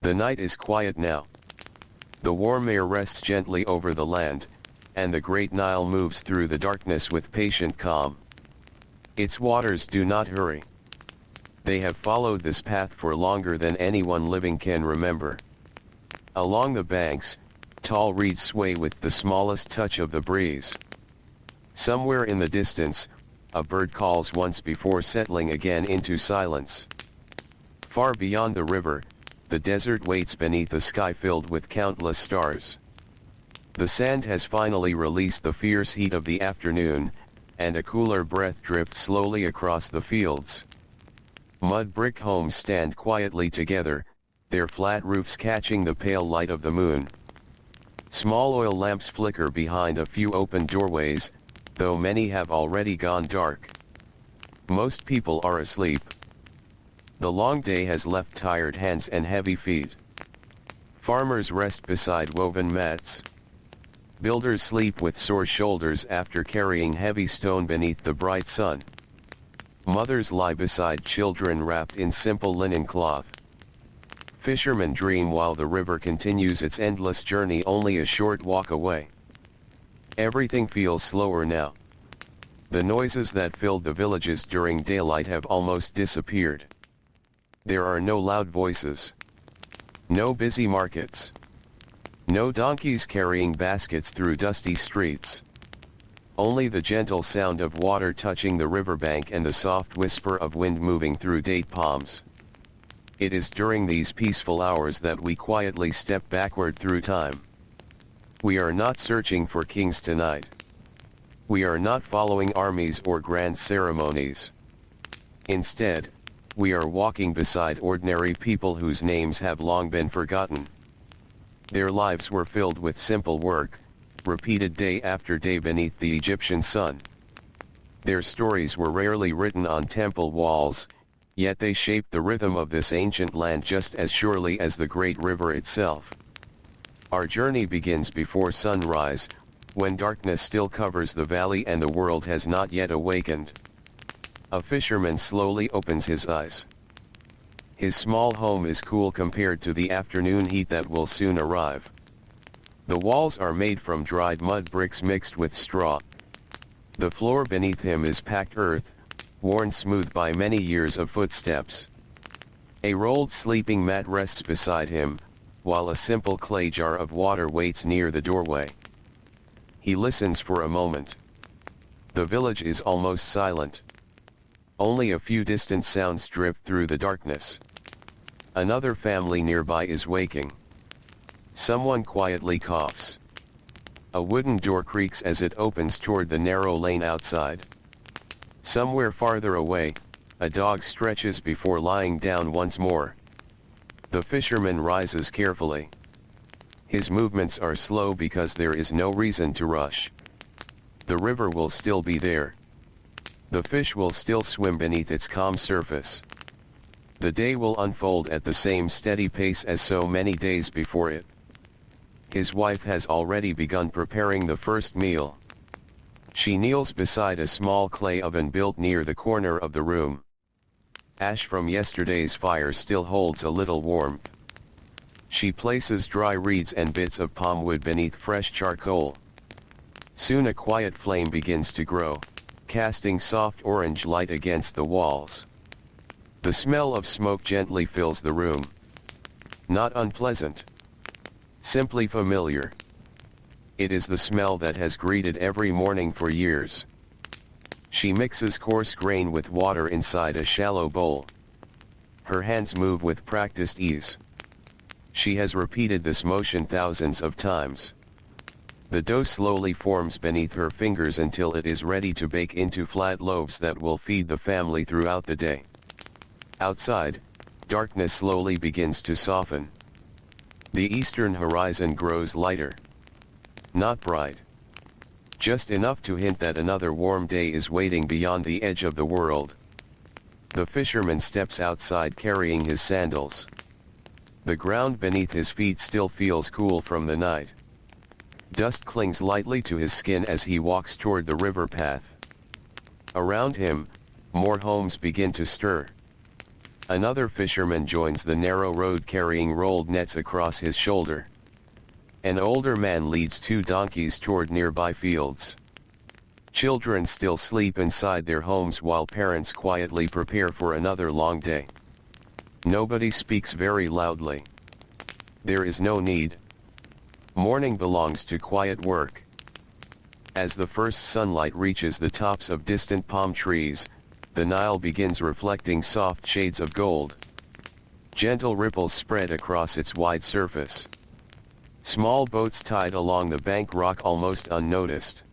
The night is quiet now. The warm air rests gently over the land, and the great Nile moves through the darkness with patient calm. Its waters do not hurry. They have followed this path for longer than anyone living can remember. Along the banks, tall reeds sway with the smallest touch of the breeze. Somewhere in the distance, a bird calls once before settling again into silence. Far beyond the river, the desert waits beneath a sky filled with countless stars. The sand has finally released the fierce heat of the afternoon, and a cooler breath drifts slowly across the fields. Mud brick homes stand quietly together, their flat roofs catching the pale light of the moon. Small oil lamps flicker behind a few open doorways, though many have already gone dark. Most people are asleep. The long day has left tired hands and heavy feet. Farmers rest beside woven mats. Builders sleep with sore shoulders after carrying heavy stone beneath the bright sun. Mothers lie beside children wrapped in simple linen cloth. Fishermen dream while the river continues its endless journey only a short walk away. Everything feels slower now. The noises that filled the villages during daylight have almost disappeared. There are no loud voices. No busy markets. No donkeys carrying baskets through dusty streets. Only the gentle sound of water touching the riverbank and the soft whisper of wind moving through date palms. It is during these peaceful hours that we quietly step backward through time. We are not searching for kings tonight. We are not following armies or grand ceremonies. Instead, we are walking beside ordinary people whose names have long been forgotten. Their lives were filled with simple work, repeated day after day beneath the Egyptian sun. Their stories were rarely written on temple walls, yet they shaped the rhythm of this ancient land just as surely as the great river itself. Our journey begins before sunrise, when darkness still covers the valley and the world has not yet awakened. A fisherman slowly opens his eyes. His small home is cool compared to the afternoon heat that will soon arrive. The walls are made from dried mud bricks mixed with straw. The floor beneath him is packed earth, worn smooth by many years of footsteps. A rolled sleeping mat rests beside him, while a simple clay jar of water waits near the doorway. He listens for a moment. The village is almost silent. Only a few distant sounds drift through the darkness. Another family nearby is waking. Someone quietly coughs. A wooden door creaks as it opens toward the narrow lane outside. Somewhere farther away, a dog stretches before lying down once more. The fisherman rises carefully. His movements are slow because there is no reason to rush. The river will still be there. The fish will still swim beneath its calm surface. The day will unfold at the same steady pace as so many days before it. His wife has already begun preparing the first meal. She kneels beside a small clay oven built near the corner of the room. Ash from yesterday's fire still holds a little warmth. She places dry reeds and bits of palm wood beneath fresh charcoal. Soon a quiet flame begins to grow, casting soft orange light against the walls. The smell of smoke gently fills the room. Not unpleasant. Simply familiar. It is the smell that has greeted every morning for years. She mixes coarse grain with water inside a shallow bowl. Her hands move with practiced ease. She has repeated this motion thousands of times. The dough slowly forms beneath her fingers until it is ready to bake into flat loaves that will feed the family throughout the day. Outside, darkness slowly begins to soften. The eastern horizon grows lighter. Not bright. Just enough to hint that another warm day is waiting beyond the edge of the world. The fisherman steps outside carrying his sandals. The ground beneath his feet still feels cool from the night. Dust clings lightly to his skin as he walks toward the river path. Around him, more homes begin to stir. Another fisherman joins the narrow road carrying rolled nets across his shoulder. An older man leads two donkeys toward nearby fields. Children still sleep inside their homes while parents quietly prepare for another long day. Nobody speaks very loudly. There is no need. Morning belongs to quiet work. As the first sunlight reaches the tops of distant palm trees, the Nile begins reflecting soft shades of gold. Gentle ripples spread across its wide surface. Small boats tied along the bank rock almost unnoticed.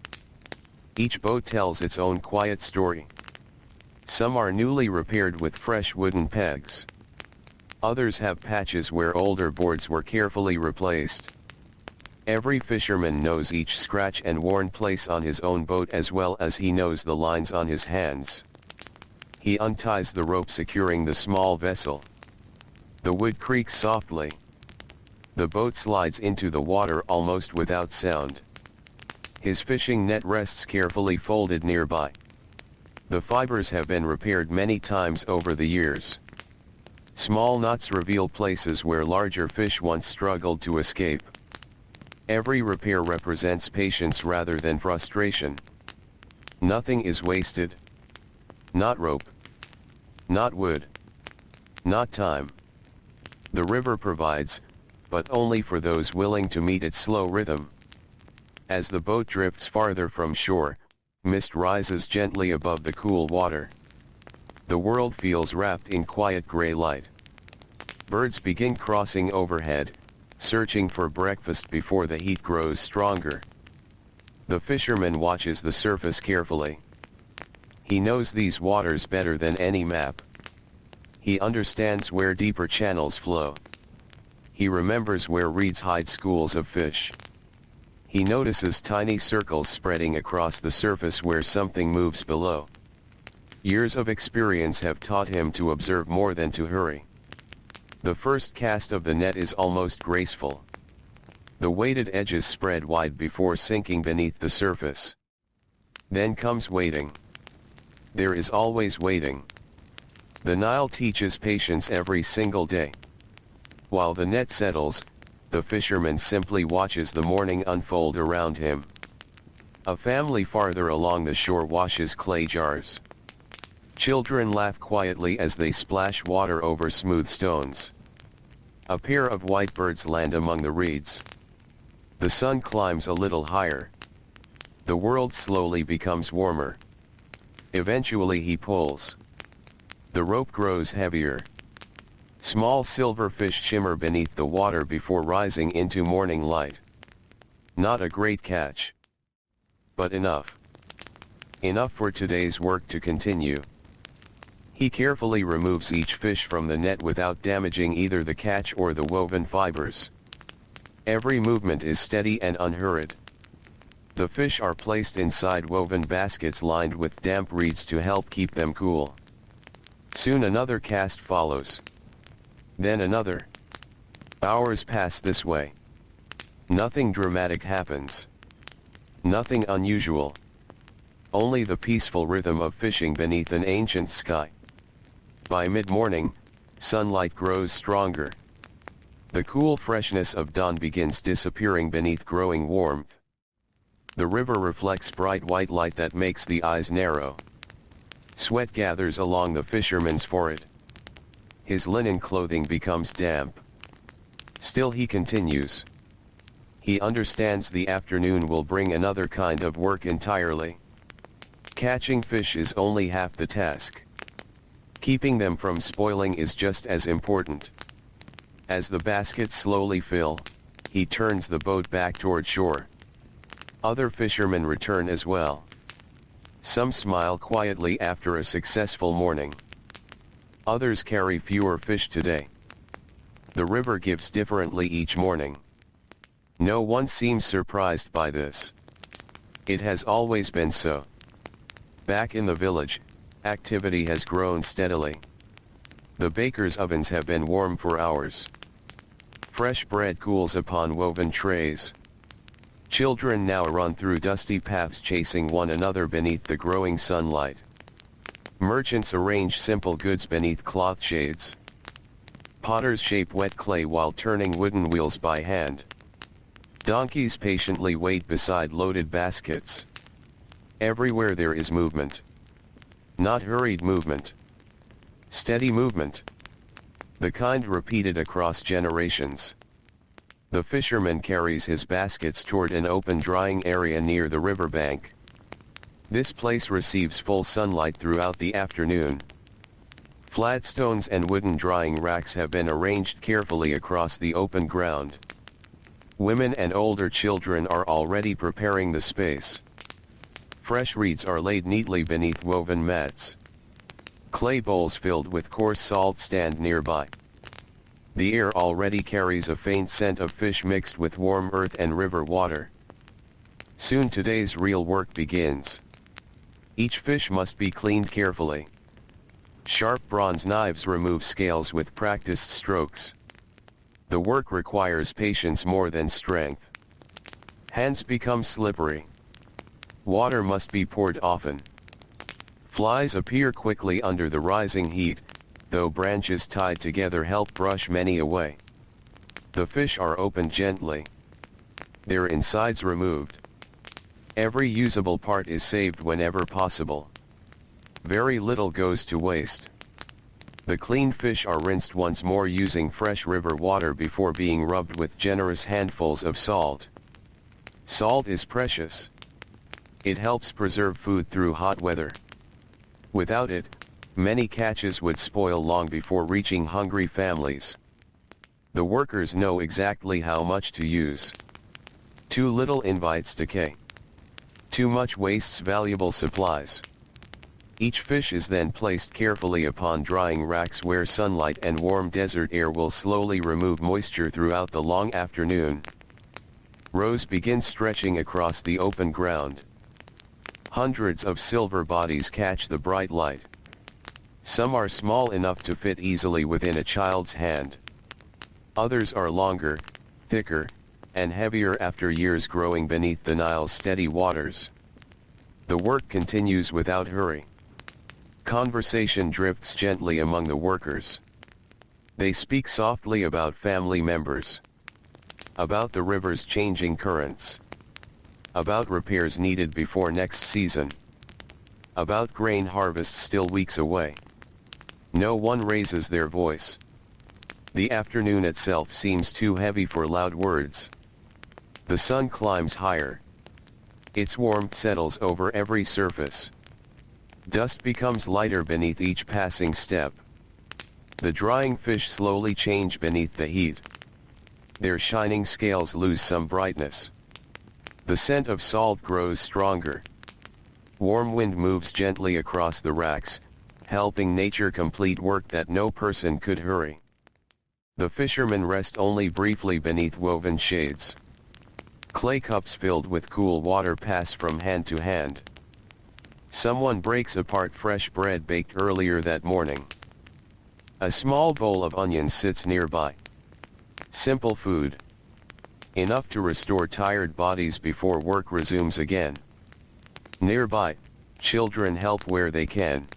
Each boat tells its own quiet story. Some are newly repaired with fresh wooden pegs. Others have patches where older boards were carefully replaced. Every fisherman knows each scratch and worn place on his own boat as well as he knows the lines on his hands. He unties the rope securing the small vessel. The wood creaks softly. The boat slides into the water almost without sound. His fishing net rests carefully folded nearby. The fibers have been repaired many times over the years. Small knots reveal places where larger fish once struggled to escape. Every repair represents patience rather than frustration. Nothing is wasted. Not rope. Not wood. Not time. The river provides, but only for those willing to meet its slow rhythm. As the boat drifts farther from shore, mist rises gently above the cool water. The world feels wrapped in quiet gray light. Birds begin crossing overhead, searching for breakfast before the heat grows stronger. The fisherman watches the surface carefully. He knows these waters better than any map. He understands where deeper channels flow. He remembers where reeds hide schools of fish. He notices tiny circles spreading across the surface where something moves below. Years of experience have taught him to observe more than to hurry. The first cast of the net is almost graceful. The weighted edges spread wide before sinking beneath the surface. Then comes waiting. There is always waiting. The Nile teaches patience every single day. While the net settles, the fisherman simply watches the morning unfold around him. A family farther along the shore washes clay jars. Children laugh quietly as they splash water over smooth stones. A pair of white birds land among the reeds. The sun climbs a little higher. The world slowly becomes warmer. Eventually he pulls. The rope grows heavier. Small silver fish shimmer beneath the water before rising into morning light. Not a great catch. But enough. Enough for today's work to continue. He carefully removes each fish from the net without damaging either the catch or the woven fibers. Every movement is steady and unhurried. The fish are placed inside woven baskets lined with damp reeds to help keep them cool. Soon another cast follows. Then another. Hours pass this way. Nothing dramatic happens. Nothing unusual. Only the peaceful rhythm of fishing beneath an ancient sky. By mid-morning, sunlight grows stronger. The cool freshness of dawn begins disappearing beneath growing warmth. The river reflects bright white light that makes the eyes narrow. Sweat gathers along the fisherman's forehead. His linen clothing becomes damp. Still he continues. He understands the afternoon will bring another kind of work entirely. Catching fish is only half the task. Keeping them from spoiling is just as important. As the baskets slowly fill, he turns the boat back toward shore. Other fishermen return as well. Some smile quietly after a successful morning. Others carry fewer fish today. The river gives differently each morning. No one seems surprised by this. It has always been so. Back in the village, activity has grown steadily. The bakers' ovens have been warm for hours. Fresh bread cools upon woven trays. Children now run through dusty paths chasing one another beneath the growing sunlight. Merchants arrange simple goods beneath cloth shades. Potters shape wet clay while turning wooden wheels by hand. Donkeys patiently wait beside loaded baskets. Everywhere there is movement. Not hurried movement. Steady movement. The kind repeated across generations. The fisherman carries his baskets toward an open drying area near the riverbank. This place receives full sunlight throughout the afternoon. Flat stones and wooden drying racks have been arranged carefully across the open ground. Women and older children are already preparing the space. Fresh reeds are laid neatly beneath woven mats. Clay bowls filled with coarse salt stand nearby. The air already carries a faint scent of fish mixed with warm earth and river water. Soon today's real work begins. Each fish must be cleaned carefully. Sharp bronze knives remove scales with practiced strokes. The work requires patience more than strength. Hands become slippery. Water must be poured often. Flies appear quickly under the rising heat, though branches tied together help brush many away. The fish are opened gently. Their insides removed. Every usable part is saved whenever possible. Very little goes to waste. The cleaned fish are rinsed once more using fresh river water before being rubbed with generous handfuls of salt. Salt is precious. It helps preserve food through hot weather. Without it, many catches would spoil long before reaching hungry families. The workers know exactly how much to use. Too little invites decay. Too much wastes valuable supplies. Each fish is then placed carefully upon drying racks where sunlight and warm desert air will slowly remove moisture throughout the long afternoon. Rows begin stretching across the open ground. Hundreds of silver bodies catch the bright light. Some are small enough to fit easily within a child's hand. Others are longer, thicker, and heavier after years growing beneath the Nile's steady waters. The work continues without hurry. Conversation drifts gently among the workers. They speak softly about family members. About the river's changing currents. About repairs needed before next season. About grain harvest still weeks away. No one raises their voice. The afternoon itself seems too heavy for loud words. The sun climbs higher. Its warmth settles over every surface. Dust becomes lighter beneath each passing step. The drying fish slowly change beneath the heat. Their shining scales lose some brightness. The scent of salt grows stronger. Warm wind moves gently across the racks, helping nature complete work that no person could hurry. The fishermen rest only briefly beneath woven shades. Clay cups filled with cool water pass from hand to hand. Someone breaks apart fresh bread baked earlier that morning. A small bowl of onions sits nearby. Simple food. Enough to restore tired bodies before work resumes again. Nearby, children help where they can.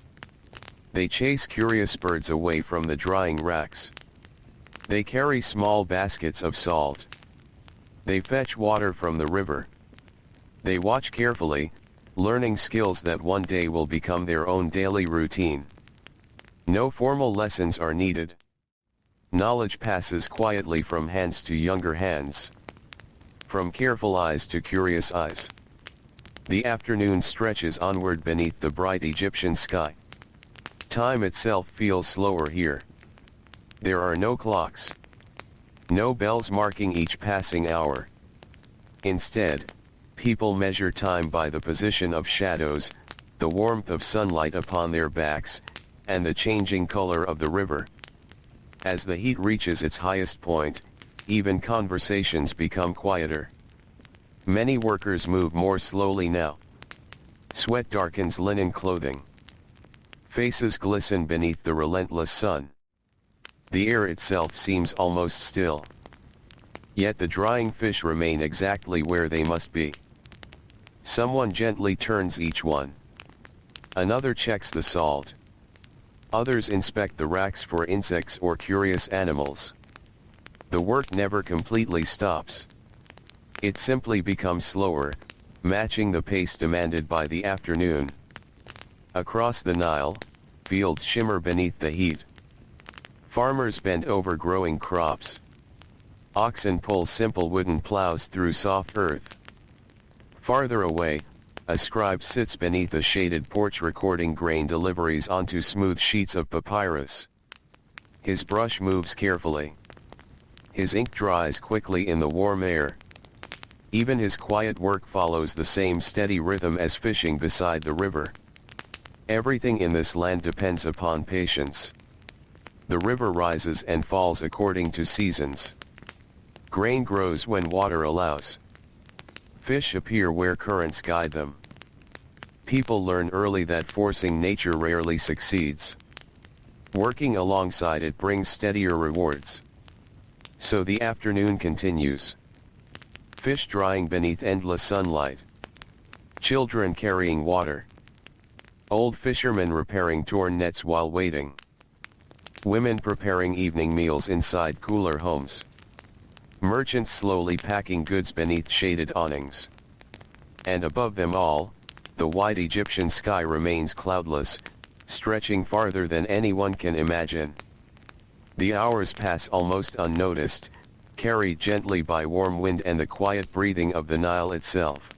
They chase curious birds away from the drying racks. They carry small baskets of salt. They fetch water from the river. They watch carefully, learning skills that one day will become their own daily routine. No formal lessons are needed. Knowledge passes quietly from hands to younger hands. From careful eyes to curious eyes. The afternoon stretches onward beneath the bright Egyptian sky. Time itself feels slower here. There are no clocks. No bells marking each passing hour. Instead, people measure time by the position of shadows, the warmth of sunlight upon their backs, and the changing color of the river. As the heat reaches its highest point, even conversations become quieter. Many workers move more slowly now. Sweat darkens linen clothing. Faces glisten beneath the relentless sun. The air itself seems almost still. Yet the drying fish remain exactly where they must be. Someone gently turns each one. Another checks the salt. Others inspect the racks for insects or curious animals. The work never completely stops. It simply becomes slower, matching the pace demanded by the afternoon. Across the Nile, fields shimmer beneath the heat. Farmers bend over growing crops. Oxen pull simple wooden plows through soft earth. Farther away, a scribe sits beneath a shaded porch recording grain deliveries onto smooth sheets of papyrus. His brush moves carefully. His ink dries quickly in the warm air. Even his quiet work follows the same steady rhythm as fishing beside the river. Everything in this land depends upon patience. The river rises and falls according to seasons. Grain grows when water allows. Fish appear where currents guide them. People learn early that forcing nature rarely succeeds. Working alongside it brings steadier rewards. So the afternoon continues. Fish drying beneath endless sunlight. Children carrying water. Old fishermen repairing torn nets while waiting. Women preparing evening meals inside cooler homes. Merchants slowly packing goods beneath shaded awnings. And above them all, the wide Egyptian sky remains cloudless, stretching farther than anyone can imagine. The hours pass almost unnoticed, carried gently by warm wind and the quiet breathing of the Nile itself.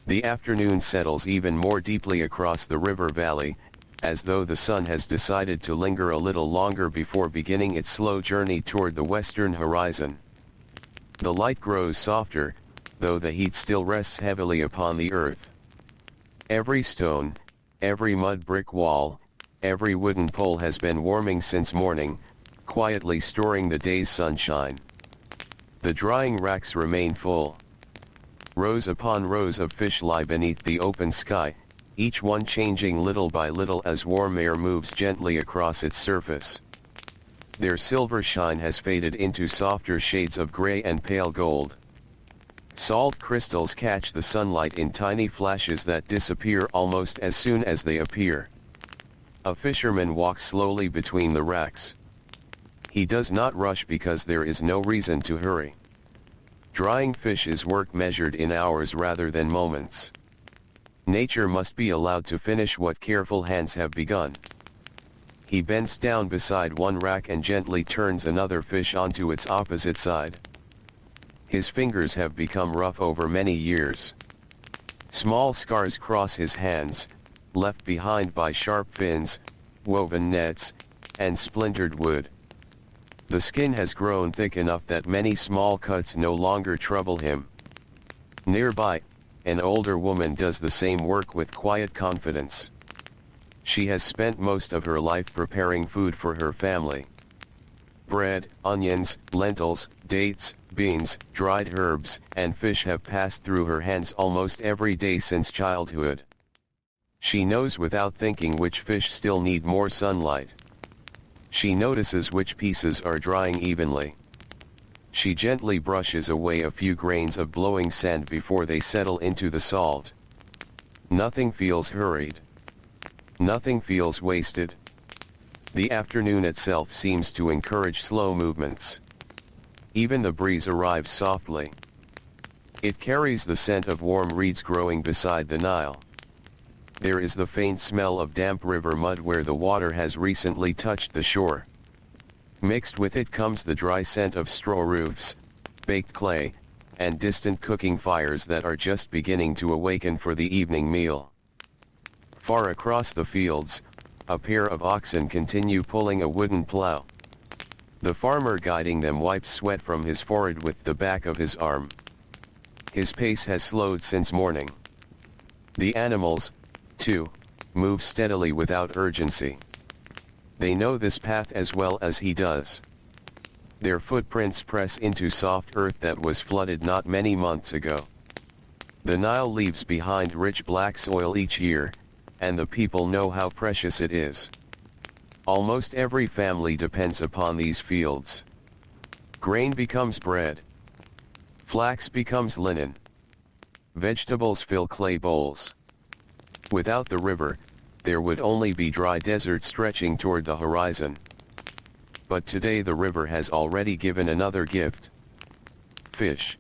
The afternoon settles even more deeply across the river valley, as though the sun has decided to linger a little longer before beginning its slow journey toward the western horizon. The light grows softer, though the heat still rests heavily upon the earth. Every stone, every mud brick wall, every wooden pole has been warming since morning, quietly storing the day's sunshine. The drying racks remain full. Rows upon rows of fish lie beneath the open sky, each one changing little by little as warm air moves gently across its surface. Their silver shine has faded into softer shades of gray and pale gold. Salt crystals catch the sunlight in tiny flashes that disappear almost as soon as they appear. A fisherman walks slowly between the racks. He does not rush because there is no reason to hurry. Drying fish is work measured in hours rather than moments. Nature must be allowed to finish what careful hands have begun. He bends down beside one rack and gently turns another fish onto its opposite side. His fingers have become rough over many years. Small scars cross his hands, left behind by sharp fins, woven nets, and splintered wood. The skin has grown thick enough that many small cuts no longer trouble him. Nearby, an older woman does the same work with quiet confidence. She has spent most of her life preparing food for her family. Bread, onions, lentils, dates, beans, dried herbs, and fish have passed through her hands almost every day since childhood. She knows without thinking which fish still need more sunlight. She notices which pieces are drying evenly. She gently brushes away a few grains of blowing sand before they settle into the salt. Nothing feels hurried. Nothing feels wasted. The afternoon itself seems to encourage slow movements. Even the breeze arrives softly. It carries the scent of warm reeds growing beside the Nile. There is the faint smell of damp river mud where the water has recently touched the shore. Mixed with it comes the dry scent of straw roofs, baked clay, and distant cooking fires that are just beginning to awaken for the evening meal. Far across the fields, a pair of oxen continue pulling a wooden plow. The farmer guiding them wipes sweat from his forehead with the back of his arm. His pace has slowed since morning. The animals, too, move steadily without urgency. They know this path as well as he does. Their footprints press into soft earth that was flooded not many months ago. The Nile leaves behind rich black soil each year, and the people know how precious it is. Almost every family depends upon these fields. Grain becomes bread. Flax becomes linen. Vegetables fill clay bowls. Without the river, there would only be dry desert stretching toward the horizon. But today the river has already given another gift. Fish.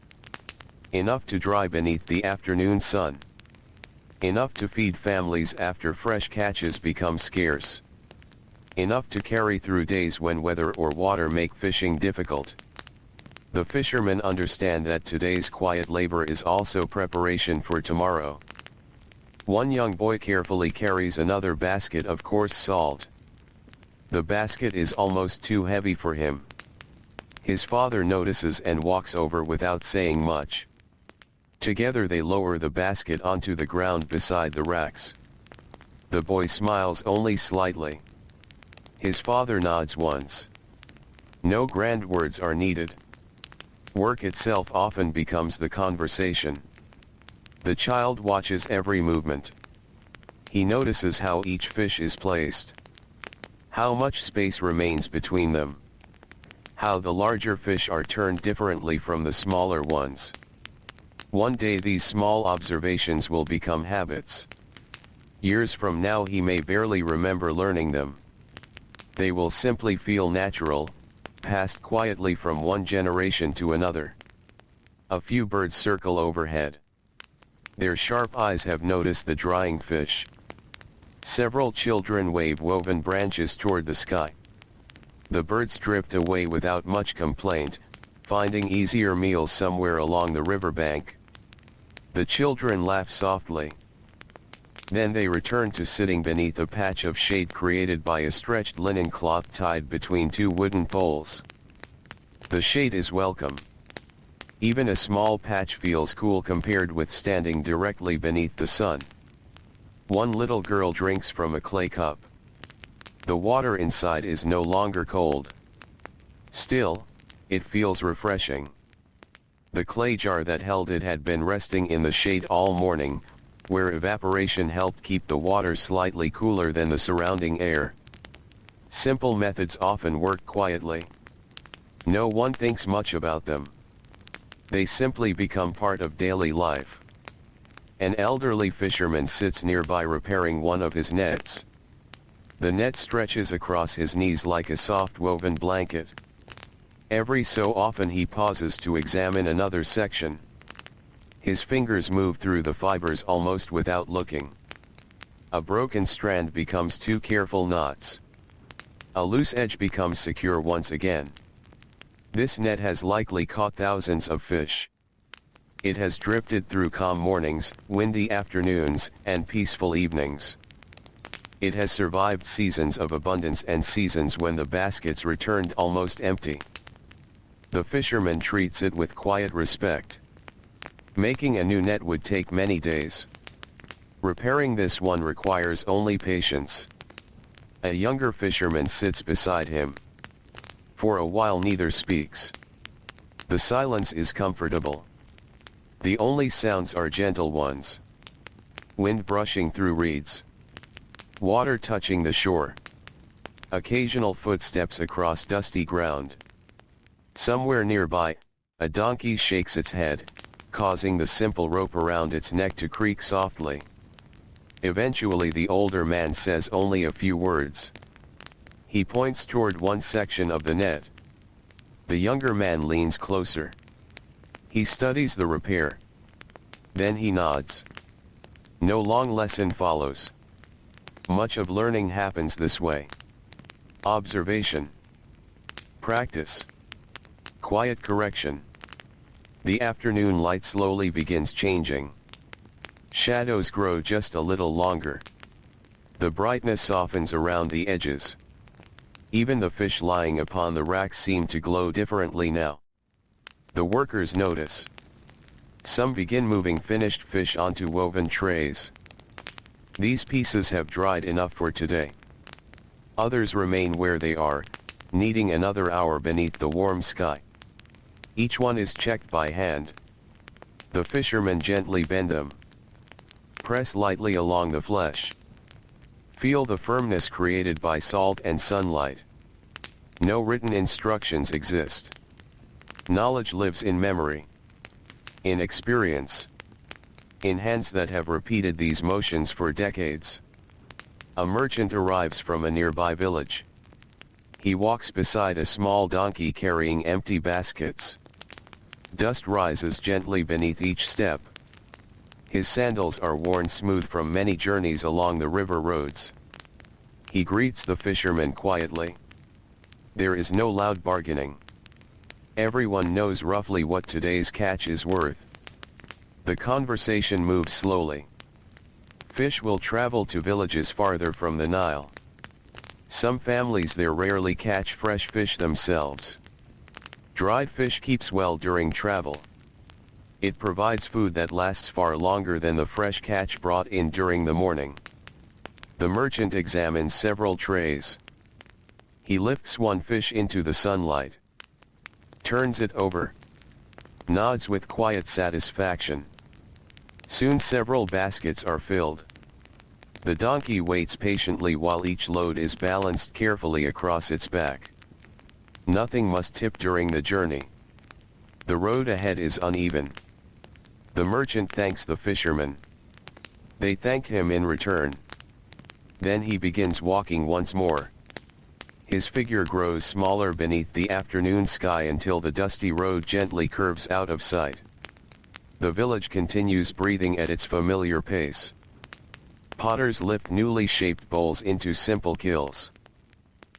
Enough to dry beneath the afternoon sun. Enough to feed families after fresh catches become scarce. Enough to carry through days when weather or water make fishing difficult. The fishermen understand that today's quiet labor is also preparation for tomorrow. One young boy carefully carries another basket of coarse salt. The basket is almost too heavy for him. His father notices and walks over without saying much. Together they lower the basket onto the ground beside the racks. The boy smiles only slightly. His father nods once. No grand words are needed. Work itself often becomes the conversation. The child watches every movement. He notices how each fish is placed. How much space remains between them. How the larger fish are turned differently from the smaller ones. One day these small observations will become habits. Years from now he may barely remember learning them. They will simply feel natural, passed quietly from one generation to another. A few birds circle overhead. Their sharp eyes have noticed the drying fish. Several children wave woven branches toward the sky. The birds drift away without much complaint, finding easier meals somewhere along the riverbank. The children laugh softly. Then they return to sitting beneath a patch of shade created by a stretched linen cloth tied between two wooden poles. The shade is welcome. Even a small patch feels cool compared with standing directly beneath the sun. One little girl drinks from a clay cup. The water inside is no longer cold. Still, it feels refreshing. The clay jar that held it had been resting in the shade all morning, where evaporation helped keep the water slightly cooler than the surrounding air. Simple methods often work quietly. No one thinks much about them. They simply become part of daily life. An elderly fisherman sits nearby repairing one of his nets. The net stretches across his knees like a soft woven blanket. Every so often he pauses to examine another section. His fingers move through the fibers almost without looking. A broken strand becomes two careful knots. A loose edge becomes secure once again. This net has likely caught thousands of fish. It has drifted through calm mornings, windy afternoons, and peaceful evenings. It has survived seasons of abundance and seasons when the baskets returned almost empty. The fisherman treats it with quiet respect. Making a new net would take many days. Repairing this one requires only patience. A younger fisherman sits beside him. For a while neither speaks. The silence is comfortable. The only sounds are gentle ones. Wind brushing through reeds. Water touching the shore. Occasional footsteps across dusty ground. Somewhere nearby, a donkey shakes its head, causing the simple rope around its neck to creak softly. Eventually the older man says only a few words. He points toward one section of the net. The younger man leans closer. He studies the repair. Then he nods. No long lesson follows. Much of learning happens this way. Observation. Practice. Quiet correction. The afternoon light slowly begins changing. Shadows grow just a little longer. The brightness softens around the edges. Even the fish lying upon the racks seem to glow differently now. The workers notice. Some begin moving finished fish onto woven trays. These pieces have dried enough for today. Others remain where they are, needing another hour beneath the warm sky. Each one is checked by hand. The fishermen gently bend them. Press lightly along the flesh. Feel the firmness created by salt and sunlight. No written instructions exist. Knowledge lives in memory. In experience. In hands that have repeated these motions for decades. A merchant arrives from a nearby village. He walks beside a small donkey carrying empty baskets. Dust rises gently beneath each step. His sandals are worn smooth from many journeys along the river roads. He greets the fisherman quietly. There is no loud bargaining. Everyone knows roughly what today's catch is worth. The conversation moves slowly. Fish will travel to villages farther from the Nile. Some families there rarely catch fresh fish themselves. Dried fish keeps well during travel. It provides food that lasts far longer than the fresh catch brought in during the morning. The merchant examines several trays. He lifts one fish into the sunlight. Turns it over. Nods with quiet satisfaction. Soon several baskets are filled. The donkey waits patiently while each load is balanced carefully across its back. Nothing must tip during the journey. The road ahead is uneven. The merchant thanks the fisherman. They thank him in return. Then he begins walking once more. His figure grows smaller beneath the afternoon sky until the dusty road gently curves out of sight. The village continues breathing at its familiar pace. Potters lift newly shaped bowls into simple kilns.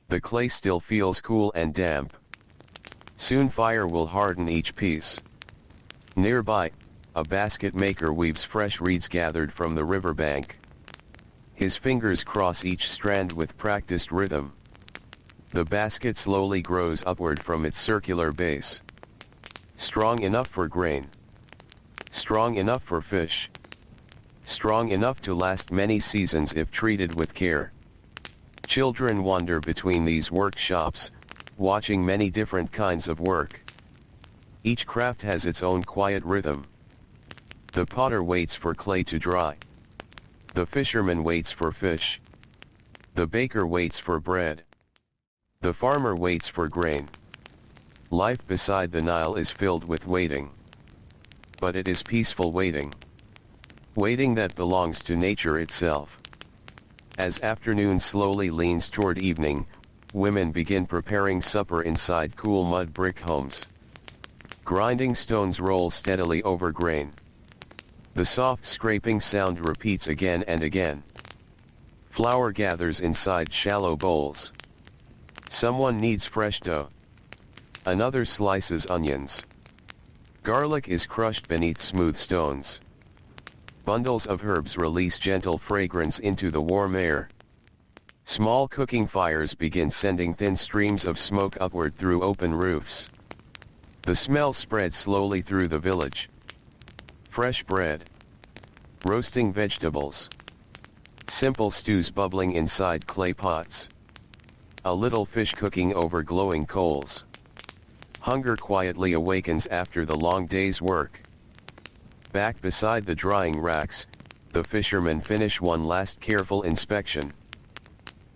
The clay still feels cool and damp. Soon fire will harden each piece. Nearby, a basket maker weaves fresh reeds gathered from the riverbank. His fingers cross each strand with practiced rhythm. The basket slowly grows upward from its circular base. Strong enough for grain. Strong enough for fish. Strong enough to last many seasons if treated with care. Children wander between these workshops, watching many different kinds of work. Each craft has its own quiet rhythm. The potter waits for clay to dry. The fisherman waits for fish. The baker waits for bread. The farmer waits for grain. Life beside the Nile is filled with waiting. But it is peaceful waiting. Waiting that belongs to nature itself. As afternoon slowly leans toward evening, women begin preparing supper inside cool mud brick homes. Grinding stones roll steadily over grain. The soft scraping sound repeats again and again. Flour gathers inside shallow bowls. Someone kneads fresh dough. Another slices onions. Garlic is crushed beneath smooth stones. Bundles of herbs release gentle fragrance into the warm air. Small cooking fires begin sending thin streams of smoke upward through open roofs. The smell spreads slowly through the village. Fresh bread. Roasting vegetables. Simple stews bubbling inside clay pots. A little fish cooking over glowing coals. Hunger quietly awakens after the long day's work. Back beside the drying racks, the fishermen finish one last careful inspection.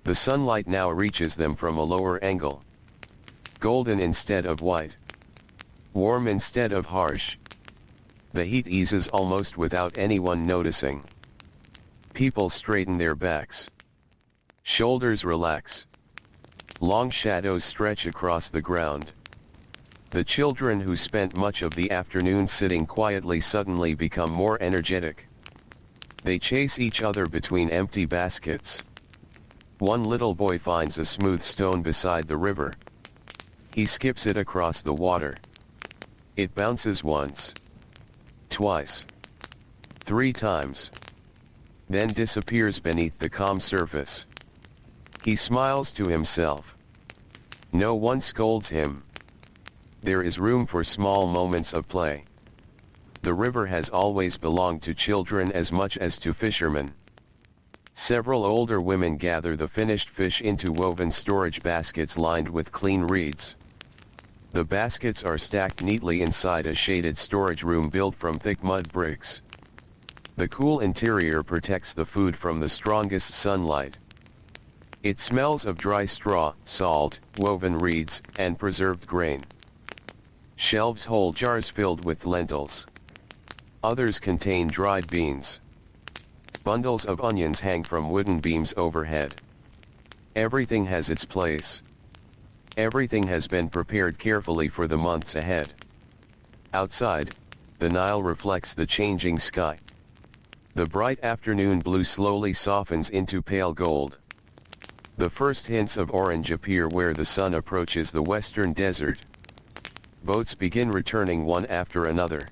The sunlight now reaches them from a lower angle. Golden instead of white. Warm instead of harsh. The heat eases almost without anyone noticing. People straighten their backs. Shoulders relax. Long shadows stretch across the ground. The children who spent much of the afternoon sitting quietly suddenly become more energetic. They chase each other between empty baskets. One little boy finds a smooth stone beside the river. He skips it across the water. It bounces once. Twice. 3 times. Then disappears beneath the calm surface. He smiles to himself. No one scolds him. There is room for small moments of play. The river has always belonged to children as much as to fishermen. Several older women gather the finished fish into woven storage baskets lined with clean reeds. The baskets are stacked neatly inside a shaded storage room built from thick mud bricks. The cool interior protects the food from the strongest sunlight. It smells of dry straw, salt, woven reeds, and preserved grain. Shelves hold jars filled with lentils. Others contain dried beans. Bundles of onions hang from wooden beams overhead. Everything has its place. Everything has been prepared carefully for the months ahead. Outside, the Nile reflects the changing sky. The bright afternoon blue slowly softens into pale gold. The first hints of orange appear where the sun approaches the western desert. Boats begin returning one after another.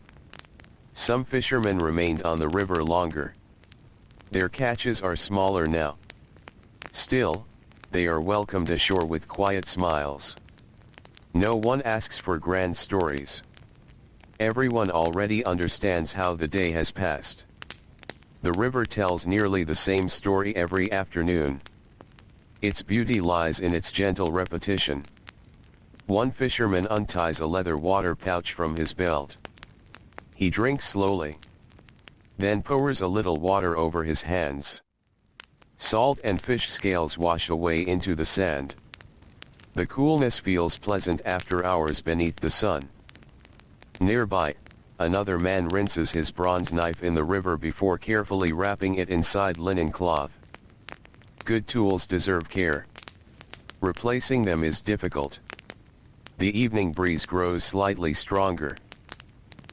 Some fishermen remained on the river longer. Their catches are smaller now. Still, they are welcomed ashore with quiet smiles. No one asks for grand stories. Everyone already understands how the day has passed. The river tells nearly the same story every afternoon. Its beauty lies in its gentle repetition. One fisherman unties a leather water pouch from his belt. He drinks slowly. Then pours a little water over his hands. Salt and fish scales wash away into the sand. The coolness feels pleasant after hours beneath the sun. Nearby, another man rinses his bronze knife in the river before carefully wrapping it inside linen cloth. Good tools deserve care. Replacing them is difficult. The evening breeze grows slightly stronger.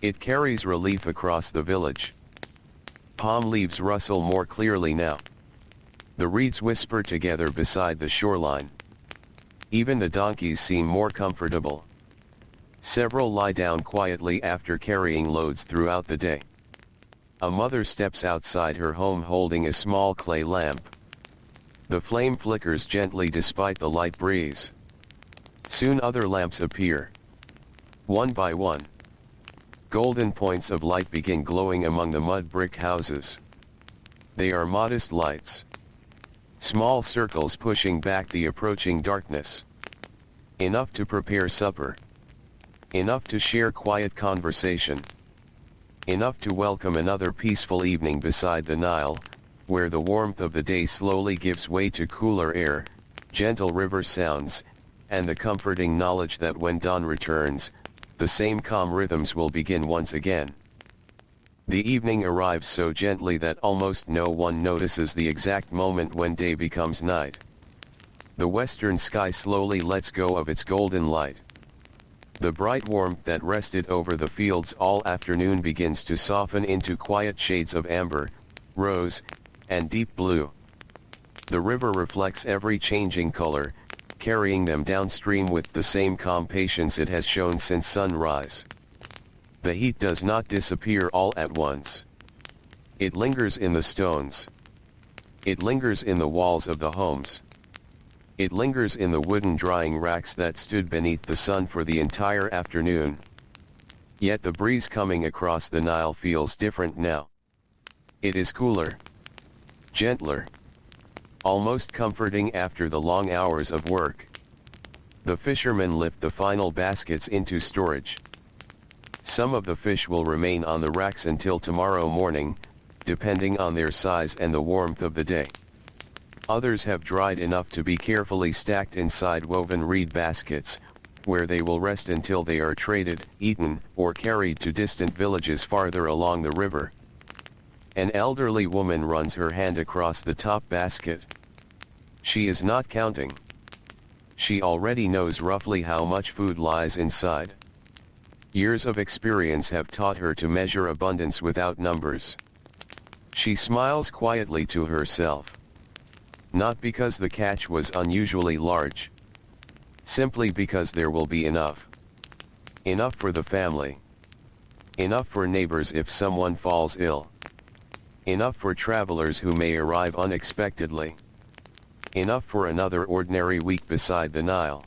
It carries relief across the village. Palm leaves rustle more clearly now. The reeds whisper together beside the shoreline. Even the donkeys seem more comfortable. Several lie down quietly after carrying loads throughout the day. A mother steps outside her home holding a small clay lamp. The flame flickers gently despite the light breeze. Soon other lamps appear. One by one. Golden points of light begin glowing among the mud brick houses. They are modest lights. Small circles pushing back the approaching darkness. Enough to prepare supper. Enough to share quiet conversation. Enough to welcome another peaceful evening beside the Nile, where the warmth of the day slowly gives way to cooler air, gentle river sounds, and the comforting knowledge that when dawn returns, the same calm rhythms will begin once again. The evening arrives so gently that almost no one notices the exact moment when day becomes night. The western sky slowly lets go of its golden light. The bright warmth that rested over the fields all afternoon begins to soften into quiet shades of amber, rose, and deep blue. The river reflects every changing color, carrying them downstream with the same calm patience it has shown since sunrise. The heat does not disappear all at once. It lingers in the stones. It lingers in the walls of the homes. It lingers in the wooden drying racks that stood beneath the sun for the entire afternoon. Yet the breeze coming across the Nile feels different now. It is cooler. Gentler. Almost comforting after the long hours of work. The fishermen lift the final baskets into storage. Some of the fish will remain on the racks until tomorrow morning, depending on their size and the warmth of the day. Others have dried enough to be carefully stacked inside woven reed baskets, where they will rest until they are traded, eaten, or carried to distant villages farther along the river. An elderly woman runs her hand across the top basket. She is not counting. She already knows roughly how much food lies inside. Years of experience have taught her to measure abundance without numbers. She smiles quietly to herself. Not because the catch was unusually large. Simply because there will be enough. Enough for the family. Enough for neighbors if someone falls ill. Enough for travelers who may arrive unexpectedly. Enough for another ordinary week beside the Nile.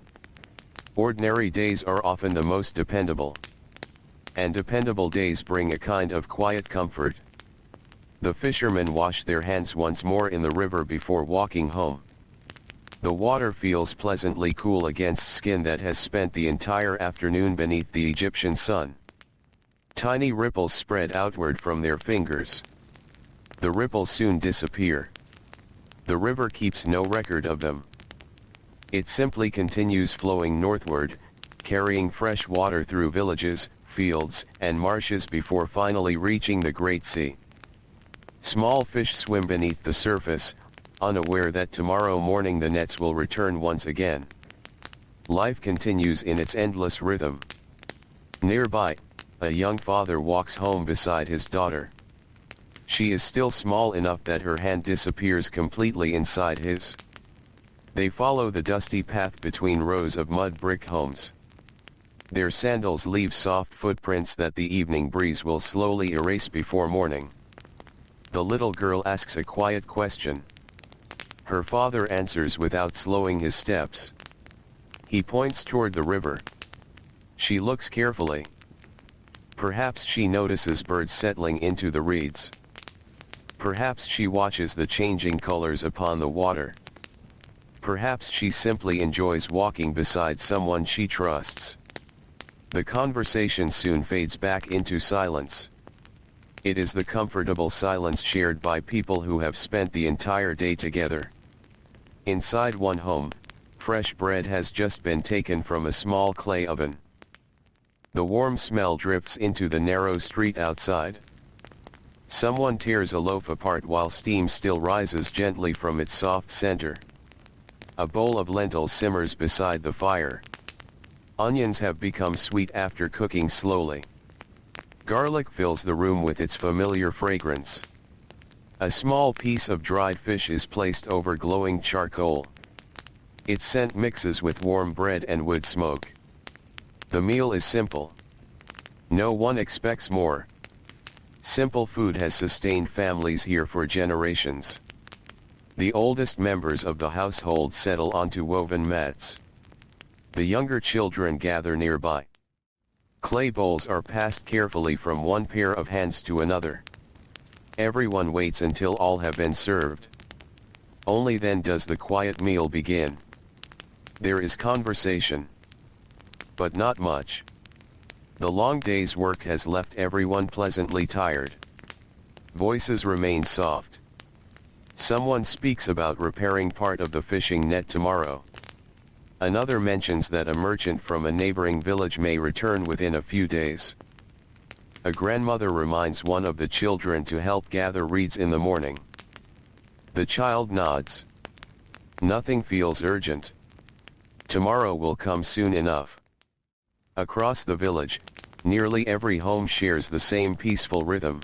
Ordinary days are often the most dependable. And dependable days bring a kind of quiet comfort. The fishermen wash their hands once more in the river before walking home. The water feels pleasantly cool against skin that has spent the entire afternoon beneath the Egyptian sun. Tiny ripples spread outward from their fingers. The ripples soon disappear. The river keeps no record of them. It simply continues flowing northward, carrying fresh water through villages, fields, and marshes before finally reaching the Great Sea. Small fish swim beneath the surface, unaware that tomorrow morning the nets will return once again. Life continues in its endless rhythm. Nearby, a young father walks home beside his daughter. She is still small enough that her hand disappears completely inside his. They follow the dusty path between rows of mud brick homes. Their sandals leave soft footprints that the evening breeze will slowly erase before morning. The little girl asks a quiet question. Her father answers without slowing his steps. He points toward the river. She looks carefully. Perhaps she notices birds settling into the reeds. Perhaps she watches the changing colors upon the water. Perhaps she simply enjoys walking beside someone she trusts. The conversation soon fades back into silence. It is the comfortable silence shared by people who have spent the entire day together. Inside one home, fresh bread has just been taken from a small clay oven. The warm smell drifts into the narrow street outside. Someone tears a loaf apart while steam still rises gently from its soft center. A bowl of lentils simmers beside the fire. Onions have become sweet after cooking slowly. Garlic fills the room with its familiar fragrance. A small piece of dried fish is placed over glowing charcoal. Its scent mixes with warm bread and wood smoke. The meal is simple. No one expects more. Simple food has sustained families here for generations. The oldest members of the household settle onto woven mats. The younger children gather nearby. Clay bowls are passed carefully from one pair of hands to another. Everyone waits until all have been served. Only then does the quiet meal begin. There is conversation. But not much. The long day's work has left everyone pleasantly tired. Voices remain soft. Someone speaks about repairing part of the fishing net tomorrow. Another mentions that a merchant from a neighboring village may return within a few days. A grandmother reminds one of the children to help gather reeds in the morning. The child nods. Nothing feels urgent. Tomorrow will come soon enough. Across the village, nearly every home shares the same peaceful rhythm.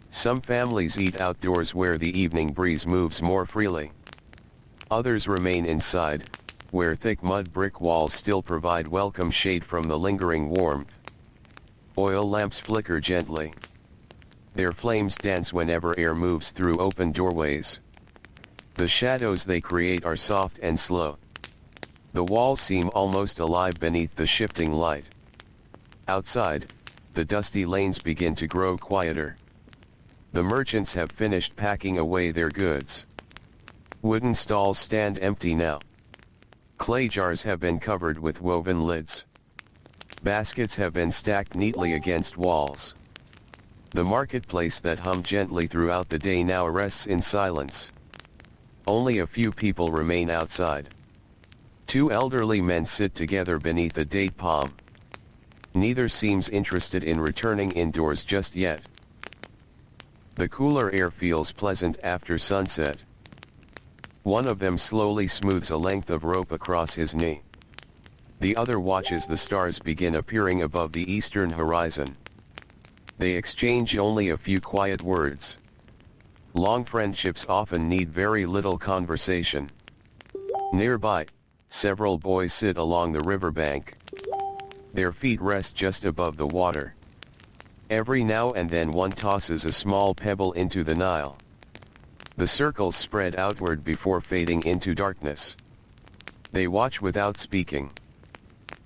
Some families eat outdoors where the evening breeze moves more freely. Others remain inside, where thick mud brick walls still provide welcome shade from the lingering warmth. Oil lamps flicker gently. Their flames dance whenever air moves through open doorways. The shadows they create are soft and slow. The walls seem almost alive beneath the shifting light. Outside, the dusty lanes begin to grow quieter. The merchants have finished packing away their goods. Wooden stalls stand empty now. Clay jars have been covered with woven lids. Baskets have been stacked neatly against walls. The marketplace that hummed gently throughout the day now rests in silence. Only a few people remain outside. Two elderly men sit together beneath a date palm. Neither seems interested in returning indoors just yet. The cooler air feels pleasant after sunset. One of them slowly smooths a length of rope across his knee. The other watches the stars begin appearing above the eastern horizon. They exchange only a few quiet words. Long friendships often need very little conversation. Nearby, several boys sit along the riverbank. Their feet rest just above the water. Every now and then one tosses a small pebble into the Nile. The circles spread outward before fading into darkness. They watch without speaking.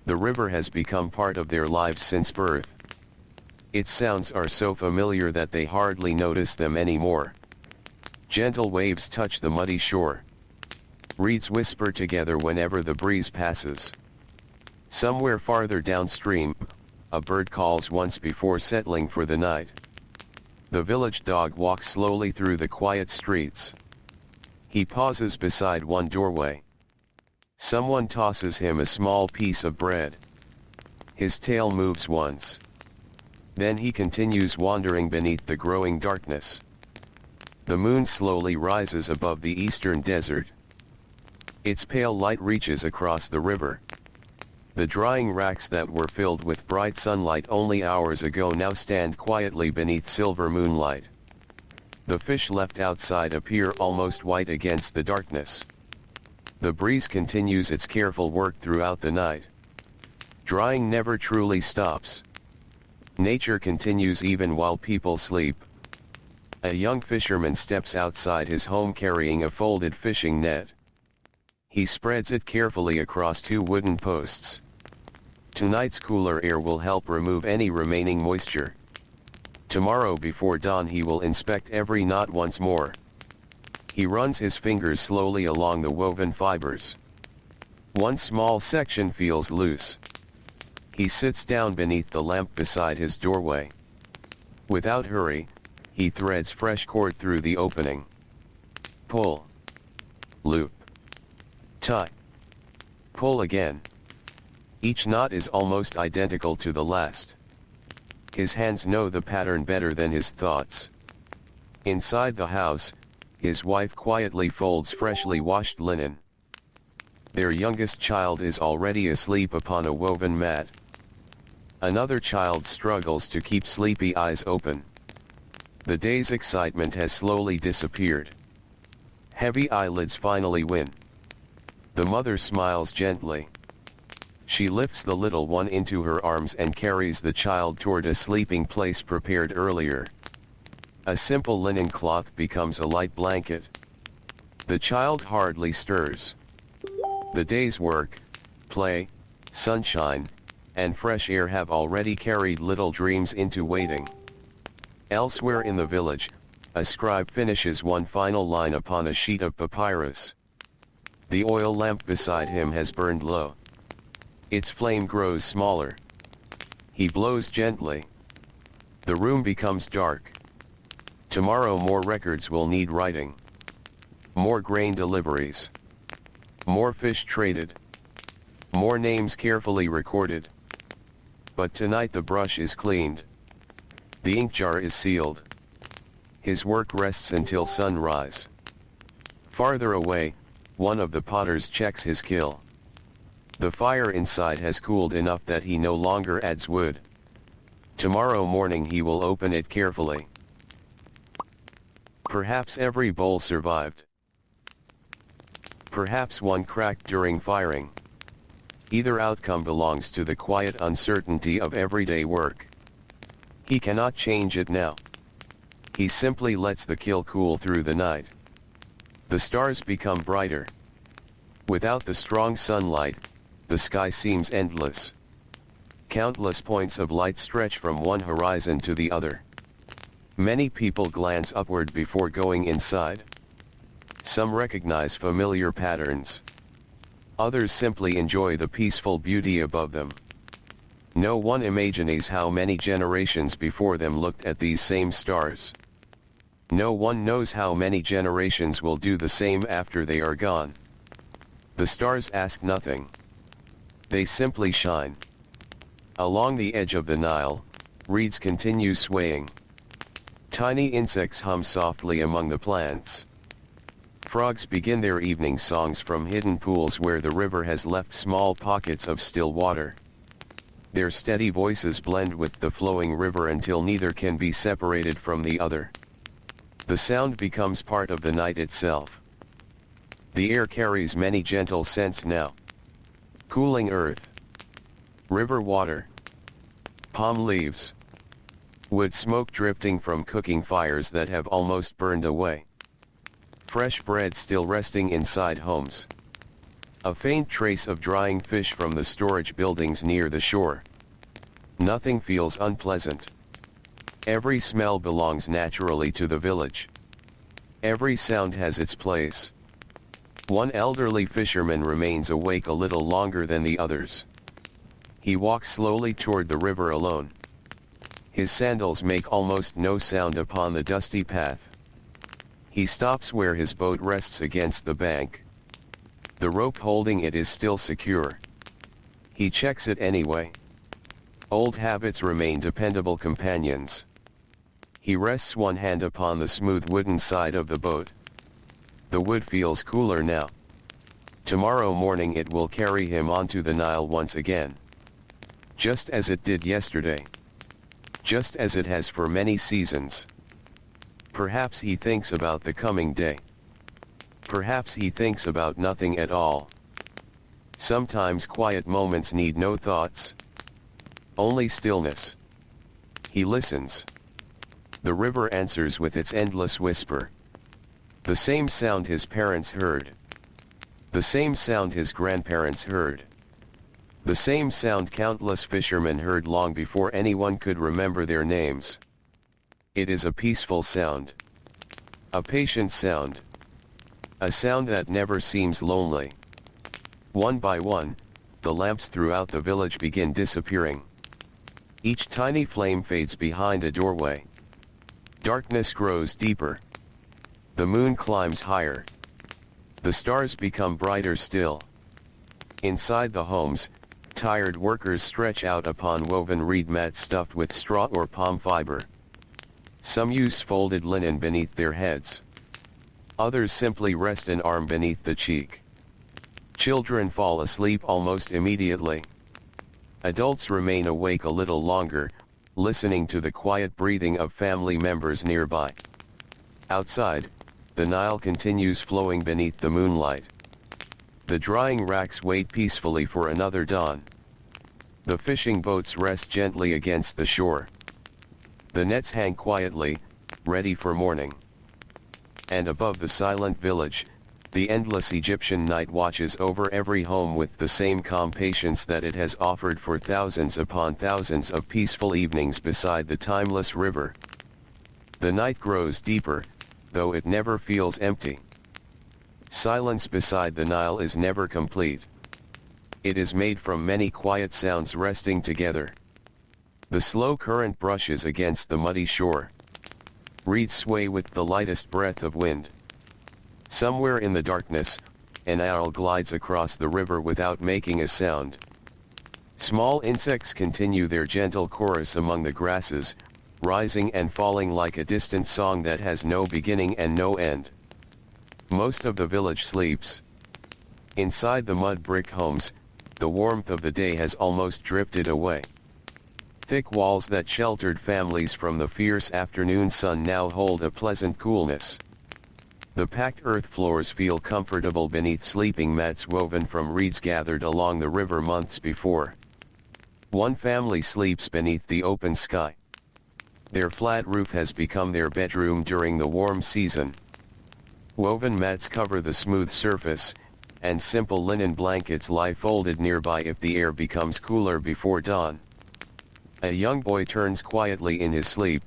The river has become part of their lives since birth. Its sounds are so familiar that they hardly notice them anymore. Gentle waves touch the muddy shore. Reeds whisper together whenever the breeze passes. Somewhere farther downstream, a bird calls once before settling for the night. The village dog walks slowly through the quiet streets. He pauses beside one doorway. Someone tosses him a small piece of bread. His tail moves once. Then he continues wandering beneath the growing darkness. The moon slowly rises above the eastern desert. Its pale light reaches across the river. The drying racks that were filled with bright sunlight only hours ago now stand quietly beneath silver moonlight. The fish left outside appear almost white against the darkness. The breeze continues its careful work throughout the night. Drying never truly stops. Nature continues even while people sleep. A young fisherman steps outside his home carrying a folded fishing net. He spreads it carefully across two wooden posts. Tonight's cooler air will help remove any remaining moisture. Tomorrow before dawn he will inspect every knot once more. He runs his fingers slowly along the woven fibers. One small section feels loose. He sits down beneath the lamp beside his doorway. Without hurry, he threads fresh cord through the opening. Pull. Loop. Tie. Pull again. Each knot is almost identical to the last. His hands know the pattern better than his thoughts. Inside the house, his wife quietly folds freshly washed linen. Their youngest child is already asleep upon a woven mat. Another child struggles to keep sleepy eyes open. The day's excitement has slowly disappeared. Heavy eyelids finally win. The mother smiles gently. She lifts the little one into her arms and carries the child toward a sleeping place prepared earlier. A simple linen cloth becomes a light blanket. The child hardly stirs. The day's work, play, sunshine, and fresh air have already carried little dreams into waiting. Elsewhere in the village, a scribe finishes one final line upon a sheet of papyrus. The oil lamp beside him has burned low. Its flame grows smaller. He blows gently. The room becomes dark. Tomorrow more records will need writing. More grain deliveries. More fish traded. More names carefully recorded. But tonight the brush is cleaned. The ink jar is sealed. His work rests until sunrise. Farther away, one of the potters checks his kiln. The fire inside has cooled enough that he no longer adds wood. Tomorrow morning he will open it carefully. Perhaps every bowl survived. Perhaps one cracked during firing. Either outcome belongs to the quiet uncertainty of everyday work. He cannot change it now. He simply lets the kiln cool through the night. The stars become brighter. Without the strong sunlight, the sky seems endless. Countless points of light stretch from one horizon to the other. Many people glance upward before going inside. Some recognize familiar patterns. Others simply enjoy the peaceful beauty above them. No one imagines how many generations before them looked at these same stars. No one knows how many generations will do the same after they are gone. The stars ask nothing. They simply shine. Along the edge of the Nile, reeds continue swaying. Tiny insects hum softly among the plants. Frogs begin their evening songs from hidden pools where the river has left small pockets of still water. Their steady voices blend with the flowing river until neither can be separated from the other. The sound becomes part of the night itself. The air carries many gentle scents now. Cooling earth. River water. Palm leaves. Wood smoke drifting from cooking fires that have almost burned away. Fresh bread still resting inside homes. A faint trace of drying fish from the storage buildings near the shore. Nothing feels unpleasant. Every smell belongs naturally to the village. Every sound has its place. One elderly fisherman remains awake a little longer than the others. He walks slowly toward the river alone. His sandals make almost no sound upon the dusty path. He stops where his boat rests against the bank. The rope holding it is still secure. He checks it anyway. Old habits remain dependable companions. He rests one hand upon the smooth wooden side of the boat. The wood feels cooler now. Tomorrow morning it will carry him onto the Nile once again. Just as it did yesterday. Just as it has for many seasons. Perhaps he thinks about the coming day. Perhaps he thinks about nothing at all. Sometimes quiet moments need no thoughts. Only stillness. He listens. The river answers with its endless whisper. The same sound his parents heard. The same sound his grandparents heard. The same sound countless fishermen heard long before anyone could remember their names. It is a peaceful sound. A patient sound. A sound that never seems lonely. One by one, the lamps throughout the village begin disappearing. Each tiny flame fades behind a doorway. Darkness grows deeper. The moon climbs higher. The stars become brighter still. Inside the homes, tired workers stretch out upon woven reed mats stuffed with straw or palm fiber. Some use folded linen beneath their heads. Others simply rest an arm beneath the cheek. Children fall asleep almost immediately. Adults remain awake a little longer, listening to the quiet breathing of family members nearby. Outside, the Nile continues flowing beneath the moonlight. The drying racks wait peacefully for another dawn. The fishing boats rest gently against the shore. The nets hang quietly, ready for morning. And above the silent village, the endless Egyptian night watches over every home with the same calm patience that it has offered for thousands upon thousands of peaceful evenings beside the timeless river. The night grows deeper, though it never feels empty. Silence beside the Nile is never complete. It is made from many quiet sounds resting together. The slow current brushes against the muddy shore. Reeds sway with the lightest breath of wind. Somewhere in the darkness, an owl glides across the river without making a sound. Small insects continue their gentle chorus among the grasses, rising and falling like a distant song that has no beginning and no end. Most of the village sleeps. Inside the mud brick homes, the warmth of the day has almost drifted away. Thick walls that sheltered families from the fierce afternoon sun now hold a pleasant coolness. The packed earth floors feel comfortable beneath sleeping mats woven from reeds gathered along the river months before. One family sleeps beneath the open sky. Their flat roof has become their bedroom during the warm season. Woven mats cover the smooth surface, and simple linen blankets lie folded nearby if the air becomes cooler before dawn. A young boy turns quietly in his sleep.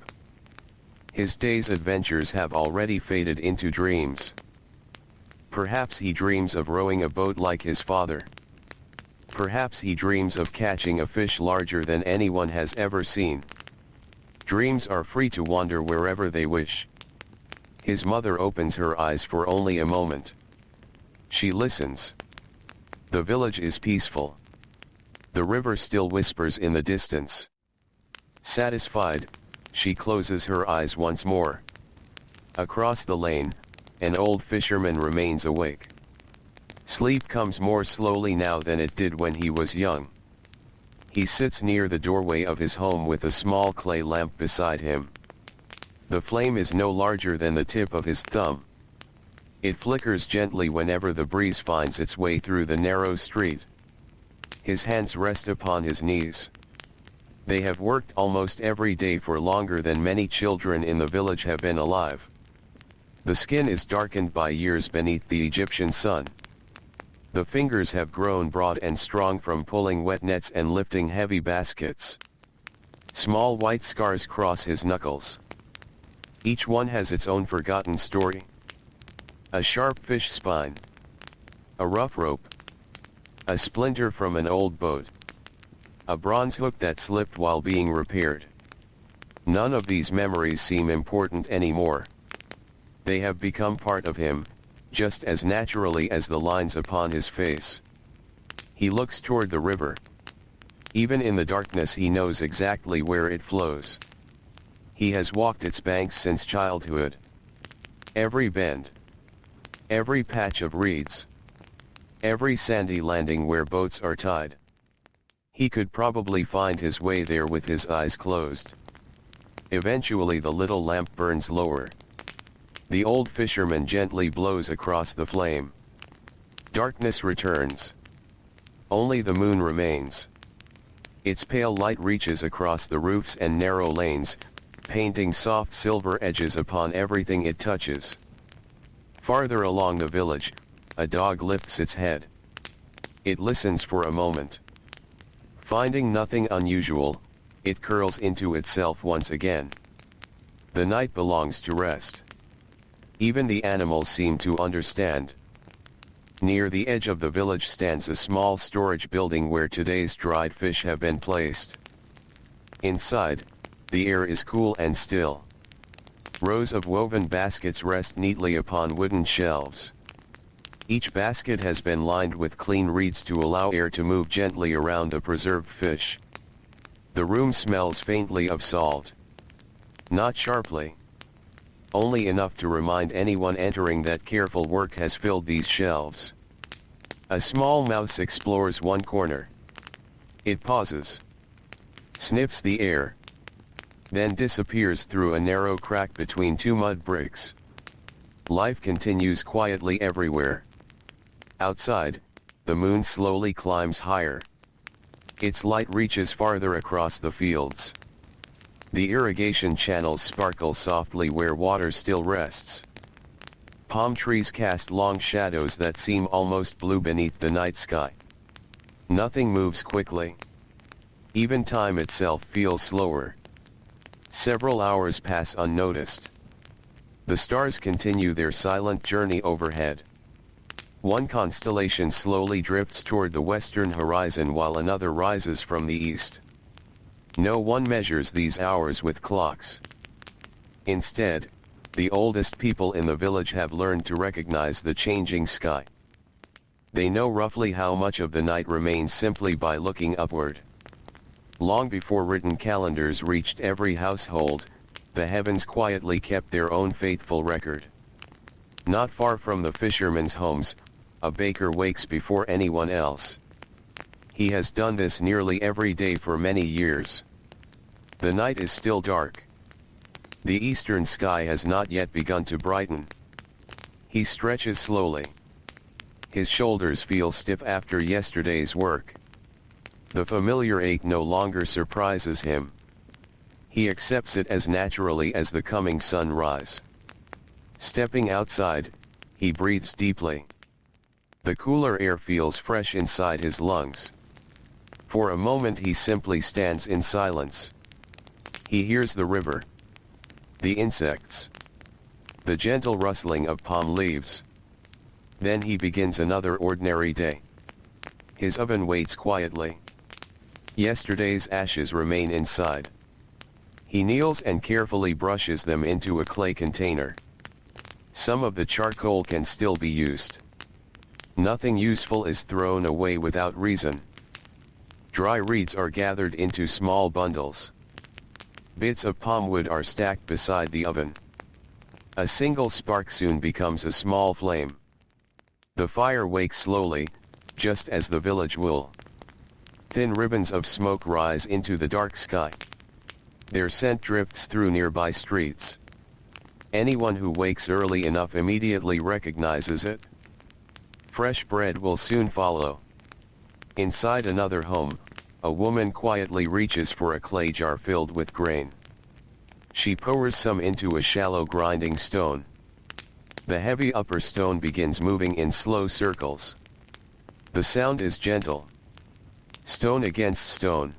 His day's adventures have already faded into dreams. Perhaps he dreams of rowing a boat like his father. Perhaps he dreams of catching a fish larger than anyone has ever seen. Dreams are free to wander wherever they wish. His mother opens her eyes for only a moment. She listens. The village is peaceful. The river still whispers in the distance. Satisfied, she closes her eyes once more. Across the lane, an old fisherman remains awake. Sleep comes more slowly now than it did when he was young. He sits near the doorway of his home with a small clay lamp beside him. The flame is no larger than the tip of his thumb. It flickers gently whenever the breeze finds its way through the narrow street. His hands rest upon his knees. They have worked almost every day for longer than many children in the village have been alive. The skin is darkened by years beneath the Egyptian sun. The fingers have grown broad and strong from pulling wet nets and lifting heavy baskets. Small white scars cross his knuckles. Each one has its own forgotten story. A sharp fish spine. A rough rope. A splinter from an old boat. A bronze hook that slipped while being repaired. None of these memories seem important anymore. They have become part of him, just as naturally as the lines upon his face. He looks toward the river. Even in the darkness he knows exactly where it flows. He has walked its banks since childhood. Every bend, every patch of reeds, every sandy landing where boats are tied. He could probably find his way there with his eyes closed. Eventually the little lamp burns lower. The old fisherman gently blows across the flame. Darkness returns. Only the moon remains. Its pale light reaches across the roofs and narrow lanes, painting soft silver edges upon everything it touches. Farther along the village, a dog lifts its head. It listens for a moment. Finding nothing unusual, it curls into itself once again. The night belongs to rest. Even the animals seem to understand. Near the edge of the village stands a small storage building where today's dried fish have been placed. Inside, the air is cool and still. Rows of woven baskets rest neatly upon wooden shelves. Each basket has been lined with clean reeds to allow air to move gently around the preserved fish. The room smells faintly of salt. Not sharply. Only enough to remind anyone entering that careful work has filled these shelves. A small mouse explores one corner. It pauses, sniffs the air, then disappears through a narrow crack between two mud bricks. Life continues quietly everywhere. Outside, the moon slowly climbs higher. Its light reaches farther across the fields. The irrigation channels sparkle softly where water still rests. Palm trees cast long shadows that seem almost blue beneath the night sky. Nothing moves quickly. Even time itself feels slower. Several hours pass unnoticed. The stars continue their silent journey overhead. One constellation slowly drifts toward the western horizon while another rises from the east. No one measures these hours with clocks. Instead, the oldest people in the village have learned to recognize the changing sky. They know roughly how much of the night remains simply by looking upward. Long before written calendars reached every household, the heavens quietly kept their own faithful record. Not far from the fishermen's homes, a baker wakes before anyone else. He has done this nearly every day for many years. The night is still dark. The eastern sky has not yet begun to brighten. He stretches slowly. His shoulders feel stiff after yesterday's work. The familiar ache no longer surprises him. He accepts it as naturally as the coming sunrise. Stepping outside, he breathes deeply. The cooler air feels fresh inside his lungs. For a moment he simply stands in silence. He hears the river, the insects, the gentle rustling of palm leaves. Then he begins another ordinary day. His oven waits quietly. Yesterday's ashes remain inside. He kneels and carefully brushes them into a clay container. Some of the charcoal can still be used. Nothing useful is thrown away without reason. Dry reeds are gathered into small bundles. Bits of palm wood are stacked beside the oven. A single spark soon becomes a small flame. The fire wakes slowly, just as the village will. Thin ribbons of smoke rise into the dark sky. Their scent drifts through nearby streets. Anyone who wakes early enough immediately recognizes it. Fresh bread will soon follow. Inside another home, a woman quietly reaches for a clay jar filled with grain. She pours some into a shallow grinding stone. The heavy upper stone begins moving in slow circles. The sound is gentle. Stone against stone.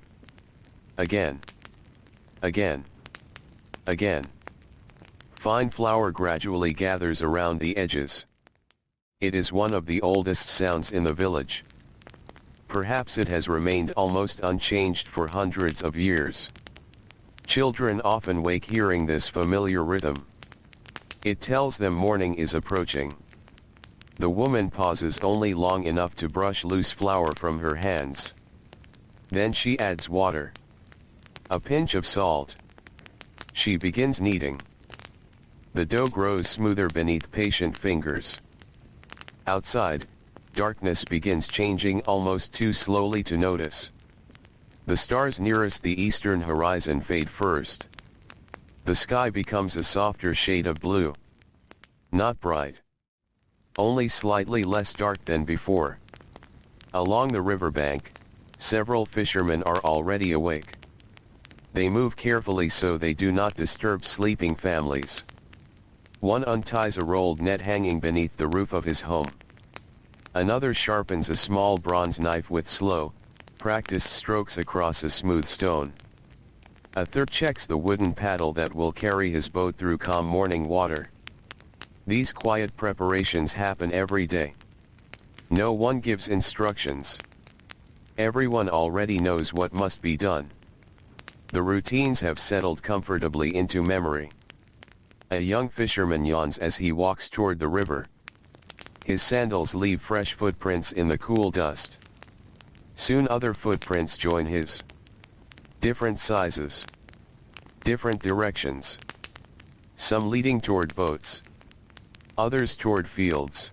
Again. Again. Again. Fine flour gradually gathers around the edges. It is one of the oldest sounds in the village. Perhaps it has remained almost unchanged for hundreds of years. Children often wake hearing this familiar rhythm. It tells them morning is approaching. The woman pauses only long enough to brush loose flour from her hands. Then she adds water. A pinch of salt. She begins kneading. The dough grows smoother beneath patient fingers. Outside, darkness begins changing almost too slowly to notice. The stars nearest the eastern horizon fade first. The sky becomes a softer shade of blue. Not bright. Only slightly less dark than before. Along the riverbank, several fishermen are already awake. They move carefully so they do not disturb sleeping families. One unties a rolled net hanging beneath the roof of his home. Another sharpens a small bronze knife with slow, practiced strokes across a smooth stone. A third checks the wooden paddle that will carry his boat through calm morning water. These quiet preparations happen every day. No one gives instructions. Everyone already knows what must be done. The routines have settled comfortably into memory. A young fisherman yawns as he walks toward the river. His sandals leave fresh footprints in the cool dust. Soon other footprints join his. Different sizes. Different directions. Some leading toward boats. Others toward fields.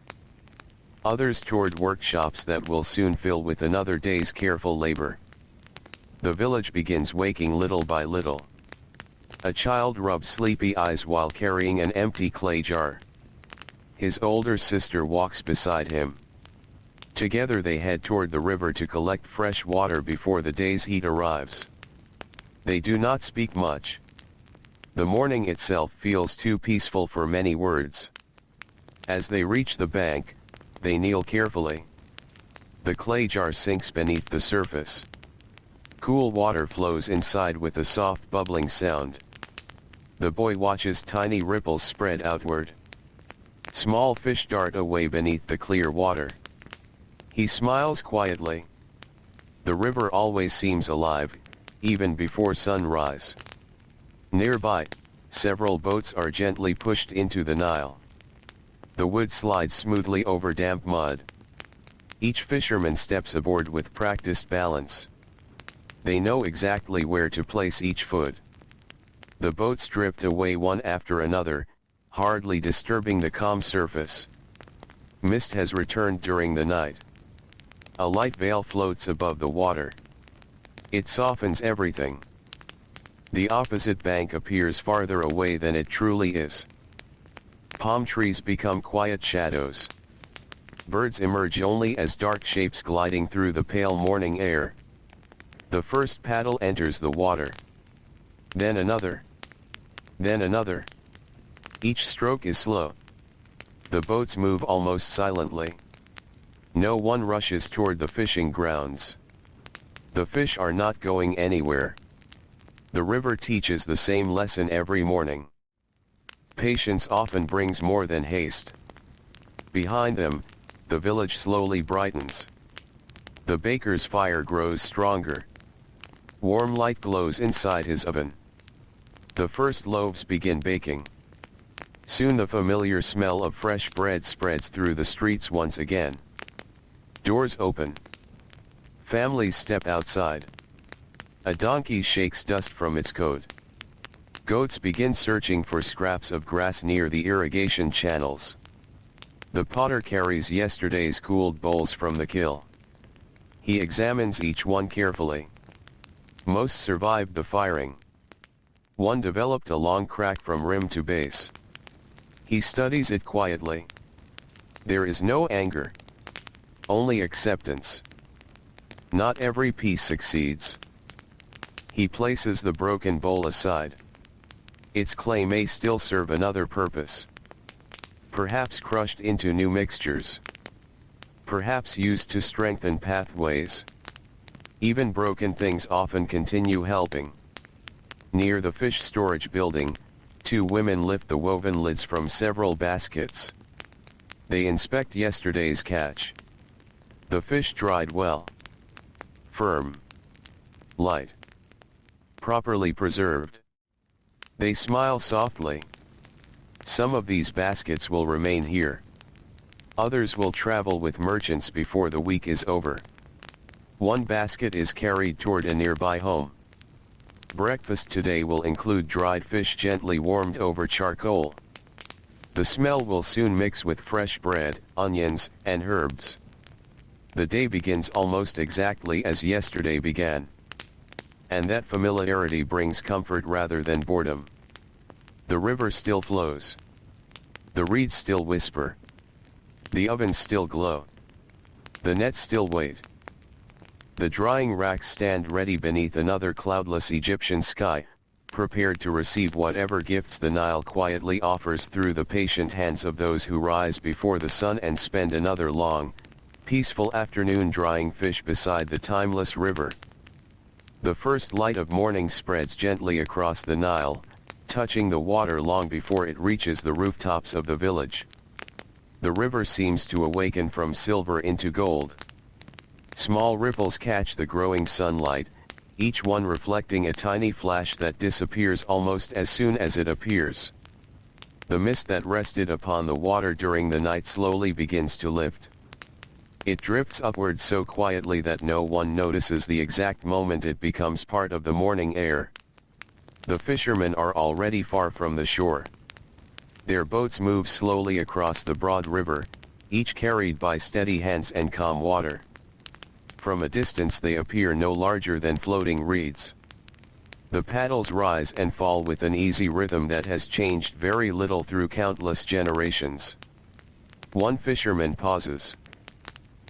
Others toward workshops that will soon fill with another day's careful labor. The village begins waking little by little. A child rubs sleepy eyes while carrying an empty clay jar. His older sister walks beside him. Together they head toward the river to collect fresh water before the day's heat arrives. They do not speak much. The morning itself feels too peaceful for many words. As they reach the bank, they kneel carefully. The clay jar sinks beneath the surface. Cool water flows inside with a soft bubbling sound. The boy watches tiny ripples spread outward. Small fish dart away beneath the clear water. He smiles quietly. The river always seems alive, even before sunrise. Nearby, several boats are gently pushed into the Nile. The wood slides smoothly over damp mud. Each fisherman steps aboard with practiced balance. They know exactly where to place each foot. The boats drift away one after another, hardly disturbing the calm surface. Mist has returned during the night. A light veil floats above the water. It softens everything. The opposite bank appears farther away than it truly is. Palm trees become quiet shadows. Birds emerge only as dark shapes gliding through the pale morning air. The first paddle enters the water. Then another. Then another. Each stroke is slow. The boats move almost silently. No one rushes toward the fishing grounds. The fish are not going anywhere. The river teaches the same lesson every morning. Patience often brings more than haste. Behind them, the village slowly brightens. The baker's fire grows stronger. Warm light glows inside his oven. The first loaves begin baking. Soon the familiar smell of fresh bread spreads through the streets once again. Doors open. Families step outside. A donkey shakes dust from its coat. Goats begin searching for scraps of grass near the irrigation channels. The potter carries yesterday's cooled bowls from the kiln. He examines each one carefully. Most survived the firing. One developed a long crack from rim to base. He studies it quietly. There is no anger. Only acceptance. Not every piece succeeds. He places the broken bowl aside. Its clay may still serve another purpose. Perhaps crushed into new mixtures. Perhaps used to strengthen pathways. Even broken things often continue helping. Near the fish storage building, two women lift the woven lids from several baskets. They inspect yesterday's catch. The fish dried well. Firm. Light. Properly preserved. They smile softly. Some of these baskets will remain here. Others will travel with merchants before the week is over. One basket is carried toward a nearby home. Breakfast today will include dried fish gently warmed over charcoal. The smell will soon mix with fresh bread, onions, and herbs. The day begins almost exactly as yesterday began. And that familiarity brings comfort rather than boredom. The river still flows. The reeds still whisper. The ovens still glow. The nets still wait. The drying racks stand ready beneath another cloudless Egyptian sky, prepared to receive whatever gifts the Nile quietly offers through the patient hands of those who rise before the sun and spend another long, peaceful afternoon drying fish beside the timeless river. The first light of morning spreads gently across the Nile, touching the water long before it reaches the rooftops of the village. The river seems to awaken from silver into gold. Small ripples catch the growing sunlight, each one reflecting a tiny flash that disappears almost as soon as it appears. The mist that rested upon the water during the night slowly begins to lift. It drifts upward so quietly that no one notices the exact moment it becomes part of the morning air. The fishermen are already far from the shore. Their boats move slowly across the broad river, each carried by steady hands and calm water. From a distance they appear no larger than floating reeds. The paddles rise and fall with an easy rhythm that has changed very little through countless generations. One fisherman pauses.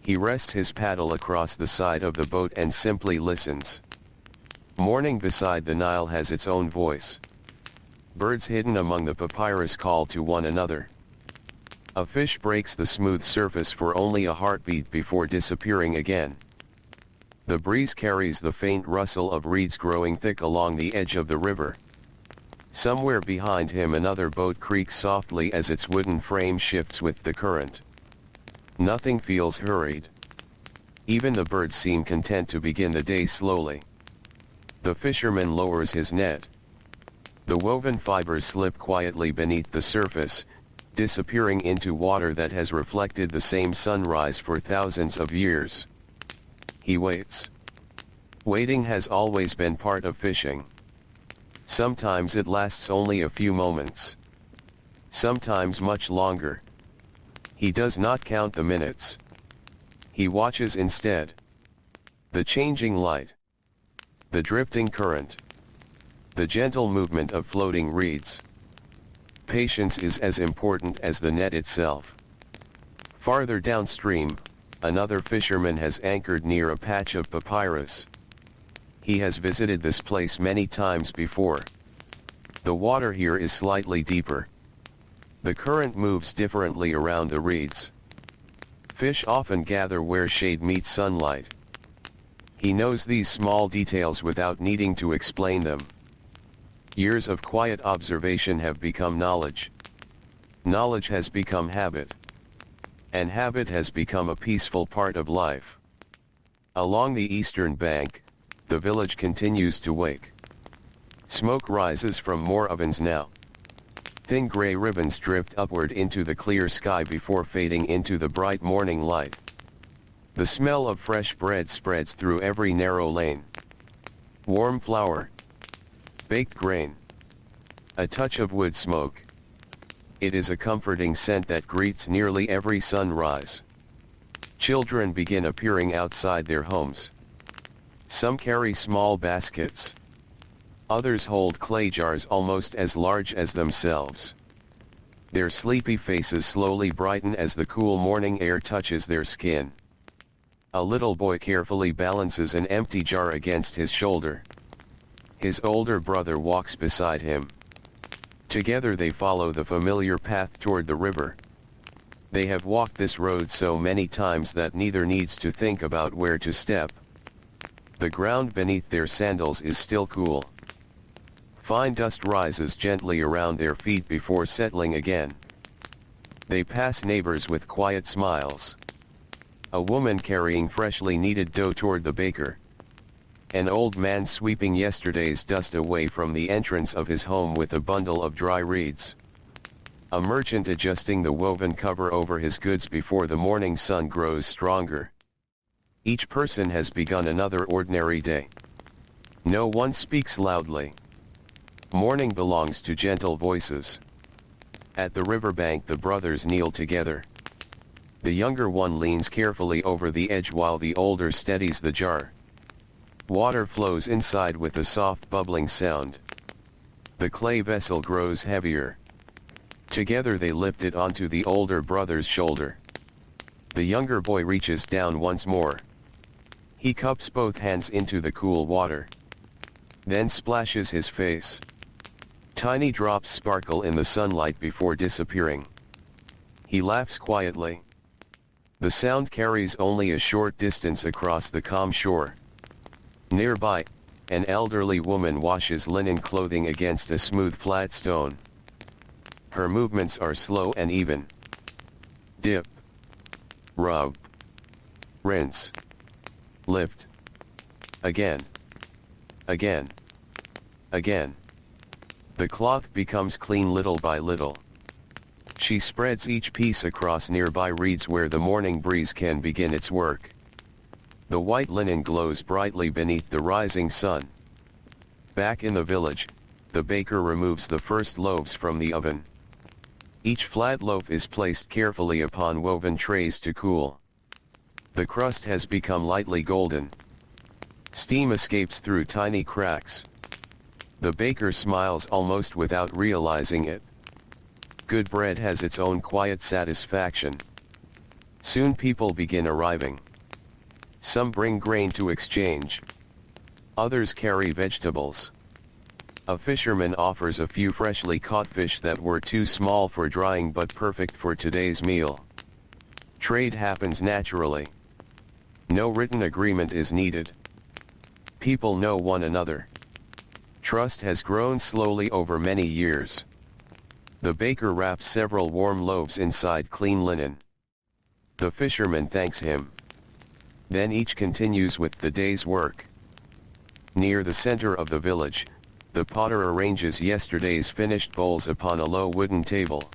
He rests his paddle across the side of the boat and simply listens. Morning beside the Nile has its own voice. Birds hidden among the papyrus call to one another. A fish breaks the smooth surface for only a heartbeat before disappearing again. The breeze carries the faint rustle of reeds growing thick along the edge of the river. Somewhere behind him another boat creaks softly as its wooden frame shifts with the current. Nothing feels hurried. Even the birds seem content to begin the day slowly. The fisherman lowers his net. The woven fibers slip quietly beneath the surface, disappearing into water that has reflected the same sunrise for thousands of years. He waits. Waiting has always been part of fishing. Sometimes it lasts only a few moments. Sometimes much longer. He does not count the minutes. He watches instead. The changing light. The drifting current. The gentle movement of floating reeds. Patience is as important as the net itself. Farther downstream, another fisherman has anchored near a patch of papyrus. He has visited this place many times before. The water here is slightly deeper. The current moves differently around the reeds. Fish often gather where shade meets sunlight. He knows these small details without needing to explain them. Years of quiet observation have become knowledge. Knowledge has become habit. And habit has become a peaceful part of life. Along the eastern bank, the village continues to wake. Smoke rises from more ovens now. Thin gray ribbons drift upward into the clear sky before fading into the bright morning light. The smell of fresh bread spreads through every narrow lane. Warm flour. Baked grain. A touch of wood smoke. It is a comforting scent that greets nearly every sunrise. Children begin appearing outside their homes. Some carry small baskets. Others hold clay jars almost as large as themselves. Their sleepy faces slowly brighten as the cool morning air touches their skin. A little boy carefully balances an empty jar against his shoulder. His older brother walks beside him. Together they follow the familiar path toward the river. They have walked this road so many times that neither needs to think about where to step. The ground beneath their sandals is still cool. Fine dust rises gently around their feet before settling again. They pass neighbors with quiet smiles. A woman carrying freshly kneaded dough toward the baker. An old man sweeping yesterday's dust away from the entrance of his home with a bundle of dry reeds. A merchant adjusting the woven cover over his goods before the morning sun grows stronger. Each person has begun another ordinary day. No one speaks loudly. Morning belongs to gentle voices. At the riverbank the brothers kneel together. The younger one leans carefully over the edge while the older steadies the jar. Water flows inside with a soft bubbling sound. The clay vessel grows heavier. Together they lift it onto the older brother's shoulder. The younger boy reaches down once more. He cups both hands into the cool water. Then splashes his face. Tiny drops sparkle in the sunlight before disappearing. He laughs quietly. The sound carries only a short distance across the calm shore. Nearby, an elderly woman washes linen clothing against a smooth flat stone. Her movements are slow and even. Dip. Rub. Rinse. Lift. Again. Again. Again. The cloth becomes clean little by little. She spreads each piece across nearby reeds where the morning breeze can begin its work. The white linen glows brightly beneath the rising sun. Back in the village, the baker removes the first loaves from the oven. Each flat loaf is placed carefully upon woven trays to cool. The crust has become lightly golden. Steam escapes through tiny cracks. The baker smiles almost without realizing it. Good bread has its own quiet satisfaction. Soon people begin arriving. Some bring grain to exchange. Others carry vegetables. A fisherman offers a few freshly caught fish that were too small for drying but perfect for today's meal. Trade happens naturally. No written agreement is needed. People know one another. Trust has grown slowly over many years. The baker wraps several warm loaves inside clean linen. The fisherman thanks him. Then each continues with the day's work. Near the center of the village, the potter arranges yesterday's finished bowls upon a low wooden table.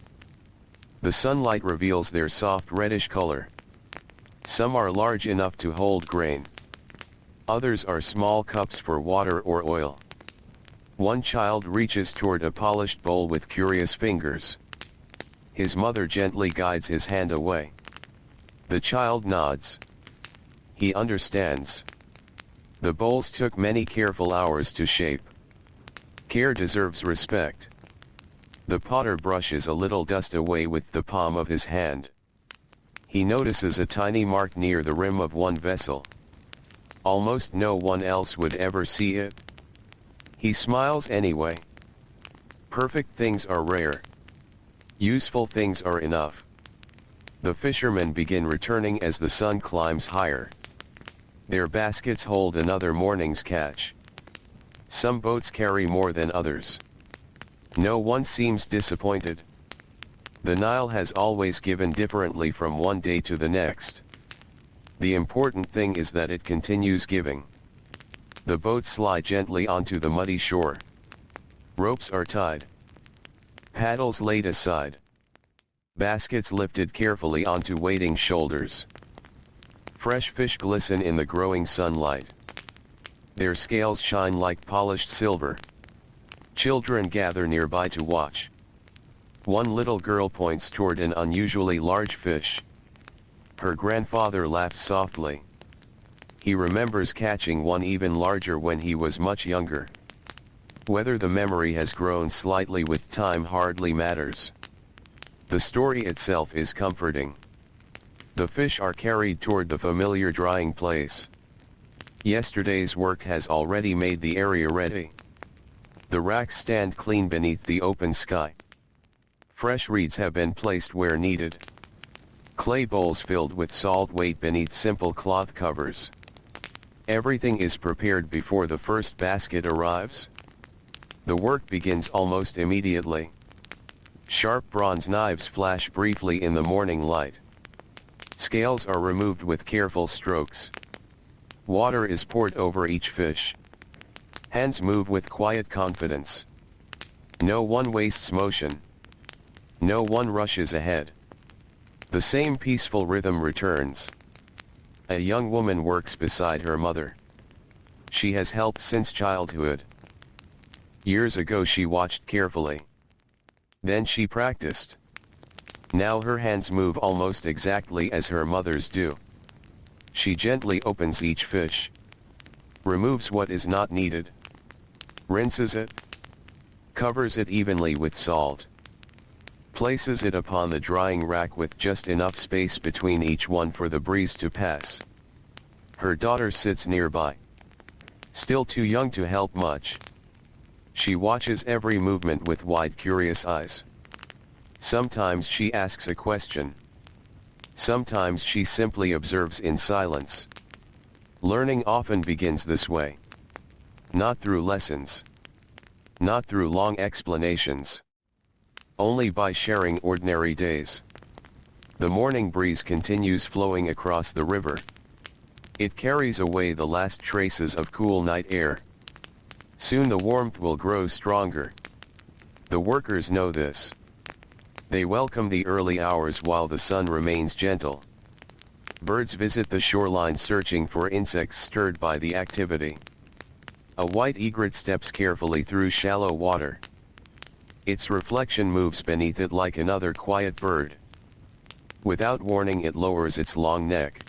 The sunlight reveals their soft reddish color. Some are large enough to hold grain. Others are small cups for water or oil. One child reaches toward a polished bowl with curious fingers. His mother gently guides his hand away. The child nods. He understands. The bowls took many careful hours to shape. Care deserves respect. The potter brushes a little dust away with the palm of his hand. He notices a tiny mark near the rim of one vessel. Almost no one else would ever see it. He smiles anyway. Perfect things are rare. Useful things are enough. The fishermen begin returning as the sun climbs higher. Their baskets hold another morning's catch. Some boats carry more than others. No one seems disappointed. The Nile has always given differently from one day to the next. The important thing is that it continues giving. The boats slide gently onto the muddy shore. Ropes are tied. Paddles laid aside. Baskets lifted carefully onto waiting shoulders. Fresh fish glisten in the growing sunlight. Their scales shine like polished silver. Children gather nearby to watch. One little girl points toward an unusually large fish. Her grandfather laughs softly. He remembers catching one even larger when he was much younger. Whether the memory has grown slightly with time hardly matters. The story itself is comforting. The fish are carried toward the familiar drying place. Yesterday's work has already made the area ready. The racks stand clean beneath the open sky. Fresh reeds have been placed where needed. Clay bowls filled with salt wait beneath simple cloth covers. Everything is prepared before the first basket arrives. The work begins almost immediately. Sharp bronze knives flash briefly in the morning light. Scales are removed with careful strokes. Water is poured over each fish. Hands move with quiet confidence. No one wastes motion. No one rushes ahead. The same peaceful rhythm returns. A young woman works beside her mother. She has helped since childhood. Years ago she watched carefully. Then she practiced. Now her hands move almost exactly as her mother's do. She gently opens each fish. Removes what is not needed. Rinses it. Covers it evenly with salt. Places it upon the drying rack with just enough space between each one for the breeze to pass. Her daughter sits nearby. Still too young to help much. She watches every movement with wide curious eyes. Sometimes she asks a question. Sometimes she simply observes in silence. Learning often begins this way. Not through lessons. Not through long explanations. Only by sharing ordinary days. The morning breeze continues flowing across the river. It carries away the last traces of cool night air. Soon the warmth will grow stronger. The workers know this. They welcome the early hours while the sun remains gentle. Birds visit the shoreline searching for insects stirred by the activity. A white egret steps carefully through shallow water. Its reflection moves beneath it like another quiet bird. Without warning it lowers its long neck.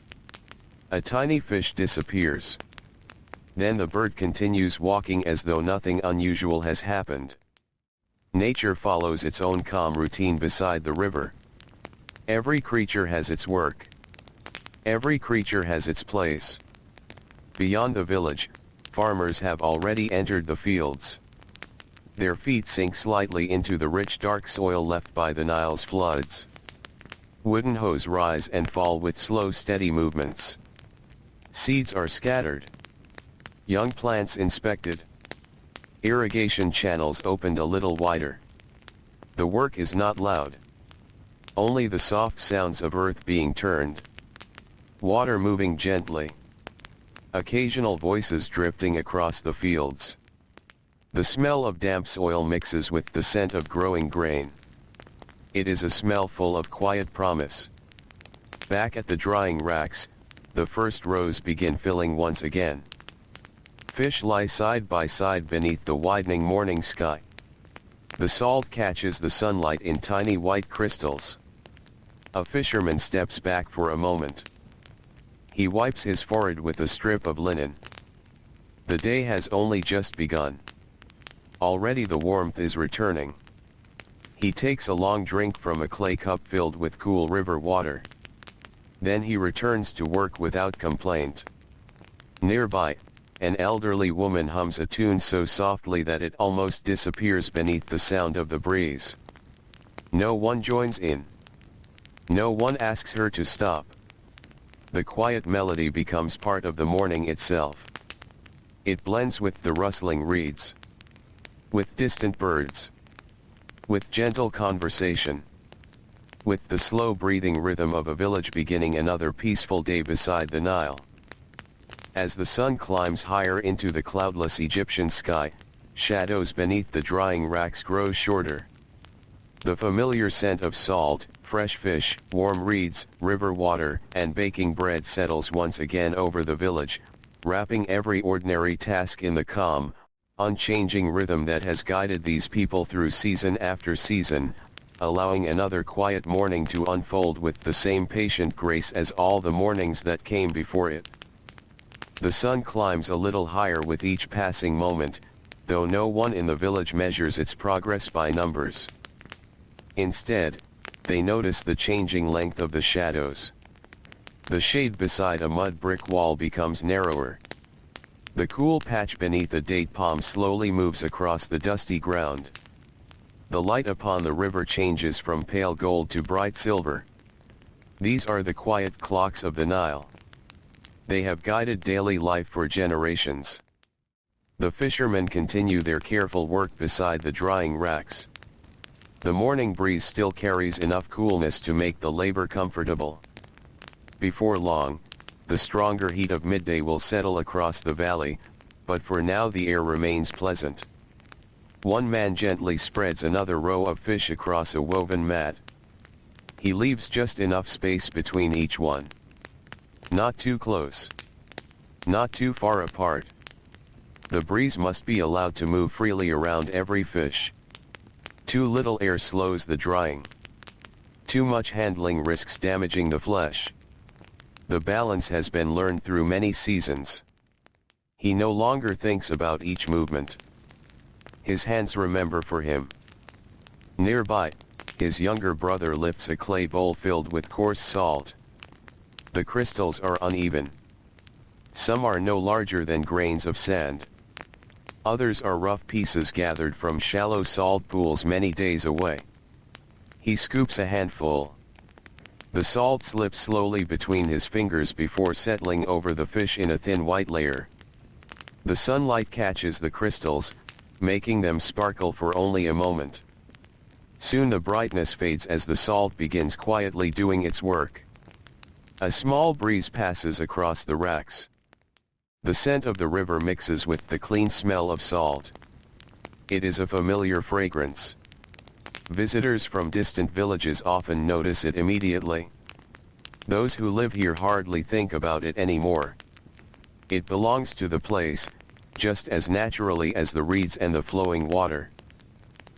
A tiny fish disappears. Then the bird continues walking as though nothing unusual has happened. Nature follows its own calm routine beside the river. Every creature has its work. Every creature has its place. Beyond the village, farmers have already entered the fields. Their feet sink slightly into the rich dark soil left by the Nile's floods. Wooden hoes rise and fall with slow steady movements. Seeds are scattered. Young plants inspected. Irrigation channels opened a little wider. The work is not loud. Only the soft sounds of earth being turned. Water moving gently. Occasional voices drifting across the fields. The smell of damp soil mixes with the scent of growing grain. It is a smell full of quiet promise. Back at the drying racks, the first rows begin filling once again. Fish lie side by side beneath the widening morning sky. The salt catches the sunlight in tiny white crystals. A fisherman steps back for a moment. He wipes his forehead with a strip of linen. The day has only just begun. Already the warmth is returning. He takes a long drink from a clay cup filled with cool river water. Then he returns to work without complaint. Nearby, an elderly woman hums a tune so softly that it almost disappears beneath the sound of the breeze. No one joins in. No one asks her to stop. The quiet melody becomes part of the morning itself. It blends with the rustling reeds. With distant birds. With gentle conversation. With the slow breathing rhythm of a village beginning another peaceful day beside the Nile. As the sun climbs higher into the cloudless Egyptian sky, shadows beneath the drying racks grow shorter. The familiar scent of salt, fresh fish, warm reeds, river water, and baking bread settles once again over the village, wrapping every ordinary task in the calm, unchanging rhythm that has guided these people through season after season, allowing another quiet morning to unfold with the same patient grace as all the mornings that came before it. The sun climbs a little higher with each passing moment, though no one in the village measures its progress by numbers. Instead, they notice the changing length of the shadows. The shade beside a mud brick wall becomes narrower. The cool patch beneath a date palm slowly moves across the dusty ground. The light upon the river changes from pale gold to bright silver. These are the quiet clocks of the Nile. They have guided daily life for generations. The fishermen continue their careful work beside the drying racks. The morning breeze still carries enough coolness to make the labor comfortable. Before long, the stronger heat of midday will settle across the valley, but for now the air remains pleasant. One man gently spreads another row of fish across a woven mat. He leaves just enough space between each one. Not too close. Not too far apart. The breeze must be allowed to move freely around every fish. Too little air slows the drying. Too much handling risks damaging the flesh. The balance has been learned through many seasons. He no longer thinks about each movement. His hands remember for him. Nearby, his younger brother lifts a clay bowl filled with coarse salt. The crystals are uneven. Some are no larger than grains of sand. Others are rough pieces gathered from shallow salt pools many days away. He scoops a handful. The salt slips slowly between his fingers before settling over the fish in a thin white layer. The sunlight catches the crystals, making them sparkle for only a moment. Soon the brightness fades as the salt begins quietly doing its work. A small breeze passes across the racks. The scent of the river mixes with the clean smell of salt. It is a familiar fragrance. Visitors from distant villages often notice it immediately. Those who live here hardly think about it anymore. It belongs to the place, just as naturally as the reeds and the flowing water.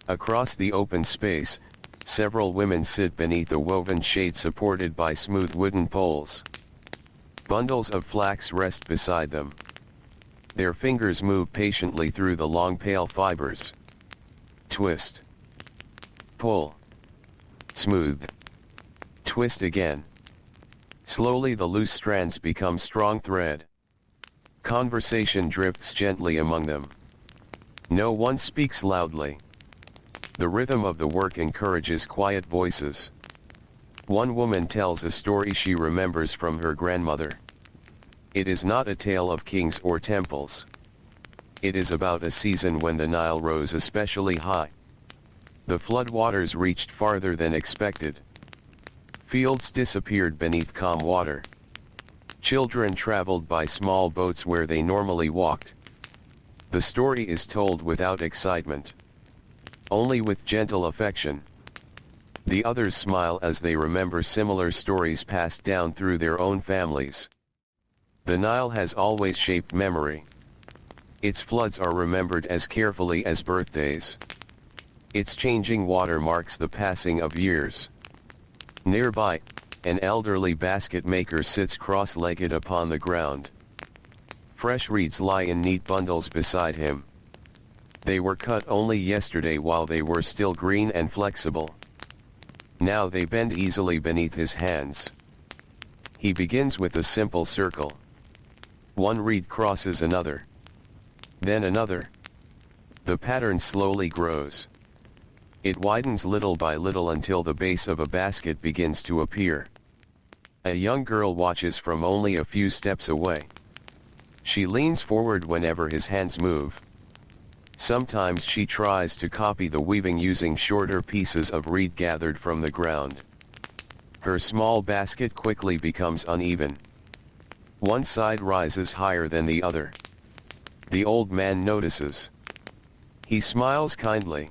Across the open space, several women sit beneath a woven shade supported by smooth wooden poles. Bundles of flax rest beside them. Their fingers move patiently through the long pale fibers. Twist. Pull. Smooth. Twist again. Slowly the loose strands become strong thread. Conversation drifts gently among them. No one speaks loudly. The rhythm of the work encourages quiet voices. One woman tells a story she remembers from her grandmother. It is not a tale of kings or temples. It is about a season when the Nile rose especially high. The floodwaters reached farther than expected. Fields disappeared beneath calm water. Children traveled by small boats where they normally walked. The story is told without excitement. Only with gentle affection. The others smile as they remember similar stories passed down through their own families. The Nile has always shaped memory. Its floods are remembered as carefully as birthdays. Its changing water marks the passing of years. Nearby, an elderly basket maker sits cross-legged upon the ground. Fresh reeds lie in neat bundles beside him. They were cut only yesterday while they were still green and flexible. Now they bend easily beneath his hands. He begins with a simple circle. One reed crosses another. Then another. The pattern slowly grows. It widens little by little until the base of a basket begins to appear. A young girl watches from only a few steps away. She leans forward whenever his hands move. Sometimes she tries to copy the weaving using shorter pieces of reed gathered from the ground. Her small basket quickly becomes uneven. One side rises higher than the other. The old man notices. He smiles kindly.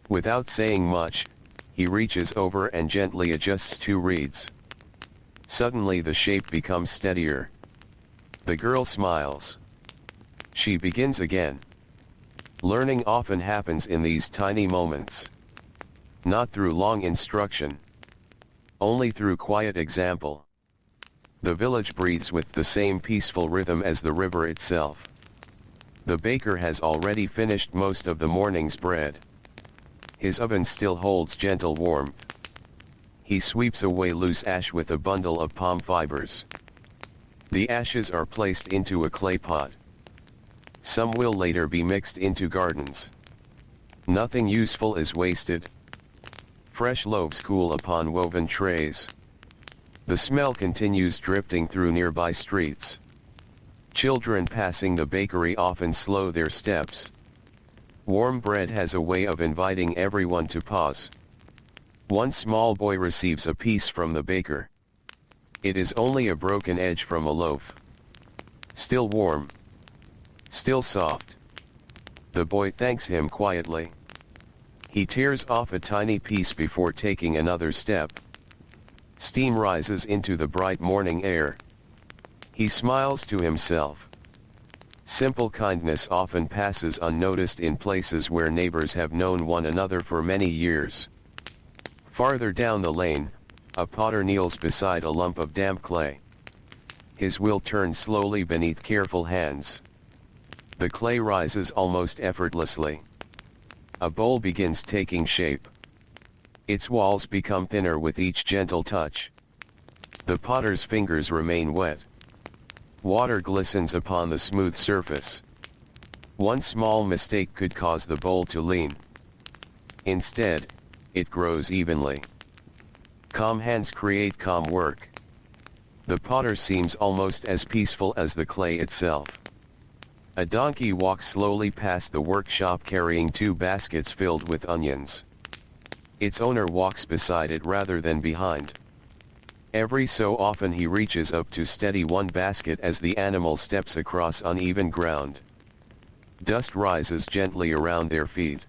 Without saying much, he reaches over and gently adjusts 2 reeds. Suddenly the shape becomes steadier. The girl smiles. She begins again. Learning often happens in these tiny moments. Not through long instruction. Only through quiet example. The village breathes with the same peaceful rhythm as the river itself. The baker has already finished most of the morning's bread. His oven still holds gentle warmth. He sweeps away loose ash with a bundle of palm fibers. The ashes are placed into a clay pot. Some will later be mixed into gardens. Nothing useful is wasted. Fresh loaves cool upon woven trays. The smell continues drifting through nearby streets. Children passing the bakery often slow their steps. Warm bread has a way of inviting everyone to pause. One small boy receives a piece from the baker. It is only a broken edge from a loaf. Still warm. Still soft. The boy thanks him quietly. He tears off a tiny piece before taking another step. Steam rises into the bright morning air. He smiles to himself. Simple kindness often passes unnoticed in places where neighbors have known one another for many years. Farther down the lane, a potter kneels beside a lump of damp clay. His wheel turns slowly beneath careful hands. The clay rises almost effortlessly. A bowl begins taking shape. Its walls become thinner with each gentle touch. The potter's fingers remain wet. Water glistens upon the smooth surface. One small mistake could cause the bowl to lean. Instead, it grows evenly. Calm hands create calm work. The potter seems almost as peaceful as the clay itself. A donkey walks slowly past the workshop carrying 2 baskets filled with onions. Its owner walks beside it rather than behind. Every so often he reaches up to steady one basket as the animal steps across uneven ground. Dust rises gently around their feet.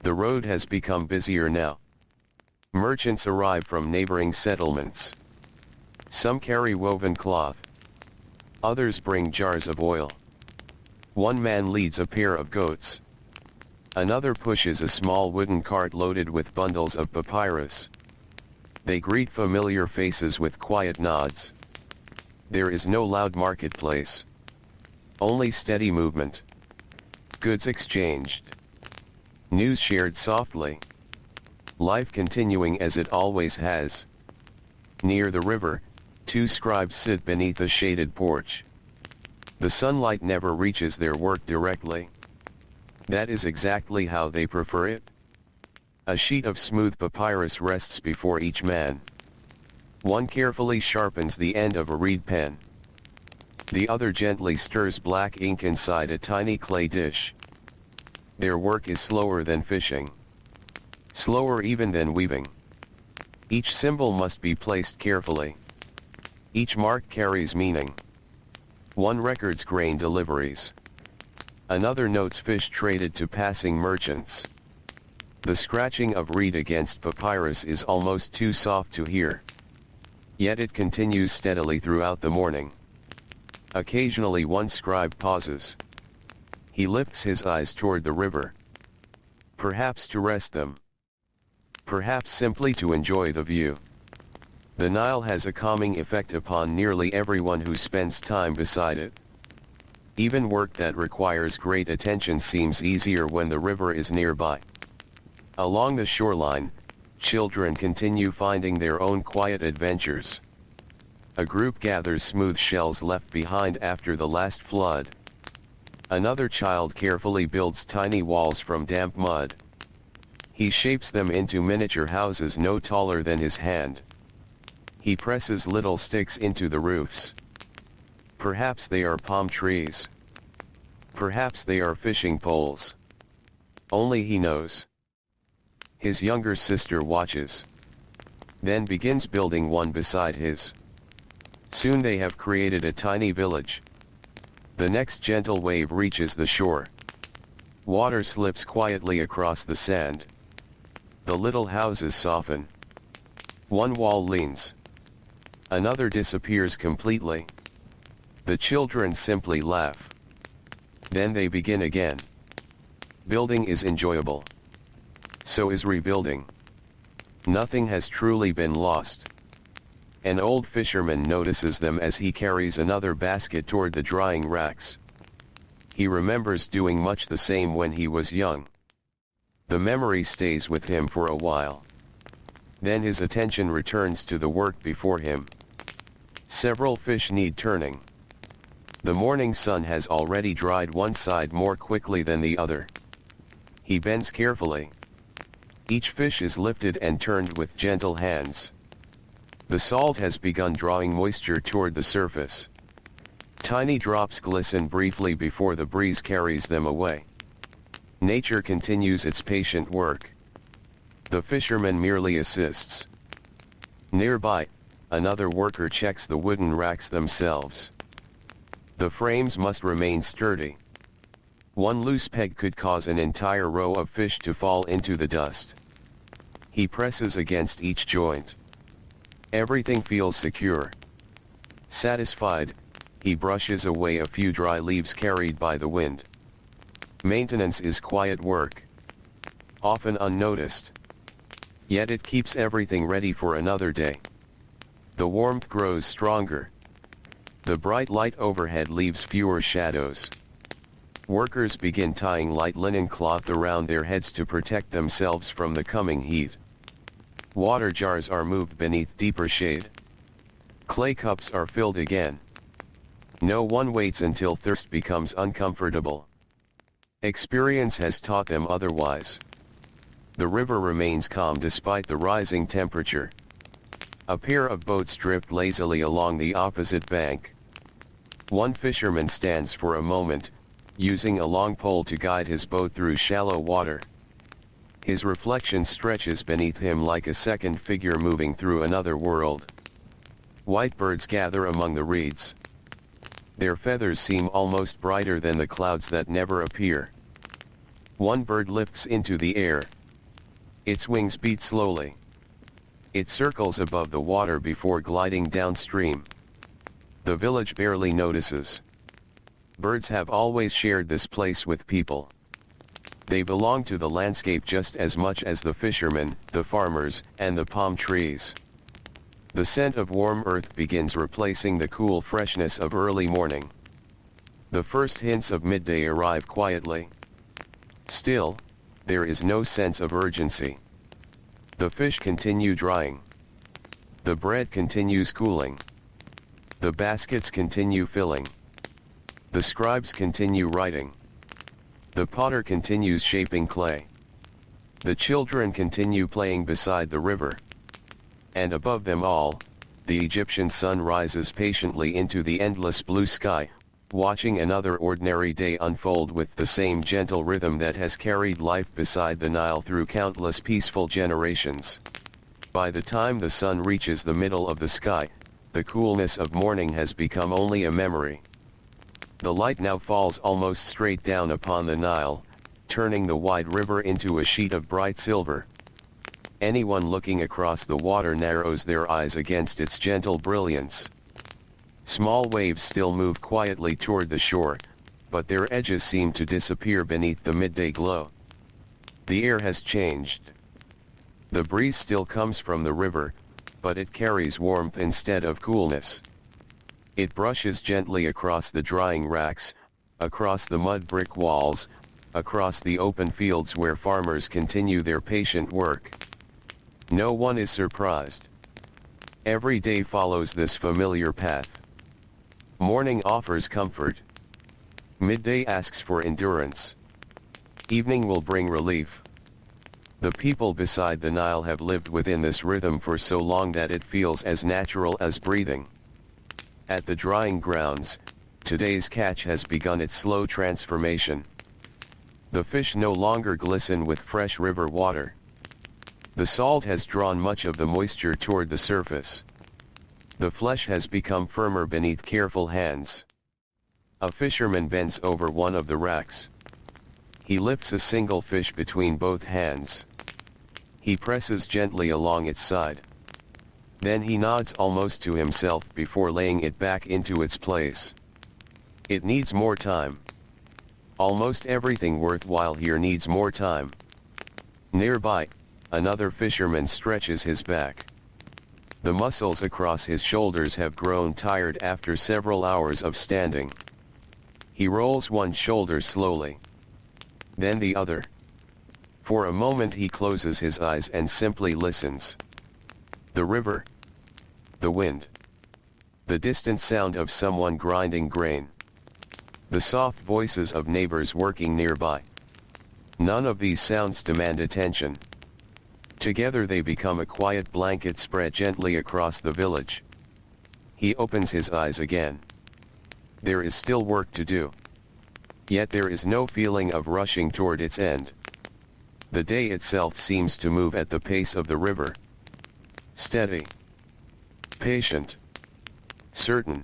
The road has become busier now. Merchants arrive from neighboring settlements. Some carry woven cloth. Others bring jars of oil. One man leads a pair of goats. Another pushes a small wooden cart loaded with bundles of papyrus. They greet familiar faces with quiet nods. There is no loud marketplace. Only steady movement. Goods exchanged. News shared softly. Life continuing as it always has. Near the river, 2 scribes sit beneath a shaded porch. The sunlight never reaches their work directly. That is exactly how they prefer it. A sheet of smooth papyrus rests before each man. One carefully sharpens the end of a reed pen. The other gently stirs black ink inside a tiny clay dish. Their work is slower than fishing. Slower even than weaving. Each symbol must be placed carefully. Each mark carries meaning. One records grain deliveries. Another notes fish traded to passing merchants. The scratching of reed against papyrus is almost too soft to hear. Yet it continues steadily throughout the morning. Occasionally one scribe pauses. He lifts his eyes toward the river. Perhaps to rest them. Perhaps simply to enjoy the view. The Nile has a calming effect upon nearly everyone who spends time beside it. Even work that requires great attention seems easier when the river is nearby. Along the shoreline, children continue finding their own quiet adventures. A group gathers smooth shells left behind after the last flood. Another child carefully builds tiny walls from damp mud. He shapes them into miniature houses no taller than his hand. He presses little sticks into the roofs. Perhaps they are palm trees. Perhaps they are fishing poles. Only he knows. His younger sister watches. Then begins building one beside his. Soon they have created a tiny village. The next gentle wave reaches the shore. Water slips quietly across the sand. The little houses soften. One wall leans. Another disappears completely. The children simply laugh. Then they begin again. Building is enjoyable. So is rebuilding. Nothing has truly been lost. An old fisherman notices them as he carries another basket toward the drying racks. He remembers doing much the same when he was young. The memory stays with him for a while. Then his attention returns to the work before him. Several fish need turning. The morning sun has already dried one side more quickly than the other. He bends carefully. Each fish is lifted and turned with gentle hands. The salt has begun drawing moisture toward the surface. Tiny drops glisten briefly before the breeze carries them away. Nature continues its patient work. The fisherman merely assists. Nearby, another worker checks the wooden racks themselves. The frames must remain sturdy. One loose peg could cause an entire row of fish to fall into the dust. He presses against each joint. Everything feels secure. Satisfied, he brushes away a few dry leaves carried by the wind. Maintenance is quiet work, often unnoticed. Yet it keeps everything ready for another day. The warmth grows stronger. The bright light overhead leaves fewer shadows. Workers begin tying light linen cloth around their heads to protect themselves from the coming heat. Water jars are moved beneath deeper shade. Clay cups are filled again. No one waits until thirst becomes uncomfortable. Experience has taught them otherwise. The river remains calm despite the rising temperature. A pair of boats drift lazily along the opposite bank. One fisherman stands for a moment, using a long pole to guide his boat through shallow water. His reflection stretches beneath him like a second figure moving through another world. White birds gather among the reeds. Their feathers seem almost brighter than the clouds that never appear. One bird lifts into the air. Its wings beat slowly. It circles above the water before gliding downstream. The village barely notices. Birds have always shared this place with people. They belong to the landscape just as much as the fishermen, the farmers, and the palm trees. The scent of warm earth begins replacing the cool freshness of early morning. The first hints of midday arrive quietly. Still, there is no sense of urgency. The fish continue drying. The bread continues cooling. The baskets continue filling. The scribes continue writing. The potter continues shaping clay. The children continue playing beside the river. And above them all, the Egyptian sun rises patiently into the endless blue sky, watching another ordinary day unfold with the same gentle rhythm that has carried life beside the Nile through countless peaceful generations. By the time the sun reaches the middle of the sky, the coolness of morning has become only a memory. The light now falls almost straight down upon the Nile, turning the wide river into a sheet of bright silver. Anyone looking across the water narrows their eyes against its gentle brilliance. Small waves still move quietly toward the shore, but their edges seem to disappear beneath the midday glow. The air has changed. The breeze still comes from the river, but it carries warmth instead of coolness. It brushes gently across the drying racks, across the mud brick walls, across the open fields where farmers continue their patient work. No one is surprised. Every day follows this familiar path. Morning offers comfort. Midday asks for endurance. Evening will bring relief. The people beside the Nile have lived within this rhythm for so long that it feels as natural as breathing. At the drying grounds, today's catch has begun its slow transformation. The fish no longer glisten with fresh river water. The salt has drawn much of the moisture toward the surface. The flesh has become firmer beneath careful hands. A fisherman bends over one of the racks. He lifts a single fish between both hands. He presses gently along its side. Then he nods almost to himself before laying it back into its place. It needs more time. Almost everything worthwhile here needs more time. Nearby, another fisherman stretches his back. The muscles across his shoulders have grown tired after several hours of standing. He rolls one shoulder slowly. Then the other. For a moment he closes his eyes and simply listens. The river. The wind. The distant sound of someone grinding grain. The soft voices of neighbors working nearby. None of these sounds demand attention. Together they become a quiet blanket spread gently across the village. He opens his eyes again. There is still work to do. Yet there is no feeling of rushing toward its end. The day itself seems to move at the pace of the river. Steady. Patient. Certain.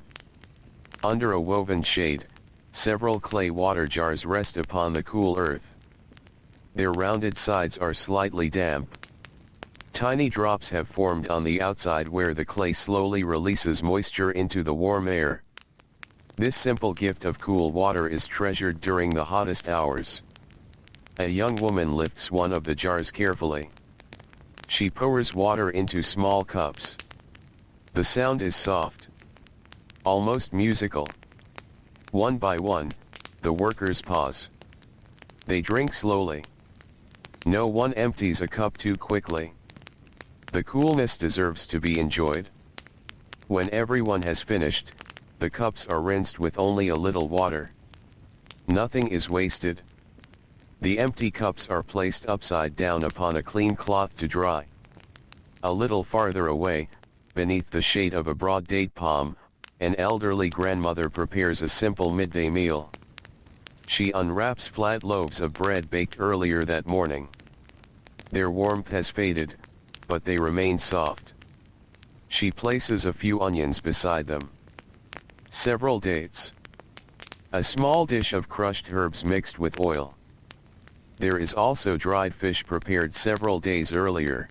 Under a woven shade, several clay water jars rest upon the cool earth. Their rounded sides are slightly damp. Tiny drops have formed on the outside where the clay slowly releases moisture into the warm air. This simple gift of cool water is treasured during the hottest hours. A young woman lifts one of the jars carefully. She pours water into small cups. The sound is soft, almost musical. One by one, the workers pause. They drink slowly. No one empties a cup too quickly. The coolness deserves to be enjoyed. When everyone has finished, the cups are rinsed with only a little water. Nothing is wasted. The empty cups are placed upside down upon a clean cloth to dry. A little farther away, beneath the shade of a broad date palm, an elderly grandmother prepares a simple midday meal. She unwraps flat loaves of bread baked earlier that morning. Their warmth has faded, but they remain soft. She places a few onions beside them. Several dates. A small dish of crushed herbs mixed with oil. There is also dried fish prepared several days earlier.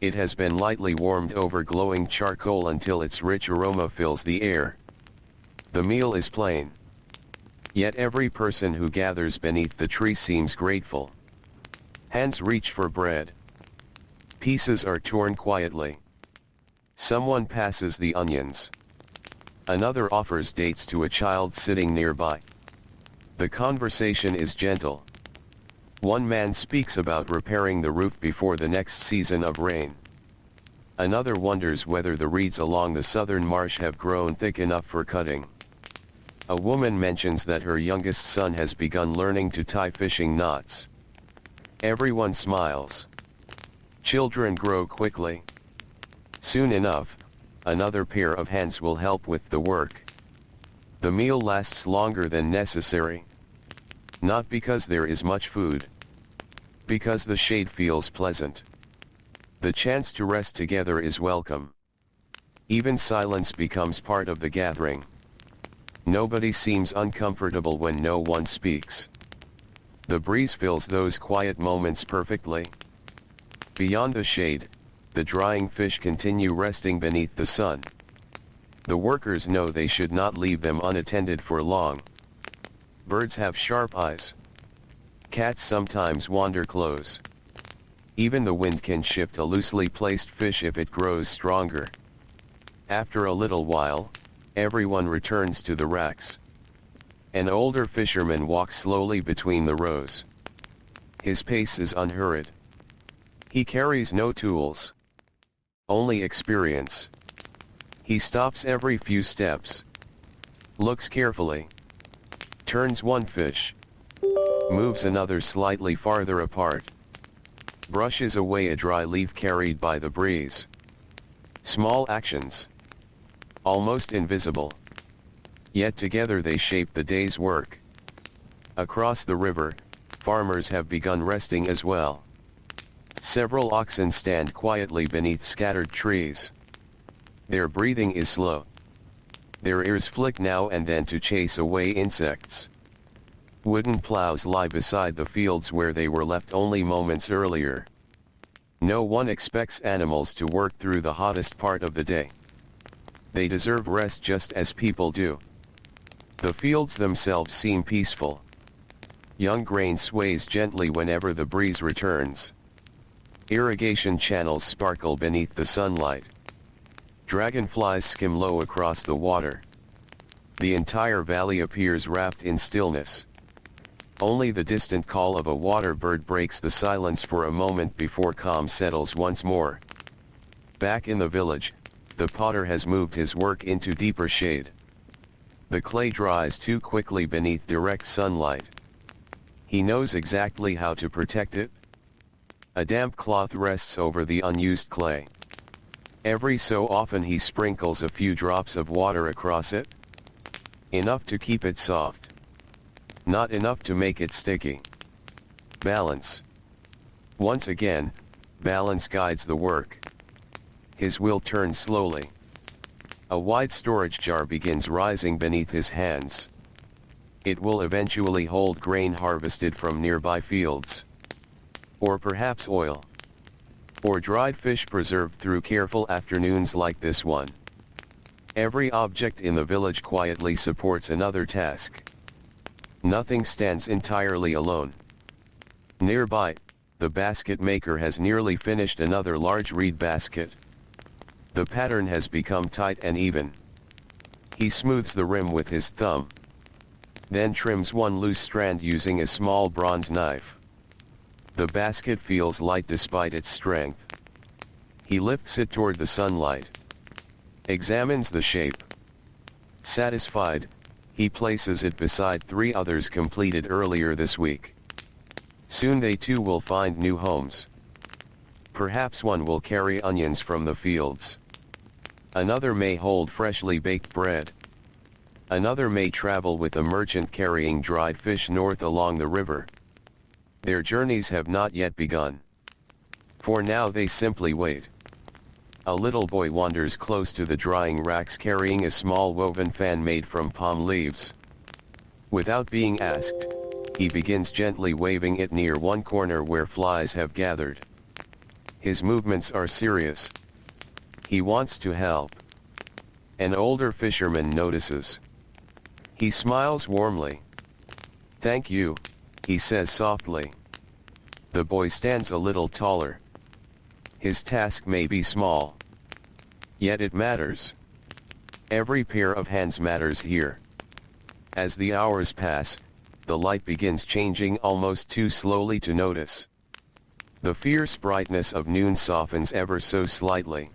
It has been lightly warmed over glowing charcoal until its rich aroma fills the air. The meal is plain. Yet every person who gathers beneath the tree seems grateful. Hands reach for bread. Pieces are torn quietly. Someone passes the onions. Another offers dates to a child sitting nearby. The conversation is gentle. One man speaks about repairing the roof before the next season of rain. Another wonders whether the reeds along the southern marsh have grown thick enough for cutting. A woman mentions that her youngest son has begun learning to tie fishing knots. Everyone smiles. Children grow quickly. Soon enough, another pair of hands will help with the work. The meal lasts longer than necessary. Not because there is much food. Because the shade feels pleasant. The chance to rest together is welcome. Even silence becomes part of the gathering. Nobody seems uncomfortable when no one speaks. The breeze fills those quiet moments perfectly. Beyond the shade, the drying fish continue resting beneath the sun. The workers know they should not leave them unattended for long. Birds have sharp eyes. Cats sometimes wander close. Even the wind can shift a loosely placed fish if it grows stronger. After a little while, everyone returns to the racks. An older fisherman walks slowly between the rows. His pace is unhurried. He carries no tools. Only experience. He stops every few steps. Looks carefully. Turns one fish. Moves another slightly farther apart. Brushes away a dry leaf carried by the breeze. Small actions. Almost invisible. Yet together they shape the day's work. Across the river, farmers have begun resting as well. Several oxen stand quietly beneath scattered trees. Their breathing is slow. Their ears flick now and then to chase away insects. Wooden plows lie beside the fields where they were left only moments earlier. No one expects animals to work through the hottest part of the day. They deserve rest just as people do. The fields themselves seem peaceful. Young grain sways gently whenever the breeze returns. Irrigation channels sparkle beneath the sunlight. Dragonflies skim low across the water. The entire valley appears wrapped in stillness. Only the distant call of a water bird breaks the silence for a moment before calm settles once more. Back in the village, the potter has moved his work into deeper shade. The clay dries too quickly beneath direct sunlight. He knows exactly how to protect it. A damp cloth rests over the unused clay. Every so often he sprinkles a few drops of water across it. Enough to keep it soft. Not enough to make it sticky. Balance. Once again, balance guides the work. His wheel turns slowly. A wide storage jar begins rising beneath his hands. It will eventually hold grain harvested from nearby fields. Or perhaps oil. Or dried fish preserved through careful afternoons like this one. Every object in the village quietly supports another task. Nothing stands entirely alone. Nearby, the basket maker has nearly finished another large reed basket. The pattern has become tight and even. He smooths the rim with his thumb, then trims one loose strand using a small bronze knife. The basket feels light despite its strength. He lifts it toward the sunlight, examines the shape. Satisfied, he places it beside 3 others completed earlier this week. Soon they too will find new homes. Perhaps one will carry onions from the fields. Another may hold freshly baked bread. Another may travel with a merchant carrying dried fish north along the river. Their journeys have not yet begun. For now they simply wait. A little boy wanders close to the drying racks carrying a small woven fan made from palm leaves. Without being asked, he begins gently waving it near one corner where flies have gathered. His movements are serious. He wants to help. An older fisherman notices. He smiles warmly. "Thank you," he says softly. The boy stands a little taller. His task may be small, yet it matters. Every pair of hands matters here. As the hours pass, the light begins changing almost too slowly to notice. The fierce brightness of noon softens ever so slightly.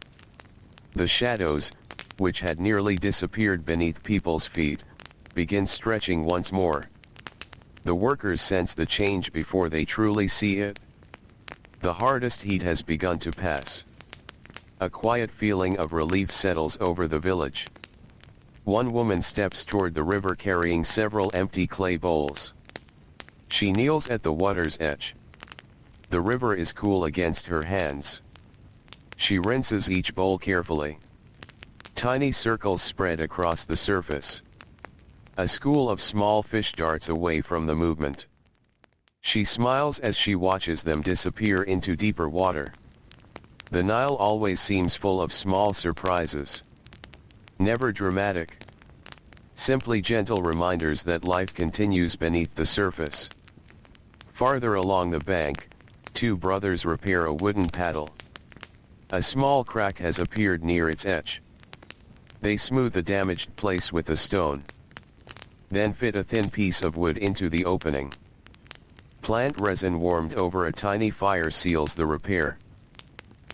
The shadows, which had nearly disappeared beneath people's feet, begin stretching once more. The workers sense the change before they truly see it. The hardest heat has begun to pass. A quiet feeling of relief settles over the village. One woman steps toward the river carrying several empty clay bowls. She kneels at the water's edge. The river is cool against her hands. She rinses each bowl carefully. Tiny circles spread across the surface. A school of small fish darts away from the movement. She smiles as she watches them disappear into deeper water. The Nile always seems full of small surprises. Never dramatic. Simply gentle reminders that life continues beneath the surface. Farther along the bank, 2 brothers repair a wooden paddle. A small crack has appeared near its edge. They smooth the damaged place with a stone. Then fit a thin piece of wood into the opening. Plant resin warmed over a tiny fire seals the repair.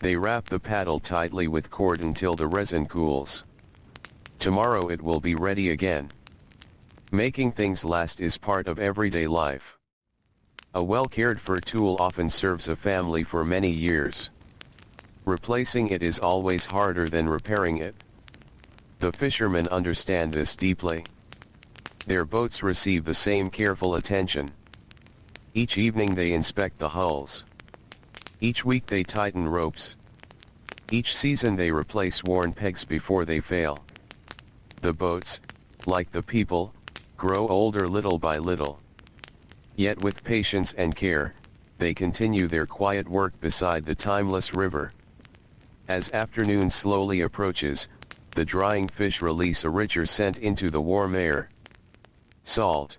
They wrap the paddle tightly with cord until the resin cools. Tomorrow it will be ready again. Making things last is part of everyday life. A well-cared-for tool often serves a family for many years. Replacing it is always harder than repairing it. The fishermen understand this deeply. Their boats receive the same careful attention. Each evening they inspect the hulls. Each week they tighten ropes. Each season they replace worn pegs before they fail. The boats, like the people, grow older little by little. Yet with patience and care, they continue their quiet work beside the timeless river. As afternoon slowly approaches, the drying fish release a richer scent into the warm air. Salt.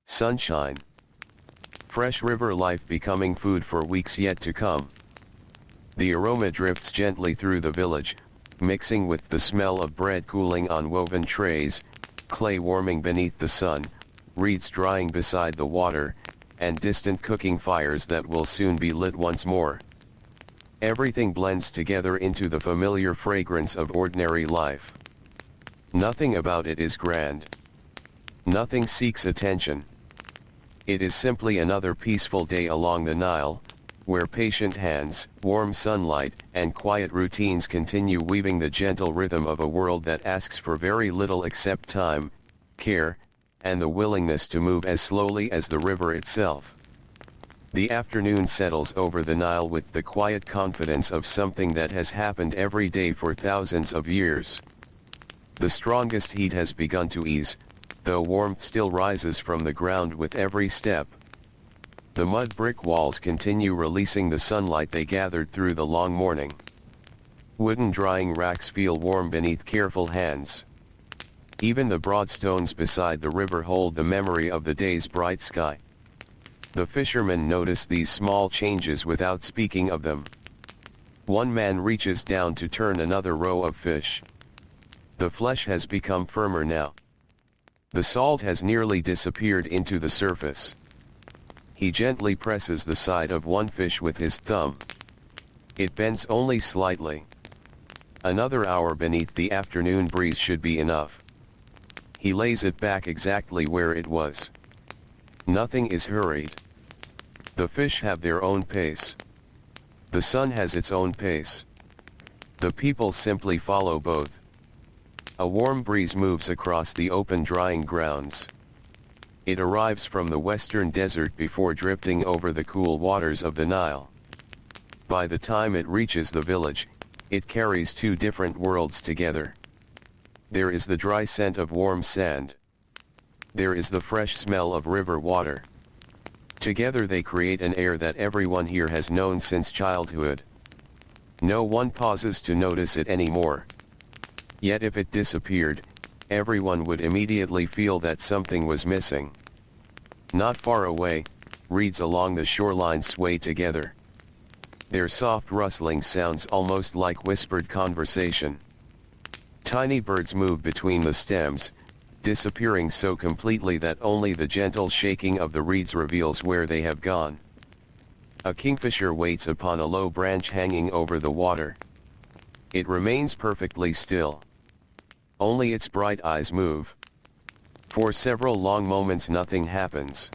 Sunshine. Fresh river life becoming food for weeks yet to come. The aroma drifts gently through the village, mixing with the smell of bread cooling on woven trays, clay warming beneath the sun, reeds drying beside the water, and distant cooking fires that will soon be lit once more. Everything blends together into the familiar fragrance of ordinary life. Nothing about it is grand. Nothing seeks attention. It is simply another peaceful day along the Nile, where patient hands, warm sunlight, and quiet routines continue weaving the gentle rhythm of a world that asks for very little except time, care, and the willingness to move as slowly as the river itself. The afternoon settles over the Nile with the quiet confidence of something that has happened every day for thousands of years. The strongest heat has begun to ease, though warmth still rises from the ground with every step. The mud brick walls continue releasing the sunlight they gathered through the long morning. Wooden drying racks feel warm beneath careful hands. Even the broad stones beside the river hold the memory of the day's bright sky. The fishermen notice these small changes without speaking of them. One man reaches down to turn another row of fish. The flesh has become firmer now. The salt has nearly disappeared into the surface. He gently presses the side of one fish with his thumb. It bends only slightly. Another hour beneath the afternoon breeze should be enough. He lays it back exactly where it was. Nothing is hurried. The fish have their own pace. The sun has its own pace. The people simply follow both. A warm breeze moves across the open drying grounds. It arrives from the western desert before drifting over the cool waters of the Nile. By the time it reaches the village, it carries two different worlds together. There is the dry scent of warm sand. There is the fresh smell of river water. Together they create an air that everyone here has known since childhood. No one pauses to notice it anymore. Yet if it disappeared, everyone would immediately feel that something was missing. Not far away, reeds along the shoreline sway together. Their soft rustling sounds almost like whispered conversation. Tiny birds move between the stems, disappearing so completely that only the gentle shaking of the reeds reveals where they have gone. A kingfisher waits upon a low branch hanging over the water. It remains perfectly still. Only its bright eyes move. For several long moments nothing happens.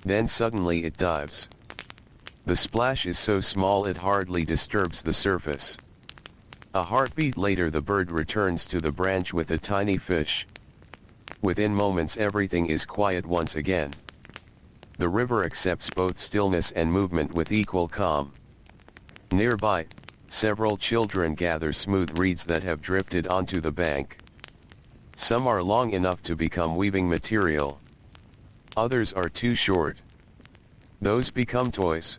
Then suddenly it dives. The splash is so small it hardly disturbs the surface. A heartbeat later the bird returns to the branch with a tiny fish. Within moments everything is quiet once again. The river accepts both stillness and movement with equal calm. Nearby, several children gather smooth reeds that have drifted onto the bank. Some are long enough to become weaving material. Others are too short. Those become toys.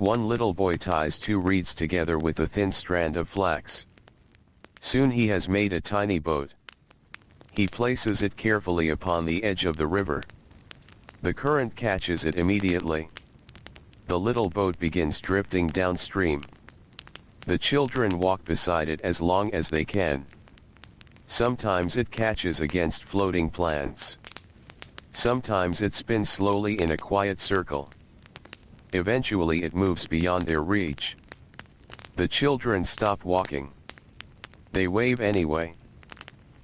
One little boy ties two reeds together with a thin strand of flax. Soon he has made a tiny boat. He places it carefully upon the edge of the river. The current catches it immediately. The little boat begins drifting downstream. The children walk beside it as long as they can. Sometimes it catches against floating plants. Sometimes it spins slowly in a quiet circle. Eventually it moves beyond their reach. The children stop walking. They wave anyway.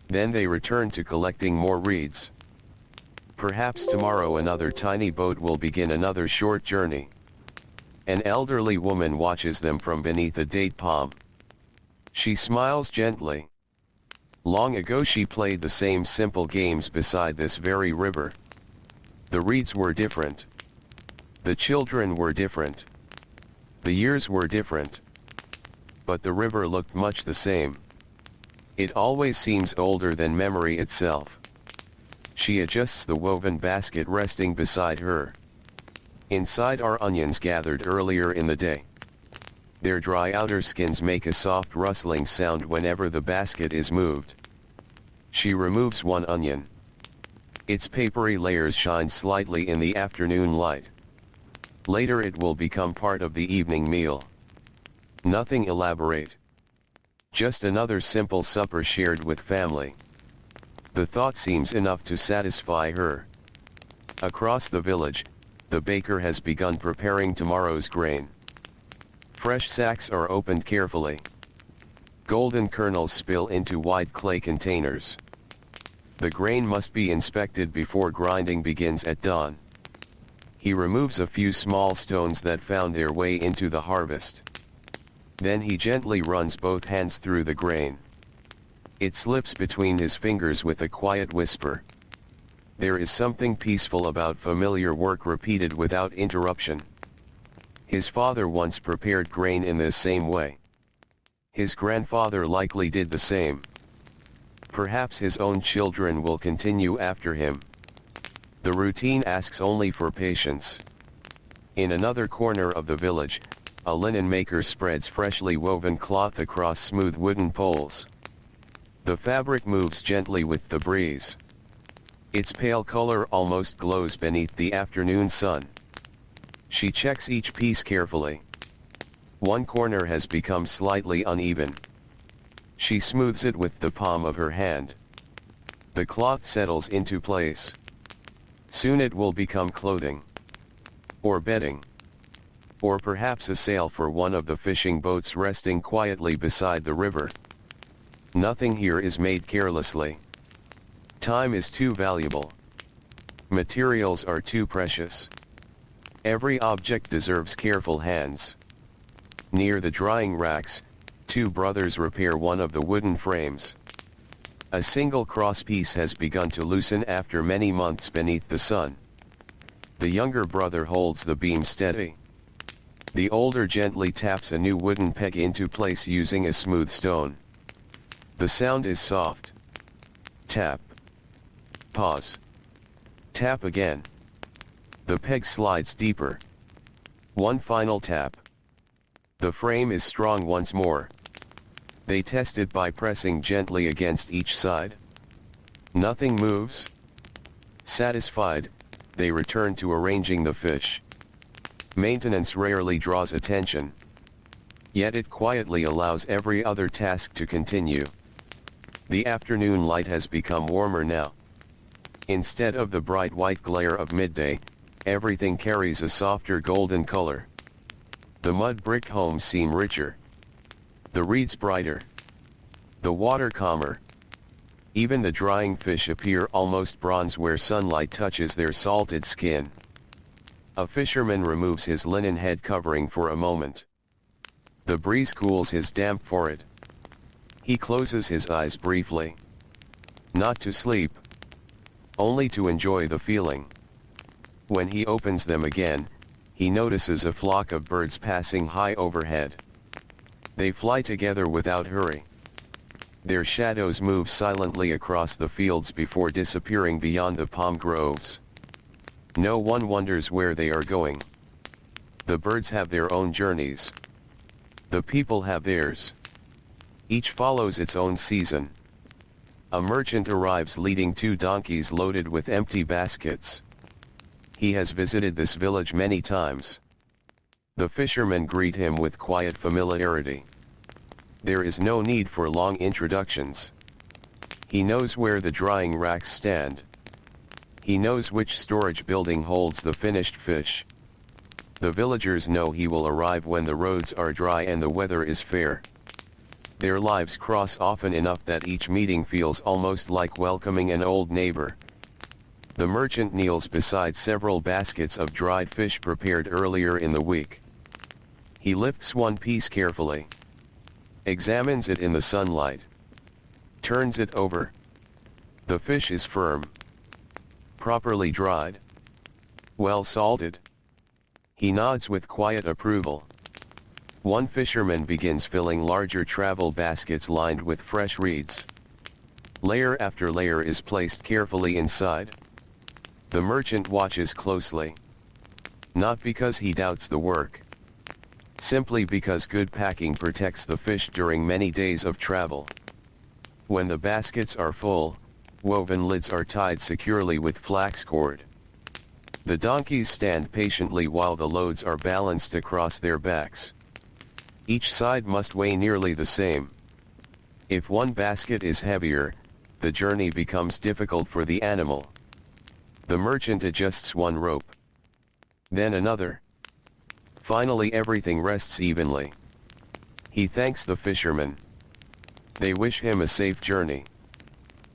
Then they return to collecting more reeds. Perhaps tomorrow another tiny boat will begin another short journey. An elderly woman watches them from beneath a date palm. She smiles gently. Long ago she played the same simple games beside this very river. The reeds were different. The children were different. The years were different. But the river looked much the same. It always seems older than memory itself. She adjusts the woven basket resting beside her. Inside are onions gathered earlier in the day. Their dry outer skins make a soft rustling sound whenever the basket is moved. She removes one onion. Its papery layers shine slightly in the afternoon light. Later it will become part of the evening meal. Nothing elaborate. Just another simple supper shared with family. The thought seems enough to satisfy her. Across the village, the baker has begun preparing tomorrow's grain. Fresh sacks are opened carefully. Golden kernels spill into wide clay containers. The grain must be inspected before grinding begins at dawn. He removes a few small stones that found their way into the harvest. Then he gently runs both hands through the grain. It slips between his fingers with a quiet whisper. There is something peaceful about familiar work repeated without interruption. His father once prepared grain in this same way. His grandfather likely did the same. Perhaps his own children will continue after him. The routine asks only for patience. In another corner of the village, A linen maker spreads freshly woven cloth across smooth wooden poles. The fabric moves gently with the breeze. Its pale color almost glows beneath the afternoon sun. She checks each piece carefully. One corner has become slightly uneven. She smooths it with the palm of her hand. The cloth settles into place. Soon it will become clothing. Or bedding. Or perhaps a sail for one of the fishing boats resting quietly beside the river. Nothing here is made carelessly. Time is too valuable. Materials are too precious. Every object deserves careful hands. Near the drying racks, two brothers repair one of the wooden frames. A single crosspiece has begun to loosen after many months beneath the sun. The younger brother holds the beam steady. The older gently taps a new wooden peg into place using a smooth stone. The sound is soft. Tap. Pause. Tap again. The peg slides deeper. One final tap. The frame is strong once more. They test it by pressing gently against each side. Nothing moves. Satisfied, they return to arranging the fish. Maintenance rarely draws attention. Yet it quietly allows every other task to continue. The afternoon light has become warmer now. Instead of the bright white glare of midday, everything carries a softer golden color. The mud brick homes seem richer. The reeds brighter. The water calmer. Even the drying fish appear almost bronze where sunlight touches their salted skin. A fisherman removes his linen head covering for a moment. The breeze cools his damp forehead. He closes his eyes briefly. Not to sleep. Only to enjoy the feeling. When he opens them again, he notices a flock of birds passing high overhead. They fly together without hurry. Their shadows move silently across the fields before disappearing beyond the palm groves. No one wonders where they are going. The birds have their own journeys. The people have theirs. Each follows its own season. A merchant arrives leading two donkeys loaded with empty baskets. He has visited this village many times. The fishermen greet him with quiet familiarity. There is no need for long introductions. He knows where the drying racks stand. He knows which storage building holds the finished fish. The villagers know he will arrive when the roads are dry and the weather is fair. Their lives cross often enough that each meeting feels almost like welcoming an old neighbor. The merchant kneels beside several baskets of dried fish prepared earlier in the week. He lifts one piece carefully. Examines it in the sunlight. Turns it over. The fish is firm. Properly dried. Well salted. He nods with quiet approval. One fisherman begins filling larger travel baskets lined with fresh reeds. Layer after layer is placed carefully inside. The merchant watches closely. Not because he doubts the work. Simply because good packing protects the fish during many days of travel. When the baskets are full, woven lids are tied securely with flax cord. The donkeys stand patiently while the loads are balanced across their backs. Each side must weigh nearly the same. If one basket is heavier, the journey becomes difficult for the animal. The merchant adjusts one rope. Then another. Finally everything rests evenly. He thanks the fishermen. They wish him a safe journey.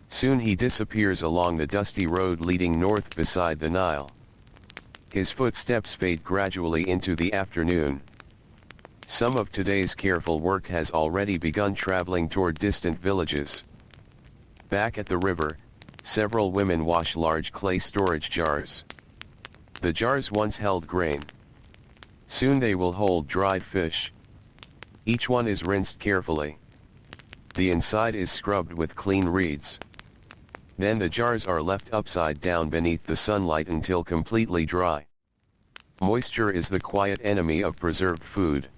Soon he disappears along the dusty road leading north beside the Nile. His footsteps fade gradually into the afternoon. Some of today's careful work has already begun traveling toward distant villages. Back at the river, several women wash large clay storage jars. The jars once held grain. Soon they will hold dried fish. Each one is rinsed carefully. The inside is scrubbed with clean reeds. Then the jars are left upside down beneath the sunlight until completely dry. Moisture is the quiet enemy of preserved food.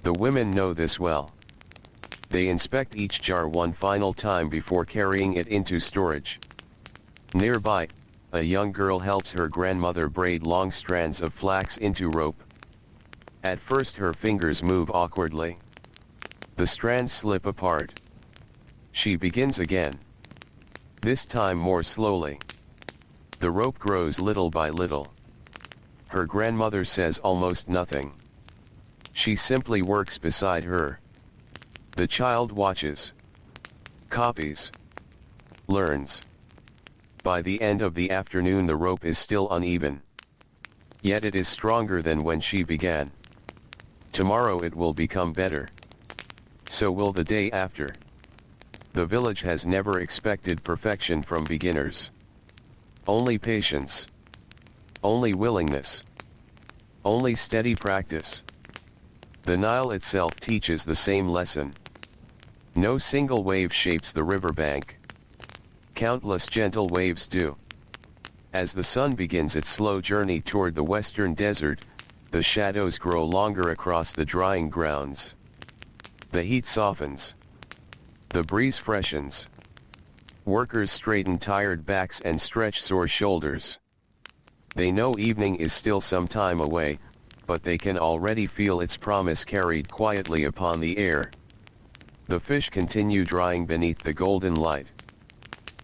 The women know this well. They inspect each jar one final time before carrying it into storage. Nearby, a young girl helps her grandmother braid long strands of flax into rope. At first her fingers move awkwardly. The strands slip apart. She begins again. This time more slowly. The rope grows little by little. Her grandmother says almost nothing. She simply works beside her. The child watches, copies, learns. By the end of the afternoon the rope is still uneven. Yet it is stronger than when she began. Tomorrow it will become better. So will the day after. The village has never expected perfection from beginners. Only patience. Only willingness. Only steady practice. The Nile itself teaches the same lesson. No single wave shapes the riverbank. Countless gentle waves do. As the sun begins its slow journey toward the western desert, the shadows grow longer across the drying grounds. The heat softens. The breeze freshens. Workers straighten tired backs and stretch sore shoulders. They know evening is still some time away, but they can already feel its promise carried quietly upon the air. The fish continue drying beneath the golden light.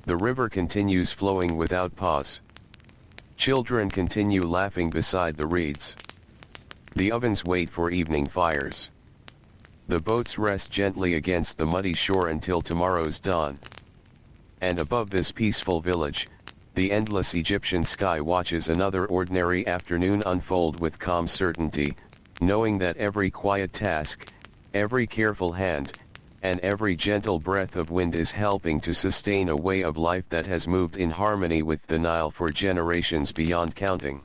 The river continues flowing without pause. Children continue laughing beside the reeds. The ovens wait for evening fires. The boats rest gently against the muddy shore until tomorrow's dawn. And above this peaceful village, the endless Egyptian sky watches another ordinary afternoon unfold with calm certainty, knowing that every quiet task, every careful hand, and every gentle breath of wind is helping to sustain a way of life that has moved in harmony with the Nile for generations beyond counting.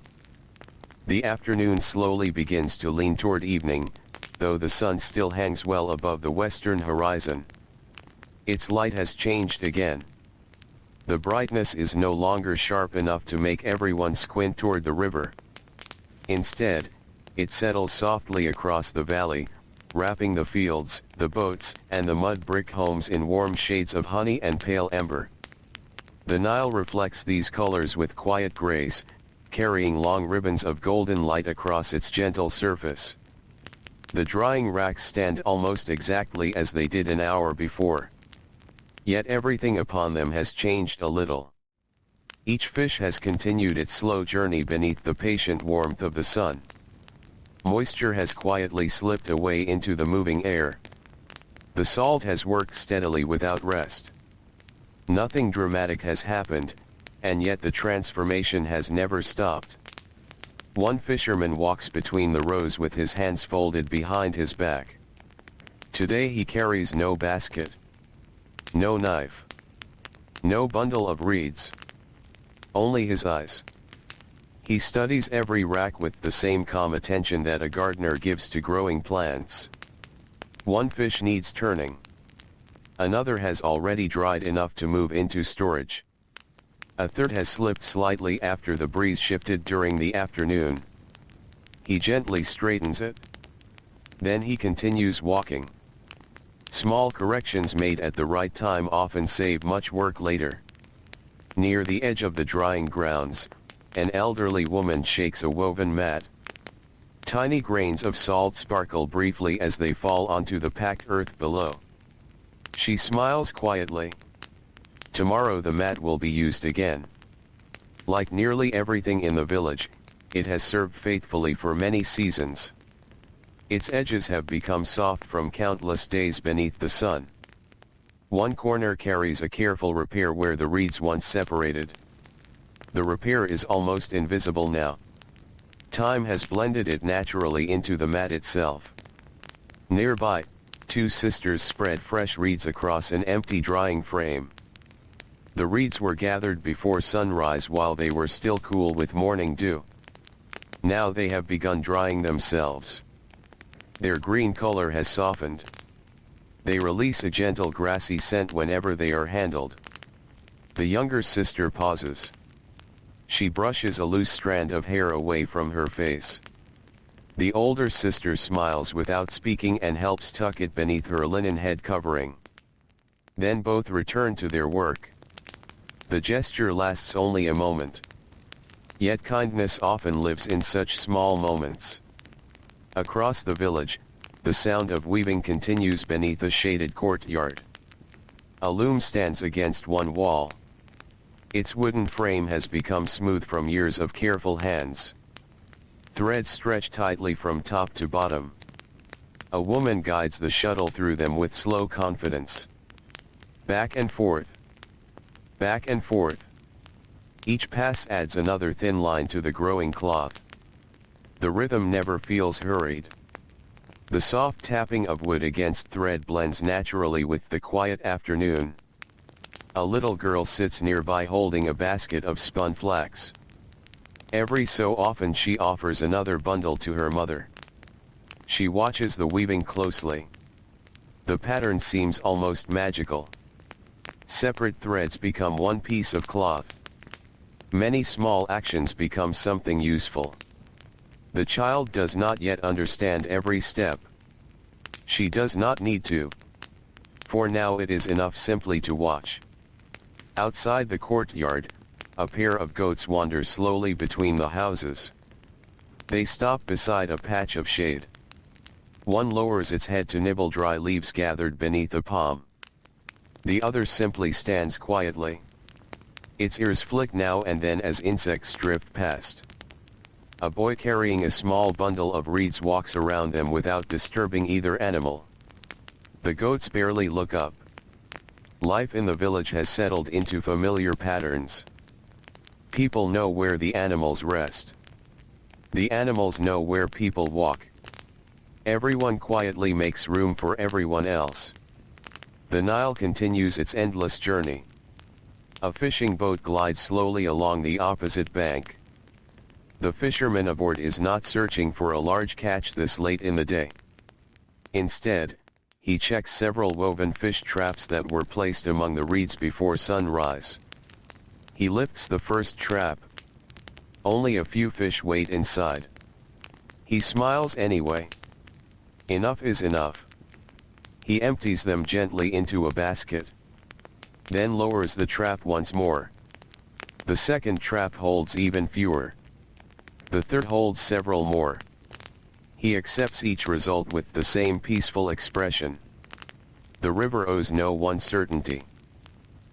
The afternoon slowly begins to lean toward evening, though the sun still hangs well above the western horizon. Its light has changed again. The brightness is no longer sharp enough to make everyone squint toward the river. Instead, it settles softly across the valley, wrapping the fields, the boats, and the mud brick homes in warm shades of honey and pale ember. The Nile reflects these colors with quiet grace, carrying long ribbons of golden light across its gentle surface. The drying racks stand almost exactly as they did an hour before. Yet everything upon them has changed a little. Each fish has continued its slow journey beneath the patient warmth of the sun. Moisture has quietly slipped away into the moving air. The salt has worked steadily without rest. Nothing dramatic has happened, and yet the transformation has never stopped. One fisherman walks between the rows with his hands folded behind his back. Today he carries no basket, no knife, no bundle of reeds. Only his eyes. He studies every rack with the same calm attention that a gardener gives to growing plants. One fish needs turning. Another has already dried enough to move into storage. A third has slipped slightly after the breeze shifted during the afternoon. He gently straightens it. Then he continues walking. Small corrections made at the right time often save much work later. Near the edge of the drying grounds, an elderly woman shakes a woven mat. Tiny grains of salt sparkle briefly as they fall onto the packed earth below. She smiles quietly. Tomorrow the mat will be used again. Like nearly everything in the village, it has served faithfully for many seasons. Its edges have become soft from countless days beneath the sun. One corner carries a careful repair where the reeds once separated. The repair is almost invisible now. Time has blended it naturally into the mat itself. Nearby, two sisters spread fresh reeds across an empty drying frame. The reeds were gathered before sunrise while they were still cool with morning dew. Now they have begun drying themselves. Their green color has softened. They release a gentle grassy scent whenever they are handled. The younger sister pauses. She brushes a loose strand of hair away from her face. The older sister smiles without speaking and helps tuck it beneath her linen head covering. Then both return to their work. The gesture lasts only a moment. Yet kindness often lives in such small moments. Across the village, the sound of weaving continues beneath a shaded courtyard. A loom stands against one wall. Its wooden frame has become smooth from years of careful hands. Threads stretch tightly from top to bottom. A woman guides the shuttle through them with slow confidence. Back and forth. Back and forth. Each pass adds another thin line to the growing cloth. The rhythm never feels hurried. The soft tapping of wood against thread blends naturally with the quiet afternoon. A little girl sits nearby holding a basket of spun flax. Every so often she offers another bundle to her mother. She watches the weaving closely. The pattern seems almost magical. Separate threads become one piece of cloth. Many small actions become something useful. The child does not yet understand every step. She does not need to. For now it is enough simply to watch. Outside the courtyard, a pair of goats wander slowly between the houses. They stop beside a patch of shade. One lowers its head to nibble dry leaves gathered beneath a palm. The other simply stands quietly. Its ears flick now and then as insects drift past. A boy carrying a small bundle of reeds walks around them without disturbing either animal. The goats barely look up. Life in the village has settled into familiar patterns. People know where the animals rest. The animals know where people walk. Everyone quietly makes room for everyone else. The Nile continues its endless journey. A fishing boat glides slowly along the opposite bank. The fisherman aboard is not searching for a large catch this late in the day. Instead, he checks several woven fish traps that were placed among the reeds before sunrise. He lifts the first trap. Only a few fish wait inside. He smiles anyway. Enough is enough. He empties them gently into a basket. Then lowers the trap once more. The second trap holds even fewer. The third holds several more. He accepts each result with the same peaceful expression. The river owes no one certainty.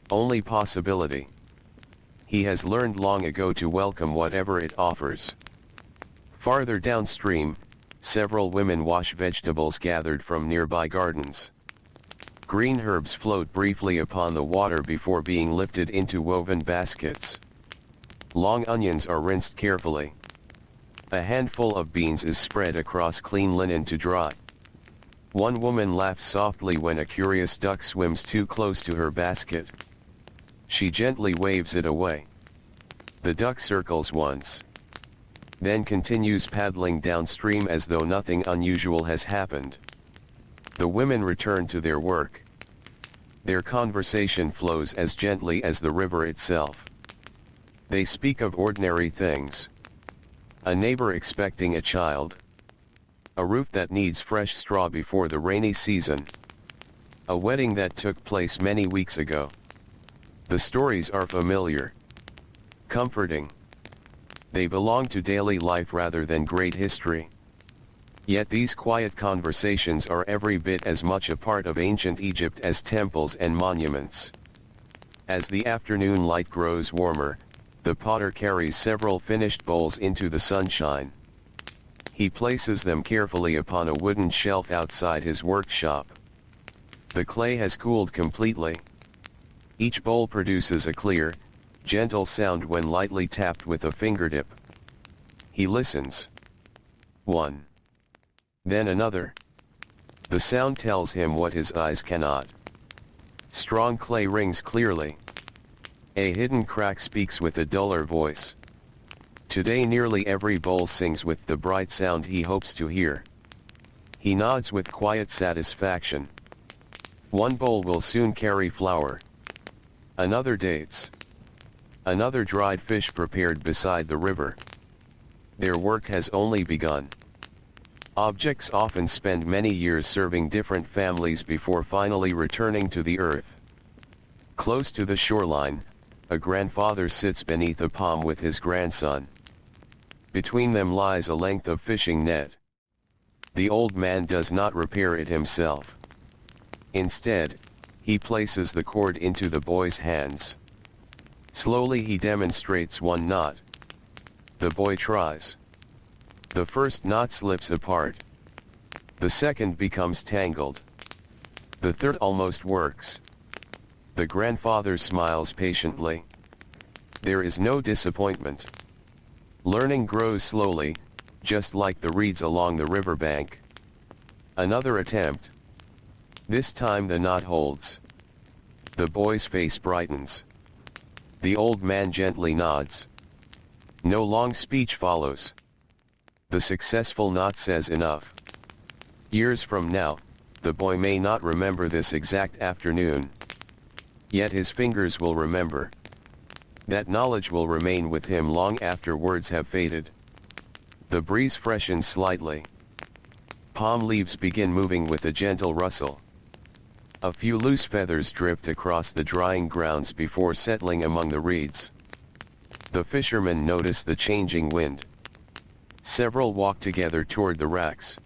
Only possibility. He has learned long ago to welcome whatever it offers. Farther downstream, several women wash vegetables gathered from nearby gardens. Green herbs float briefly upon the water before being lifted into woven baskets. Long onions are rinsed carefully. A handful of beans is spread across clean linen to dry. One woman laughs softly when a curious duck swims too close to her basket. She gently waves it away. The duck circles once. Then continues paddling downstream as though nothing unusual has happened. The women return to their work. Their conversation flows as gently as the river itself. They speak of ordinary things. A neighbor expecting a child. A roof that needs fresh straw before the rainy season. A wedding that took place many weeks ago. The stories are familiar. Comforting. They belong to daily life rather than great history. Yet these quiet conversations are every bit as much a part of ancient Egypt as temples and monuments. As the afternoon light grows warmer, the potter carries several finished bowls into the sunshine. He places them carefully upon a wooden shelf outside his workshop. The clay has cooled completely. Each bowl produces a clear, gentle sound when lightly tapped with a fingertip. He listens. One. Then another. The sound tells him what his eyes cannot. Strong clay rings clearly. A hidden crack speaks with a duller voice. Today nearly every bowl sings with the bright sound he hopes to hear. He nods with quiet satisfaction. One bowl will soon carry flour. Another dates. Another dried fish prepared beside the river. Their work has only begun. Objects often spend many years serving different families before finally returning to the earth. Close to the shoreline, a grandfather sits beneath a palm with his grandson. Between them lies a length of fishing net. The old man does not repair it himself. Instead, he places the cord into the boy's hands. Slowly he demonstrates one knot. The boy tries. The first knot slips apart. The second becomes tangled. The third almost works. The grandfather smiles patiently. There is no disappointment. Learning grows slowly, just like the reeds along the riverbank. Another attempt. This time the knot holds. The boy's face brightens. The old man gently nods. No long speech follows. The successful knot says enough. Years from now, the boy may not remember this exact afternoon. Yet his fingers will remember. That knowledge will remain with him long after words have faded. The breeze freshens slightly. Palm leaves begin moving with a gentle rustle. A few loose feathers drift across the drying grounds before settling among the reeds. The fishermen notice the changing wind. Several walk together toward the racks.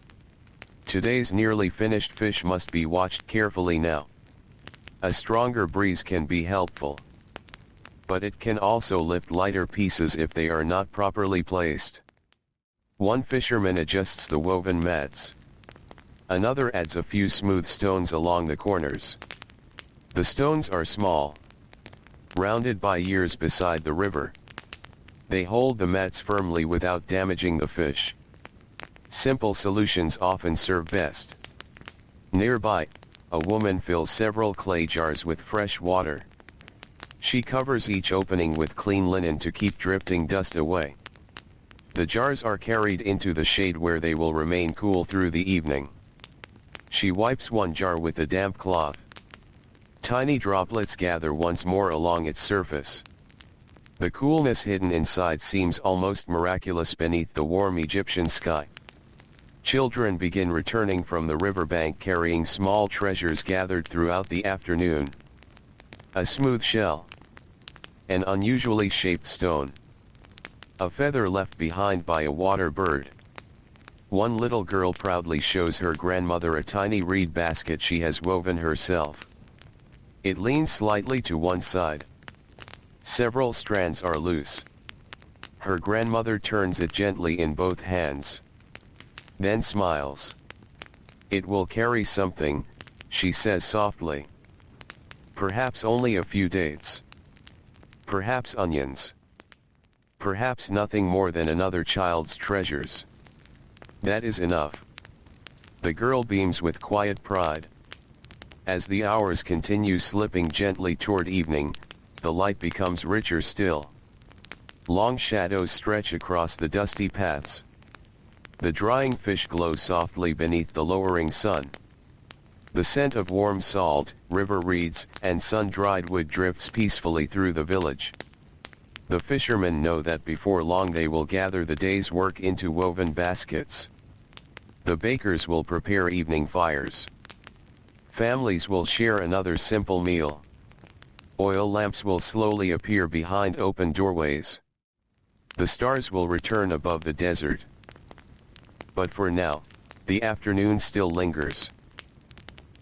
Today's nearly finished fish must be watched carefully now. A stronger breeze can be helpful. But it can also lift lighter pieces if they are not properly placed. One fisherman adjusts the woven mats. Another adds a few smooth stones along the corners. The stones are small, rounded by years beside the river. They hold the mats firmly without damaging the fish. Simple solutions often serve best. Nearby, a woman fills several clay jars with fresh water. She covers each opening with clean linen to keep drifting dust away. The jars are carried into the shade where they will remain cool through the evening. She wipes one jar with a damp cloth. Tiny droplets gather once more along its surface. The coolness hidden inside seems almost miraculous beneath the warm Egyptian sky. Children begin returning from the riverbank carrying small treasures gathered throughout the afternoon. A smooth shell. An unusually shaped stone. A feather left behind by a water bird. One little girl proudly shows her grandmother a tiny reed basket she has woven herself. It leans slightly to one side. Several strands are loose. Her grandmother turns it gently in both hands. Then smiles. "It will carry something," she says softly. "Perhaps only a few dates. Perhaps onions. Perhaps nothing more than another child's treasures. That is enough." The girl beams with quiet pride. As the hours continue slipping gently toward evening, the light becomes richer still. Long shadows stretch across the dusty paths. The drying fish glow softly beneath the lowering sun. The scent of warm salt, river reeds, and sun-dried wood drifts peacefully through the village. The fishermen know that before long they will gather the day's work into woven baskets. The bakers will prepare evening fires. Families will share another simple meal. Oil lamps will slowly appear behind open doorways. The stars will return above the desert. But for now, the afternoon still lingers.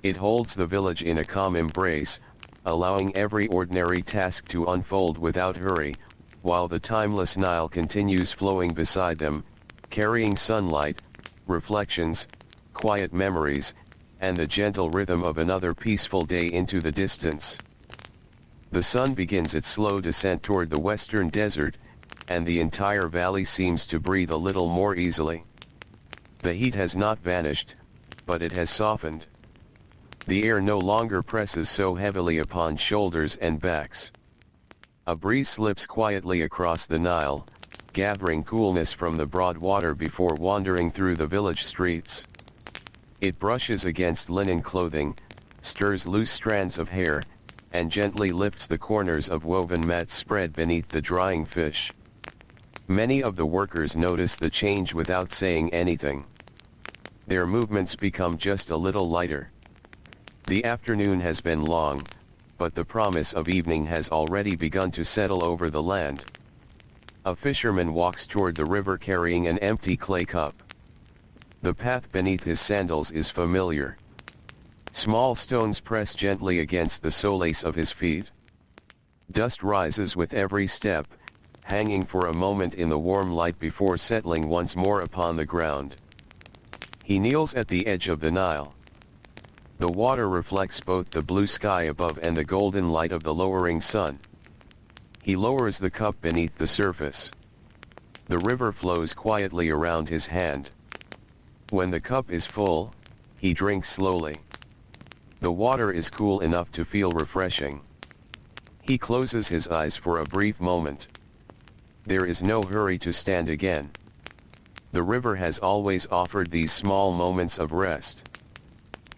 It holds the village in a calm embrace, allowing every ordinary task to unfold without hurry, while the timeless Nile continues flowing beside them, carrying sunlight, reflections, quiet memories, and the gentle rhythm of another peaceful day into the distance. The sun begins its slow descent toward the western desert, and the entire valley seems to breathe a little more easily. The heat has not vanished, but it has softened. The air no longer presses so heavily upon shoulders and backs. A breeze slips quietly across the Nile, gathering coolness from the broad water before wandering through the village streets. It brushes against linen clothing, stirs loose strands of hair, and gently lifts the corners of woven mats spread beneath the drying fish. Many of the workers notice the change without saying anything. Their movements become just a little lighter. The afternoon has been long, but the promise of evening has already begun to settle over the land. A fisherman walks toward the river carrying an empty clay cup. The path beneath his sandals is familiar. Small stones press gently against the soles of his feet. Dust rises with every step, hanging for a moment in the warm light before settling once more upon the ground. He kneels at the edge of the Nile. The water reflects both the blue sky above and the golden light of the lowering sun. He lowers the cup beneath the surface. The river flows quietly around his hand. When the cup is full, he drinks slowly. The water is cool enough to feel refreshing. He closes his eyes for a brief moment. There is no hurry to stand again. The river has always offered these small moments of rest.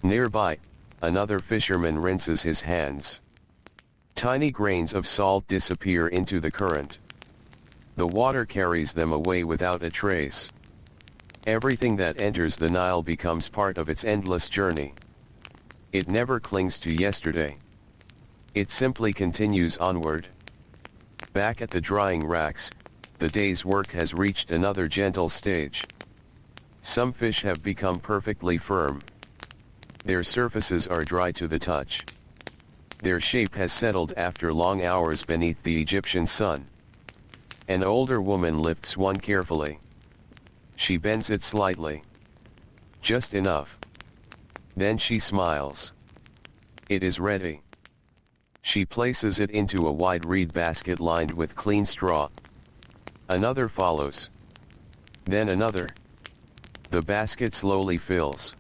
Nearby, another fisherman rinses his hands. Tiny grains of salt disappear into the current. The water carries them away without a trace. Everything that enters the Nile becomes part of its endless journey. It never clings to yesterday. It simply continues onward. Back at the drying racks, the day's work has reached another gentle stage. Some fish have become perfectly firm. Their surfaces are dry to the touch. Their shape has settled after long hours beneath the Egyptian sun. An older woman lifts one carefully. She bends it slightly. Just enough. Then she smiles. It is ready. She places it into a wide reed basket lined with clean straw. Another follows. Then another. The basket slowly fills.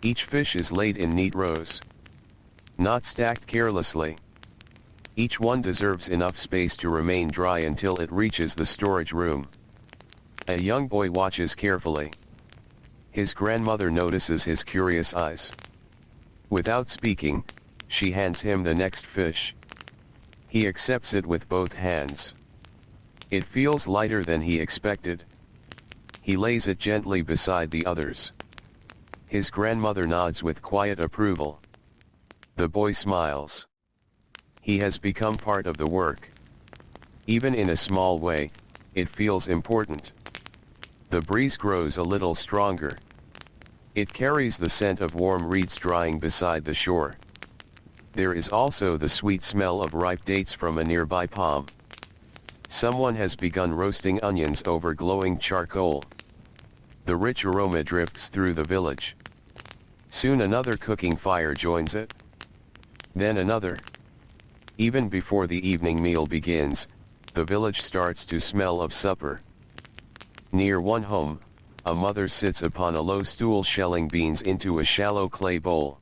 Each fish is laid in neat rows. Not stacked carelessly. Each one deserves enough space to remain dry until it reaches the storage room. A young boy watches carefully. His grandmother notices his curious eyes. Without speaking, she hands him the next fish. He accepts it with both hands. It feels lighter than he expected. He lays it gently beside the others. His grandmother nods with quiet approval. The boy smiles. He has become part of the work. Even in a small way, it feels important. The breeze grows a little stronger. It carries the scent of warm reeds drying beside the shore. There is also the sweet smell of ripe dates from a nearby palm. Someone has begun roasting onions over glowing charcoal. The rich aroma drifts through the village. Soon another cooking fire joins it. Then another. Even before the evening meal begins, the village starts to smell of supper. Near one home, a mother sits upon a low stool shelling beans into a shallow clay bowl.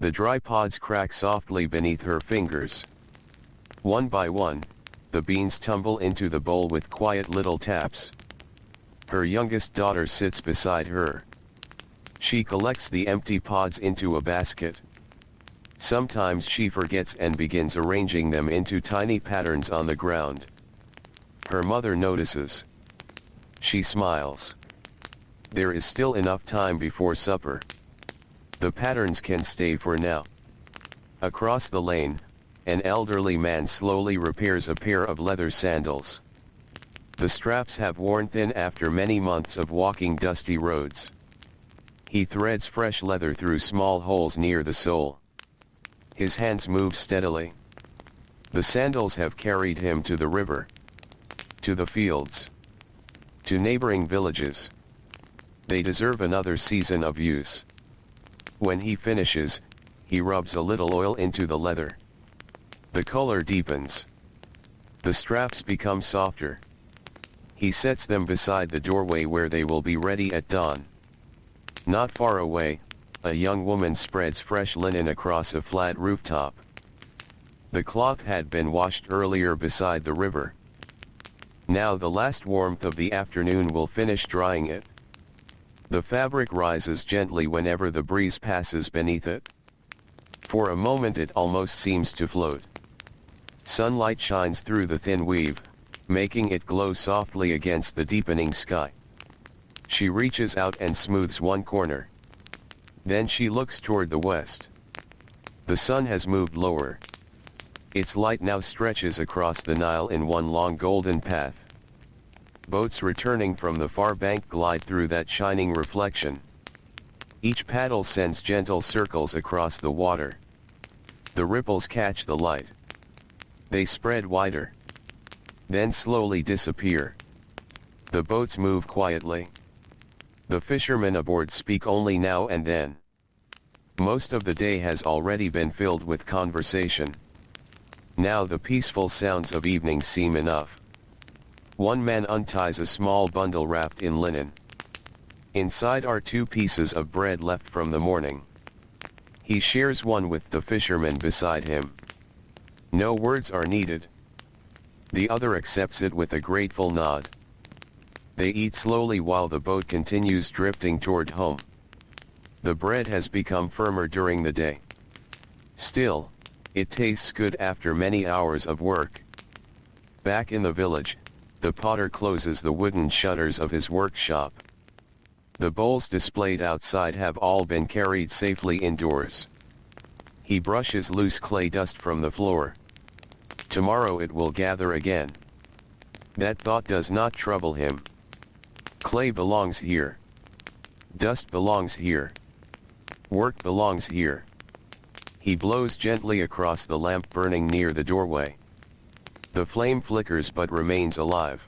The dry pods crack softly beneath her fingers. One by one, the beans tumble into the bowl with quiet little taps. Her youngest daughter sits beside her. She collects the empty pods into a basket. Sometimes she forgets and begins arranging them into tiny patterns on the ground. Her mother notices. She smiles. There is still enough time before supper. The patterns can stay for now. Across the lane, an elderly man slowly repairs a pair of leather sandals. The straps have worn thin after many months of walking dusty roads. He threads fresh leather through small holes near the sole. His hands move steadily. The sandals have carried him to the river, to the fields, to neighboring villages. They deserve another season of use. When he finishes, he rubs a little oil into the leather. The color deepens. The straps become softer. He sets them beside the doorway where they will be ready at dawn. Not far away, a young woman spreads fresh linen across a flat rooftop. The cloth had been washed earlier beside the river. Now the last warmth of the afternoon will finish drying it. The fabric rises gently whenever the breeze passes beneath it. For a moment it almost seems to float. Sunlight shines through the thin weave, making it glow softly against the deepening sky. She reaches out and smooths one corner. Then she looks toward the west. The sun has moved lower. Its light now stretches across the Nile in one long golden path. Boats returning from the far bank glide through that shining reflection. Each paddle sends gentle circles across the water. The ripples catch the light. They spread wider. Then slowly disappear. The boats move quietly. The fishermen aboard speak only now and then. Most of the day has already been filled with conversation. Now the peaceful sounds of evening seem enough. One man unties a small bundle wrapped in linen. Inside are 2 pieces of bread left from the morning. He shares one with the fisherman beside him. No words are needed. The other accepts it with a grateful nod. They eat slowly while the boat continues drifting toward home. The bread has become firmer during the day. Still, it tastes good after many hours of work. Back in the village, the potter closes the wooden shutters of his workshop. The bowls displayed outside have all been carried safely indoors. He brushes loose clay dust from the floor. Tomorrow it will gather again. That thought does not trouble him. Clay belongs here. Dust belongs here. Work belongs here. He blows gently across the lamp burning near the doorway. The flame flickers but remains alive.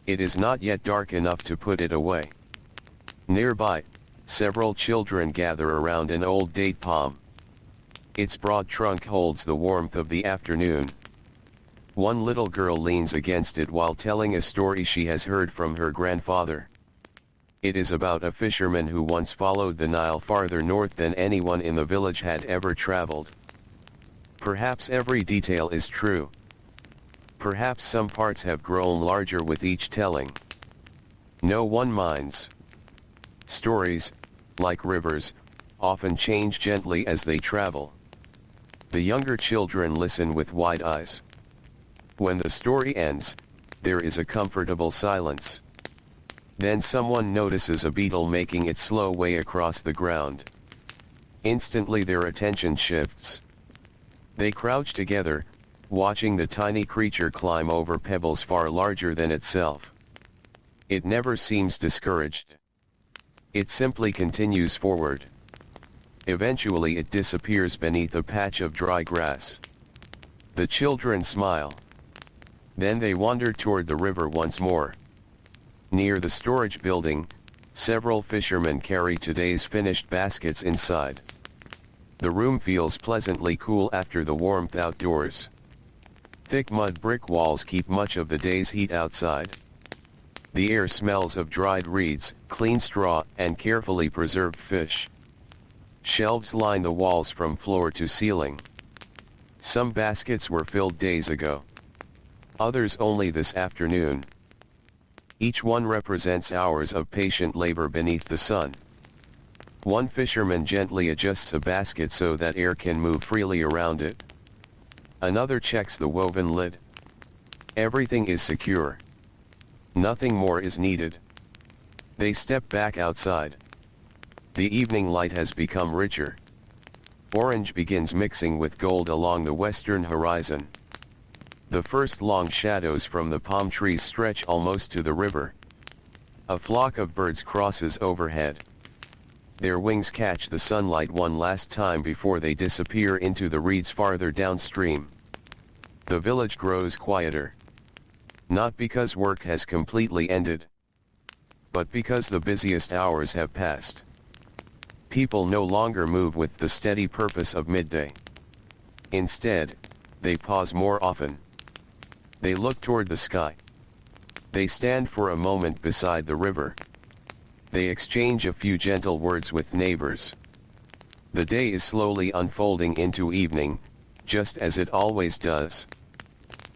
It is not yet dark enough to put it away. Nearby, several children gather around an old date palm. Its broad trunk holds the warmth of the afternoon. One little girl leans against it while telling a story she has heard from her grandfather. It is about a fisherman who once followed the Nile farther north than anyone in the village had ever traveled. Perhaps every detail is true. Perhaps some parts have grown larger with each telling. No one minds. Stories, like rivers, often change gently as they travel. The younger children listen with wide eyes. When the story ends, there is a comfortable silence. Then someone notices a beetle making its slow way across the ground. Instantly their attention shifts. They crouch together, watching the tiny creature climb over pebbles far larger than itself. It never seems discouraged. It simply continues forward. Eventually it disappears beneath a patch of dry grass. The children smile. Then they wander toward the river once more. Near the storage building, several fishermen carry today's finished baskets inside. The room feels pleasantly cool after the warmth outdoors. Thick mud brick walls keep much of the day's heat outside. The air smells of dried reeds, clean straw, and carefully preserved fish. Shelves line the walls from floor to ceiling. Some baskets were filled days ago. Others only this afternoon. Each one represents hours of patient labor beneath the sun. One fisherman gently adjusts a basket so that air can move freely around it. Another checks the woven lid. Everything is secure. Nothing more is needed. They step back outside. The evening light has become richer. Orange begins mixing with gold along the western horizon. The first long shadows from the palm trees stretch almost to the river. A flock of birds crosses overhead. Their wings catch the sunlight one last time before they disappear into the reeds farther downstream. The village grows quieter. Not because work has completely ended, but because the busiest hours have passed. People no longer move with the steady purpose of midday. Instead, they pause more often. They look toward the sky. They stand for a moment beside the river. They exchange a few gentle words with neighbors. The day is slowly unfolding into evening, just as it always does.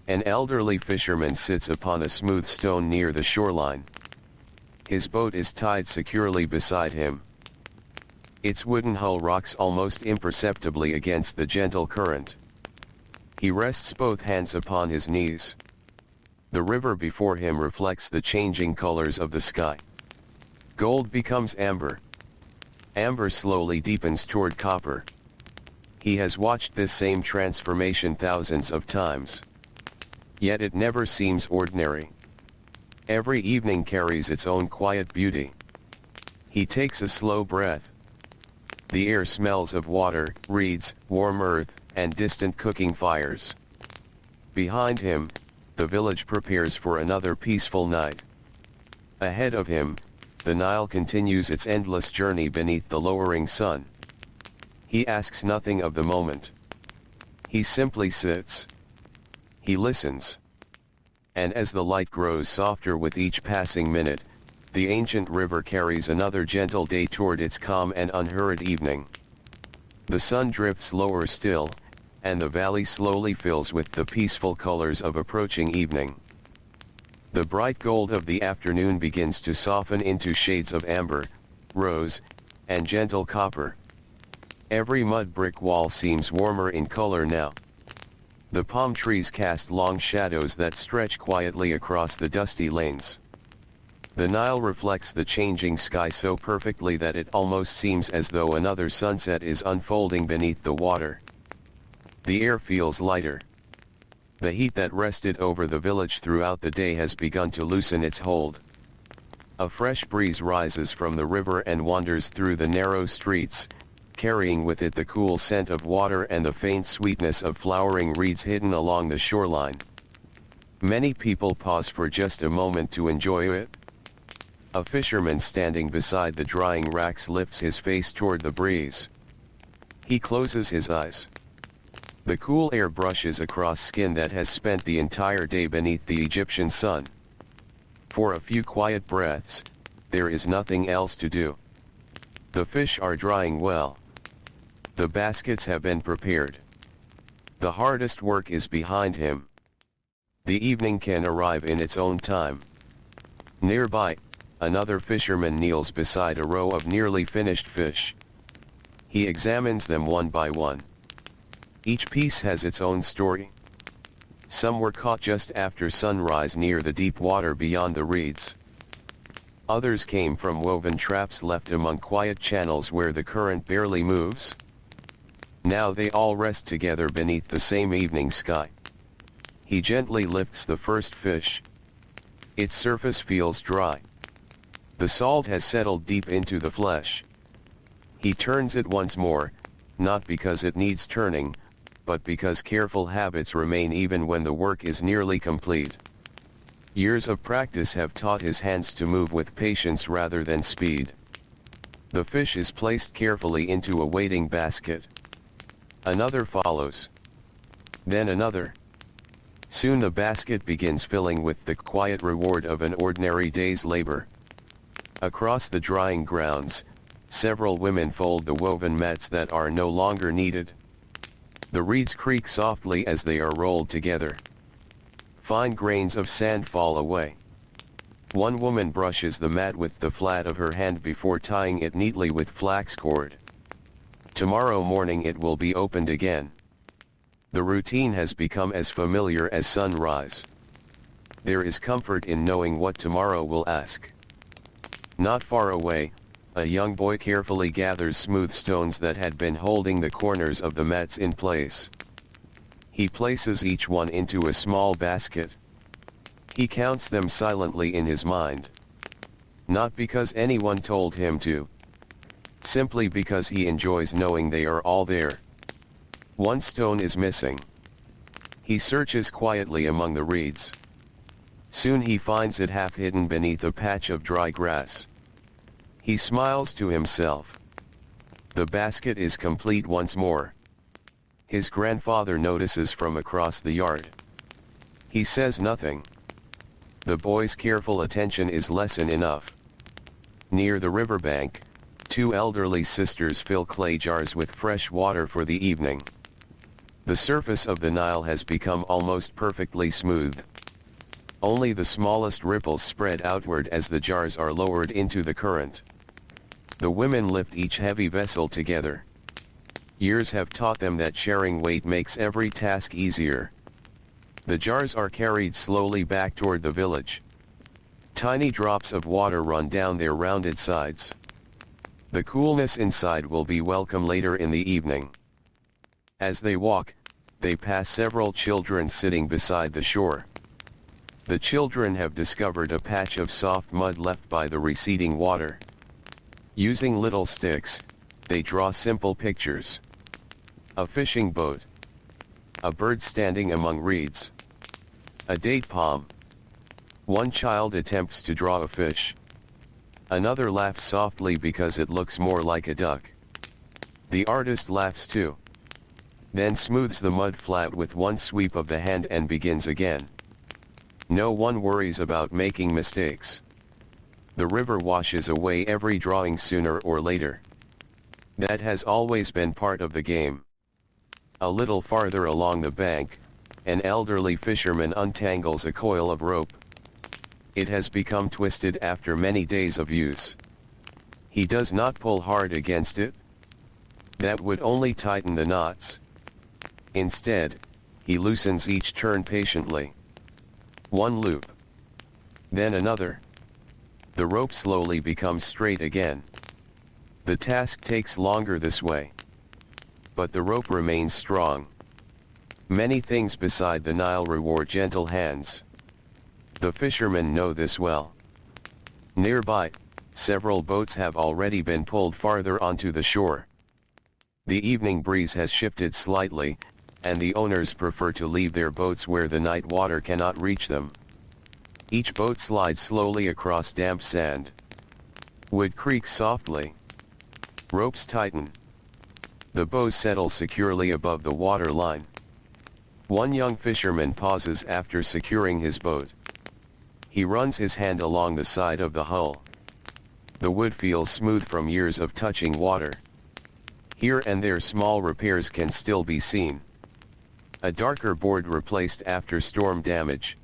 An elderly fisherman sits upon a smooth stone near the shoreline. His boat is tied securely beside him. Its wooden hull rocks almost imperceptibly against the gentle current. He rests both hands upon his knees. The river before him reflects the changing colors of the sky. Gold becomes amber. Amber slowly deepens toward copper. He has watched this same transformation thousands of times. Yet it never seems ordinary. Every evening carries its own quiet beauty. He takes a slow breath. The air smells of water, reeds, warm earth, and distant cooking fires. Behind him, the village prepares for another peaceful night. Ahead of him, the Nile continues its endless journey beneath the lowering sun. He asks nothing of the moment. He simply sits. He listens. And as the light grows softer with each passing minute, the ancient river carries another gentle day toward its calm and unhurried evening. The sun drifts lower still, and the valley slowly fills with the peaceful colors of approaching evening. The bright gold of the afternoon begins to soften into shades of amber, rose, and gentle copper. Every mud brick wall seems warmer in color now. The palm trees cast long shadows that stretch quietly across the dusty lanes. The Nile reflects the changing sky so perfectly that it almost seems as though another sunset is unfolding beneath the water. The air feels lighter. The heat that rested over the village throughout the day has begun to loosen its hold. A fresh breeze rises from the river and wanders through the narrow streets, carrying with it the cool scent of water and the faint sweetness of flowering reeds hidden along the shoreline. Many people pause for just a moment to enjoy it. A fisherman standing beside the drying racks lifts his face toward the breeze. He closes his eyes. The cool air brushes across skin that has spent the entire day beneath the Egyptian sun. For a few quiet breaths, there is nothing else to do. The fish are drying well. The baskets have been prepared. The hardest work is behind him. The evening can arrive in its own time. Nearby, another fisherman kneels beside a row of nearly finished fish. He examines them one by one. Each piece has its own story. Some were caught just after sunrise near the deep water beyond the reeds. Others came from woven traps left among quiet channels where the current barely moves. Now they all rest together beneath the same evening sky. He gently lifts the first fish. Its surface feels dry. The salt has settled deep into the flesh. He turns it once more, not because it needs turning, but because careful habits remain even when the work is nearly complete. Years of practice have taught his hands to move with patience rather than speed. The fish is placed carefully into a waiting basket. Another follows. Then another. Soon the basket begins filling with the quiet reward of an ordinary day's labor. Across the drying grounds, several women fold the woven mats that are no longer needed. The reeds creak softly as they are rolled together. Fine grains of sand fall away. One woman brushes the mat with the flat of her hand before tying it neatly with flax cord. Tomorrow morning it will be opened again. The routine has become as familiar as sunrise. There is comfort in knowing what tomorrow will ask. Not far away, a young boy carefully gathers smooth stones that had been holding the corners of the mats in place. He places each one into a small basket. He counts them silently in his mind. Not because anyone told him to. Simply because he enjoys knowing they are all there. One stone is missing. He searches quietly among the reeds. Soon he finds it half hidden beneath a patch of dry grass. He smiles to himself. The basket is complete once more. His grandfather notices from across the yard. He says nothing. The boy's careful attention is lesson enough. Near the riverbank, two elderly sisters fill clay jars with fresh water for the evening. The surface of the Nile has become almost perfectly smooth. Only the smallest ripples spread outward as the jars are lowered into the current. The women lift each heavy vessel together. Years have taught them that sharing weight makes every task easier. The jars are carried slowly back toward the village. Tiny drops of water run down their rounded sides. The coolness inside will be welcome later in the evening. As they walk, they pass several children sitting beside the shore. The children have discovered a patch of soft mud left by the receding water. Using little sticks, they draw simple pictures. A fishing boat. A bird standing among reeds. A date palm. One child attempts to draw a fish. Another laughs softly because it looks more like a duck. The artist laughs too. Then smooths the mud flat with one sweep of the hand and begins again. No one worries about making mistakes. The river washes away every drawing sooner or later. That has always been part of the game. A little farther along the bank, an elderly fisherman untangles a coil of rope. It has become twisted after many days of use. He does not pull hard against it. That would only tighten the knots. Instead, he loosens each turn patiently. One loop. Then another. The rope slowly becomes straight again. The task takes longer this way. But the rope remains strong. Many things beside the Nile reward gentle hands. The fishermen know this well. Nearby, several boats have already been pulled farther onto the shore. The evening breeze has shifted slightly, and the owners prefer to leave their boats where the night water cannot reach them. Each boat slides slowly across damp sand. Wood creaks softly. Ropes tighten. The bows settle securely above the water line. One young fisherman pauses after securing his boat. He runs his hand along the side of the hull. The wood feels smooth from years of touching water. Here and there small repairs can still be seen. A darker board replaced after storm damage.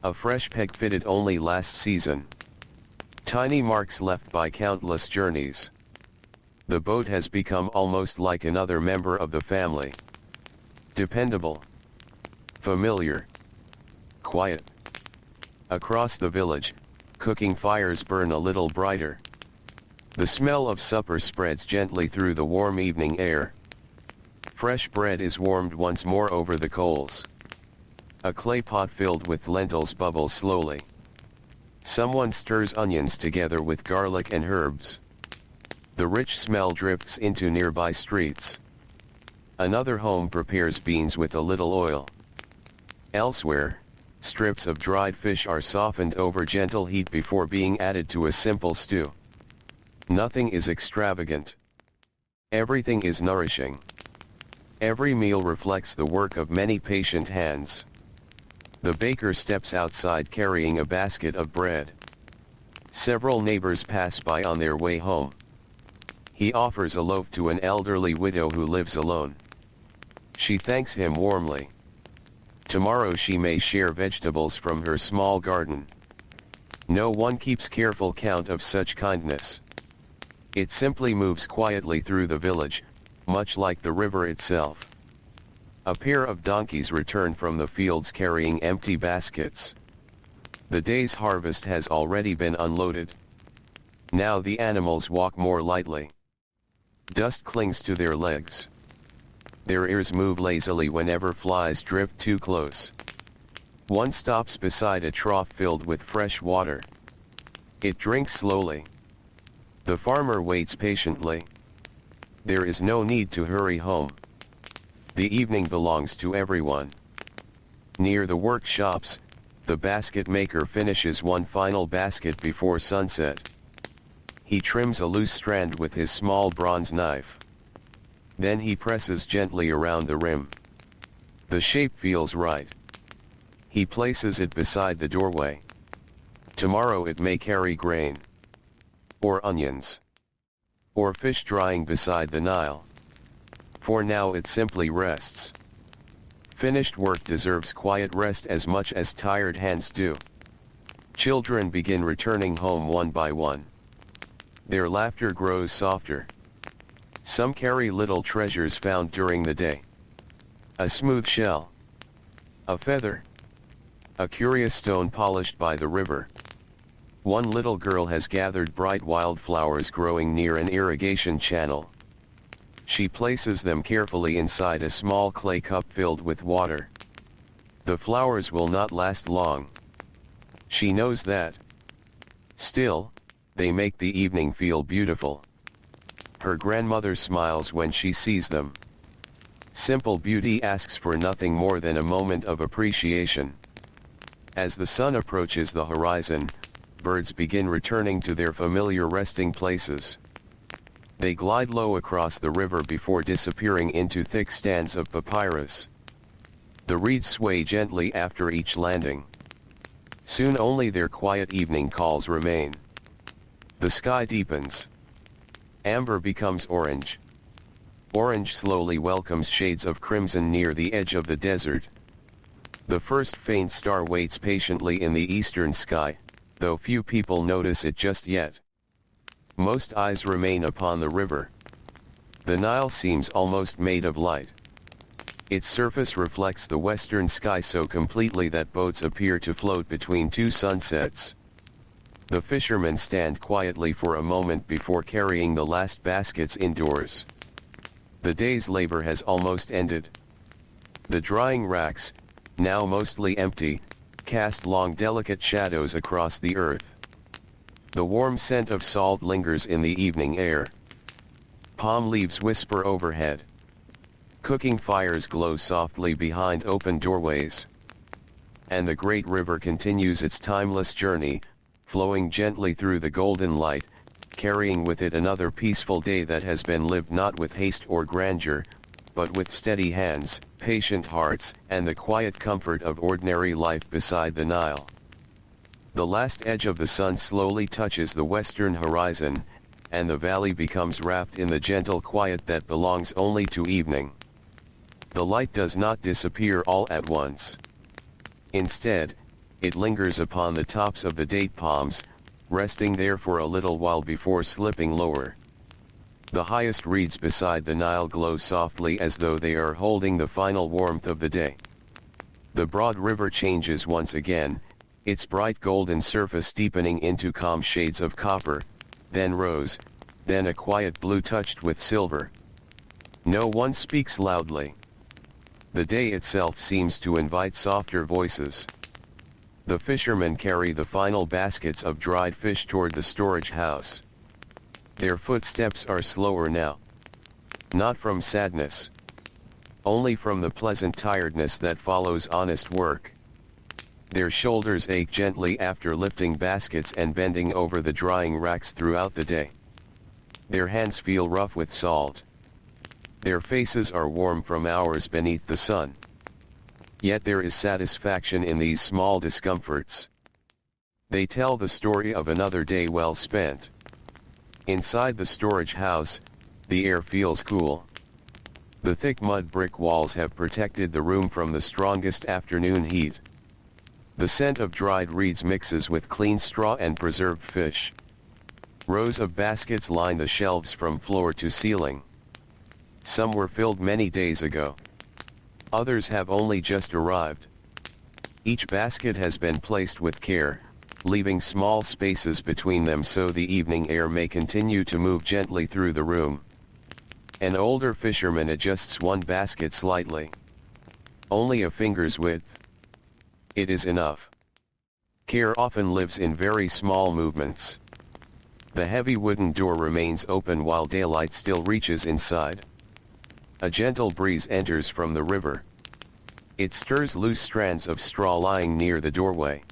A fresh peg fitted only last season. Tiny marks left by countless journeys. The boat has become almost like another member of the family. Dependable. Familiar. Quiet. Across the village, cooking fires burn a little brighter. The smell of supper spreads gently through the warm evening air. Fresh bread is warmed once more over the coals. A clay pot filled with lentils bubbles slowly. Someone stirs onions together with garlic and herbs. The rich smell drifts into nearby streets. Another home prepares beans with a little oil. Elsewhere, strips of dried fish are softened over gentle heat before being added to a simple stew. Nothing is extravagant. Everything is nourishing. Every meal reflects the work of many patient hands. The baker steps outside carrying a basket of bread. Several neighbors pass by on their way home. He offers a loaf to an elderly widow who lives alone. She thanks him warmly. Tomorrow she may share vegetables from her small garden. No one keeps careful count of such kindness. It simply moves quietly through the village, much like the river itself. A pair of donkeys return from the fields carrying empty baskets. The day's harvest has already been unloaded. Now the animals walk more lightly. Dust clings to their legs. Their ears move lazily whenever flies drift too close. One stops beside a trough filled with fresh water. It drinks slowly. The farmer waits patiently. There is no need to hurry home. The evening belongs to everyone. Near the workshops, the basket maker finishes one final basket before sunset. He trims a loose strand with his small bronze knife. Then he presses gently around the rim. The shape feels right. He places it beside the doorway. Tomorrow it may carry grain. Or onions. Or fish drying beside the Nile. For now it simply rests. Finished work deserves quiet rest as much as tired hands do. Children begin returning home one by one. Their laughter grows softer. Some carry little treasures found during the day. A smooth shell. A feather. A curious stone polished by the river. One little girl has gathered bright wildflowers growing near an irrigation channel. She places them carefully inside a small clay cup filled with water. The flowers will not last long. She knows that. Still, they make the evening feel beautiful. Her grandmother smiles when she sees them. Simple beauty asks for nothing more than a moment of appreciation. As the sun approaches the horizon, birds begin returning to their familiar resting places. They glide low across the river before disappearing into thick stands of papyrus. The reeds sway gently after each landing. Soon only their quiet evening calls remain. The sky deepens. Amber becomes orange. Orange slowly welcomes shades of crimson near the edge of the desert. The first faint star waits patiently in the eastern sky, though few people notice it just yet. Most eyes remain upon the river. The Nile seems almost made of light. Its surface reflects the western sky so completely that boats appear to float between two sunsets. The fishermen stand quietly for a moment before carrying the last baskets indoors. The day's labor has almost ended. The drying racks, now mostly empty, cast long delicate shadows across the earth. The warm scent of salt lingers in the evening air. Palm leaves whisper overhead. Cooking fires glow softly behind open doorways. And the great river continues its timeless journey, flowing gently through the golden light, carrying with it another peaceful day that has been lived not with haste or grandeur, but with steady hands, patient hearts, and the quiet comfort of ordinary life beside the Nile. The last edge of the sun slowly touches the western horizon, and the valley becomes wrapped in the gentle quiet that belongs only to evening. The light does not disappear all at once. Instead, it lingers upon the tops of the date palms, resting there for a little while before slipping lower. The highest reeds beside the Nile glow softly as though they are holding the final warmth of the day. The broad river changes once again, its bright golden surface deepening into calm shades of copper, then rose, then a quiet blue touched with silver. No one speaks loudly. The day itself seems to invite softer voices. The fishermen carry the final baskets of dried fish toward the storage house. Their footsteps are slower now. Not from sadness. Only from the pleasant tiredness that follows honest work. Their shoulders ache gently after lifting baskets and bending over the drying racks throughout the day. Their hands feel rough with salt. Their faces are warm from hours beneath the sun. Yet there is satisfaction in these small discomforts. They tell the story of another day well spent. Inside the storage house, the air feels cool. The thick mud brick walls have protected the room from the strongest afternoon heat. The scent of dried reeds mixes with clean straw and preserved fish. Rows of baskets line the shelves from floor to ceiling. Some were filled many days ago. Others have only just arrived. Each basket has been placed with care, leaving small spaces between them so the evening air may continue to move gently through the room. An older fisherman adjusts one basket slightly. Only a finger's width. It is enough. Care often lives in very small movements. The heavy wooden door remains open while daylight still reaches inside. A gentle breeze enters from the river. It stirs loose strands of straw lying near the doorway.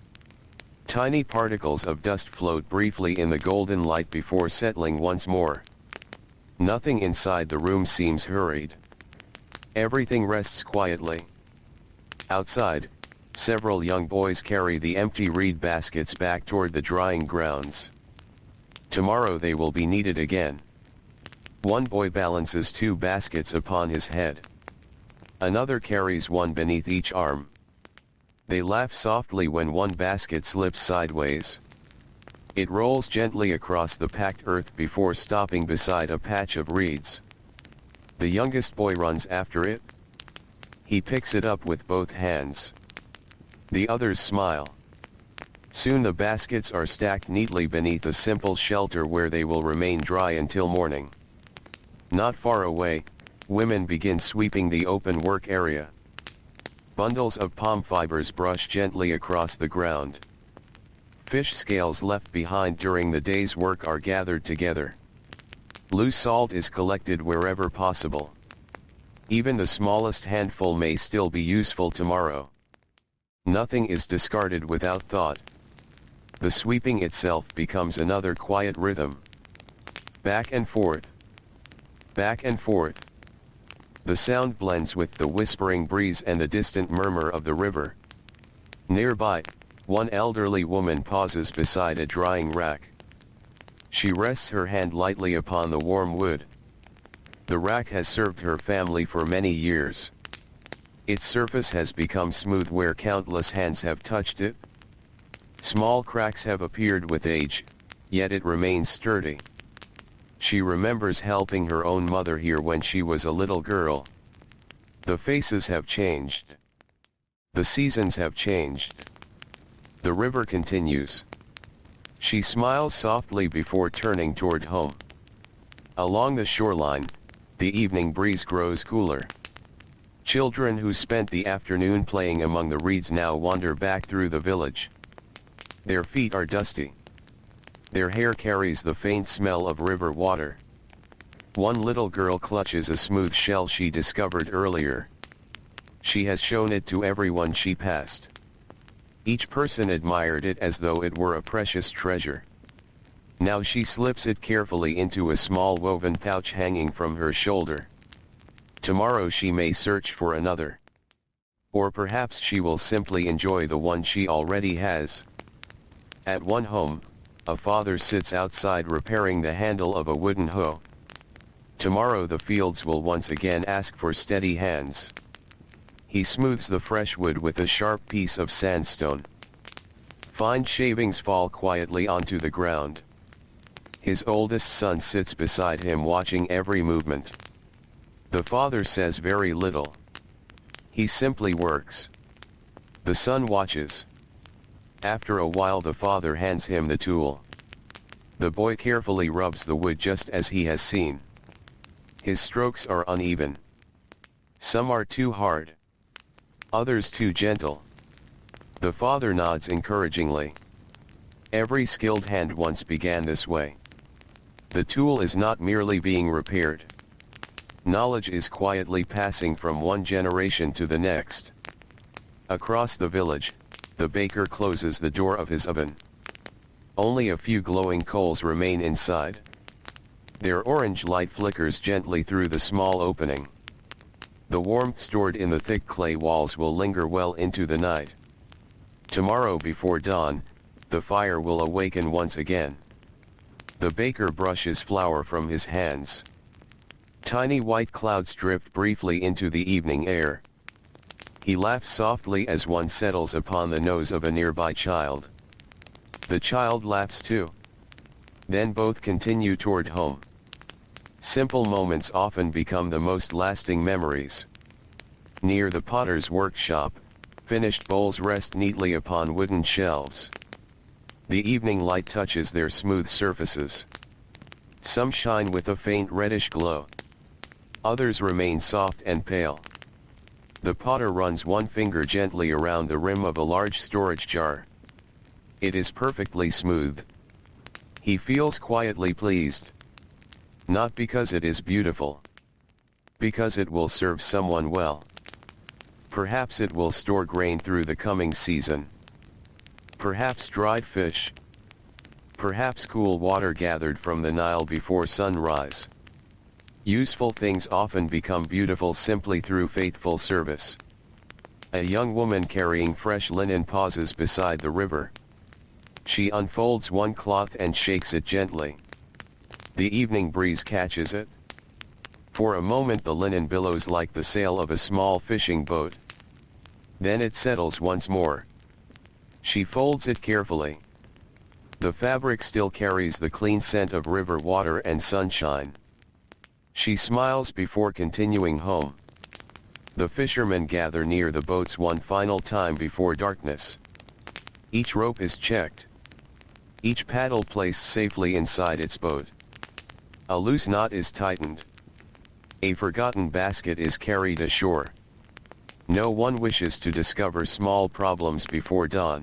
Tiny particles of dust float briefly in the golden light before settling once more. Nothing inside the room seems hurried. Everything rests quietly. Outside, several young boys carry the empty reed baskets back toward the drying grounds. Tomorrow they will be needed again. One boy balances two baskets upon his head. Another carries one beneath each arm. They laugh softly when one basket slips sideways. It rolls gently across the packed earth before stopping beside a patch of reeds. The youngest boy runs after it. He picks it up with both hands. The others smile. Soon the baskets are stacked neatly beneath a simple shelter where they will remain dry until morning. Not far away, women begin sweeping the open work area. Bundles of palm fibers brush gently across the ground. Fish scales left behind during the day's work are gathered together. Loose salt is collected wherever possible. Even the smallest handful may still be useful tomorrow. Nothing is discarded without thought. The sweeping itself becomes another quiet rhythm. Back and forth. Back and forth. The sound blends with the whispering breeze and the distant murmur of the river. Nearby, one elderly woman pauses beside a drying rack. She rests her hand lightly upon the warm wood. The rack has served her family for many years. Its surface has become smooth where countless hands have touched it. Small cracks have appeared with age, yet it remains sturdy. She remembers helping her own mother here when she was a little girl. The faces have changed. The seasons have changed. The river continues. She smiles softly before turning toward home. Along the shoreline, the evening breeze grows cooler. Children who spent the afternoon playing among the reeds now wander back through the village. Their feet are dusty. Their hair carries the faint smell of river water. One little girl clutches a smooth shell she discovered earlier. She has shown it to everyone she passed. Each person admired it as though it were a precious treasure. Now she slips it carefully into a small woven pouch hanging from her shoulder. Tomorrow she may search for another. Or perhaps she will simply enjoy the one she already has. At one home, a father sits outside repairing the handle of a wooden hoe. Tomorrow the fields will once again ask for steady hands. He smooths the fresh wood with a sharp piece of sandstone. Fine shavings fall quietly onto the ground. His oldest son sits beside him watching every movement. The father says very little. He simply works. The son watches. After a while the father hands him the tool. The boy carefully rubs the wood just as he has seen. His strokes are uneven. Some are too hard. Others too gentle. The father nods encouragingly. Every skilled hand once began this way. The tool is not merely being repaired. Knowledge is quietly passing from one generation to the next. Across the village, the baker closes the door of his oven. Only a few glowing coals remain inside. Their orange light flickers gently through the small opening. The warmth stored in the thick clay walls will linger well into the night. Tomorrow before dawn, the fire will awaken once again. The baker brushes flour from his hands. Tiny white clouds drift briefly into the evening air. He laughs softly as one settles upon the nose of a nearby child. The child laughs too. Then both continue toward home. Simple moments often become the most lasting memories. Near the potter's workshop, finished bowls rest neatly upon wooden shelves. The evening light touches their smooth surfaces. Some shine with a faint reddish glow. Others remain soft and pale. The potter runs one finger gently around the rim of a large storage jar. It is perfectly smooth. He feels quietly pleased. Not because it is beautiful. Because it will serve someone well. Perhaps it will store grain through the coming season. Perhaps dried fish. Perhaps cool water gathered from the Nile before sunrise. Useful things often become beautiful simply through faithful service. A young woman carrying fresh linen pauses beside the river. She unfolds one cloth and shakes it gently. The evening breeze catches it. For a moment the linen billows like the sail of a small fishing boat. Then it settles once more. She folds it carefully. The fabric still carries the clean scent of river water and sunshine. She smiles before continuing home. The fishermen gather near the boats one final time before darkness. Each rope is checked. Each paddle placed safely inside its boat. A loose knot is tightened. A forgotten basket is carried ashore. No one wishes to discover small problems before dawn.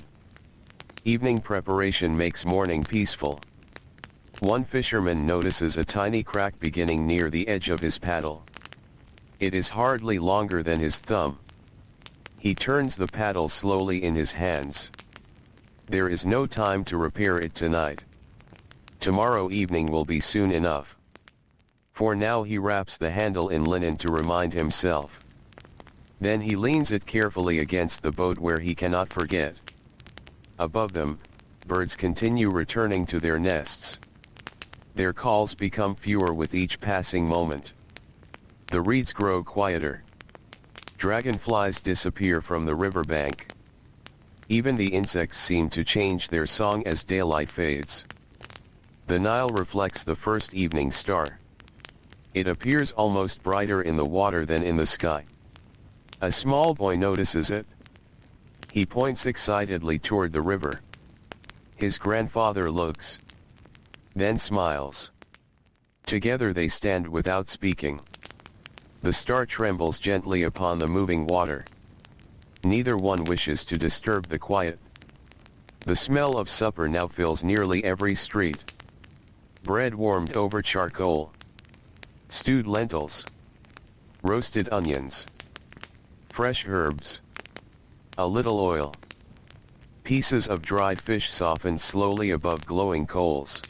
Evening preparation makes morning peaceful. One fisherman notices a tiny crack beginning near the edge of his paddle. It is hardly longer than his thumb. He turns the paddle slowly in his hands. There is no time to repair it tonight. Tomorrow evening will be soon enough. For now he wraps the handle in linen to remind himself. Then he leans it carefully against the boat where he cannot forget. Above them, birds continue returning to their nests. Their calls become fewer with each passing moment. The reeds grow quieter. Dragonflies disappear from the riverbank. Even the insects seem to change their song as daylight fades. The Nile reflects the first evening star. It appears almost brighter in the water than in the sky. A small boy notices it. He points excitedly toward the river. His grandfather looks, then smiles. Together they stand without speaking. The star trembles gently upon the moving water. Neither one wishes to disturb the quiet. The smell of supper now fills nearly every street. Bread warmed over charcoal. Stewed lentils. Roasted onions. Fresh herbs. A little oil. Pieces of dried fish soften slowly above glowing coals.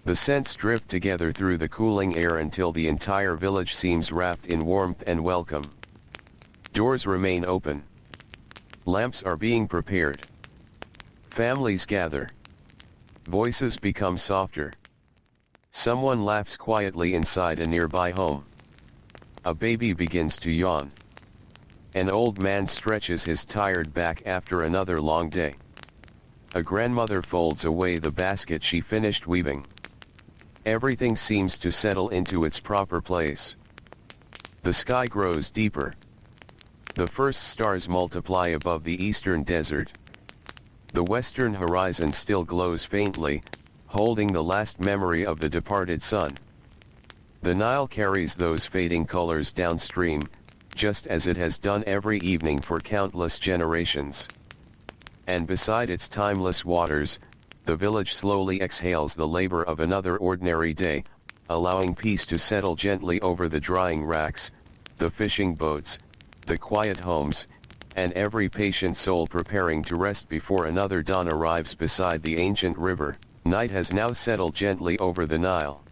The scents drift together through the cooling air until the entire village seems wrapped in warmth and welcome. Doors remain open. Lamps are being prepared. Families gather. Voices become softer. Someone laughs quietly inside a nearby home. A baby begins to yawn. An old man stretches his tired back after another long day. A grandmother folds away the basket she finished weaving. Everything seems to settle into its proper place. The sky grows deeper. The first stars multiply above the eastern desert. The western horizon still glows faintly, holding the last memory of the departed sun. The Nile carries those fading colors downstream, just as it has done every evening for countless generations. And beside its timeless waters, the village slowly exhales the labor of another ordinary day, allowing peace to settle gently over the drying racks, the fishing boats, the quiet homes, and every patient soul preparing to rest before another dawn arrives beside the ancient river. Night has now settled gently over the Nile.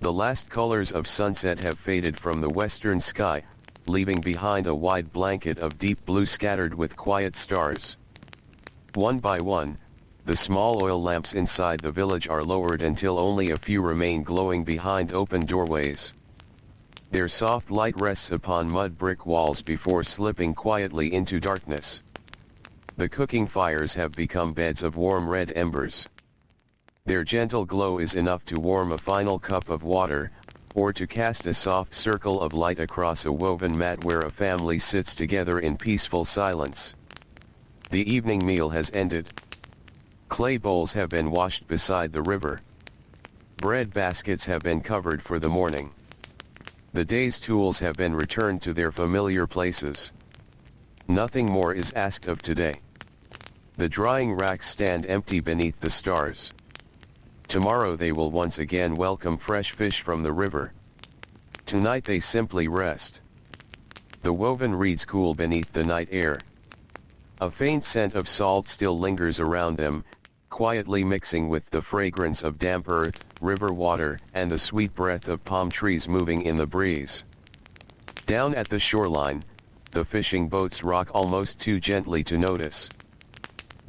The last colors of sunset have faded from the western sky, leaving behind a wide blanket of deep blue scattered with quiet stars. One by one, the small oil lamps inside the village are lowered until only a few remain glowing behind open doorways. Their soft light rests upon mud brick walls before slipping quietly into darkness. The cooking fires have become beds of warm red embers. Their gentle glow is enough to warm a final cup of water, or to cast a soft circle of light across a woven mat where a family sits together in peaceful silence. The evening meal has ended. Clay bowls have been washed beside the river. Bread baskets have been covered for the morning. The day's tools have been returned to their familiar places. Nothing more is asked of today. The drying racks stand empty beneath the stars. Tomorrow they will once again welcome fresh fish from the river. Tonight they simply rest. The woven reeds cool beneath the night air. A faint scent of salt still lingers around them, quietly mixing with the fragrance of damp earth, river water, and the sweet breath of palm trees moving in the breeze. Down at the shoreline, the fishing boats rock almost too gently to notice.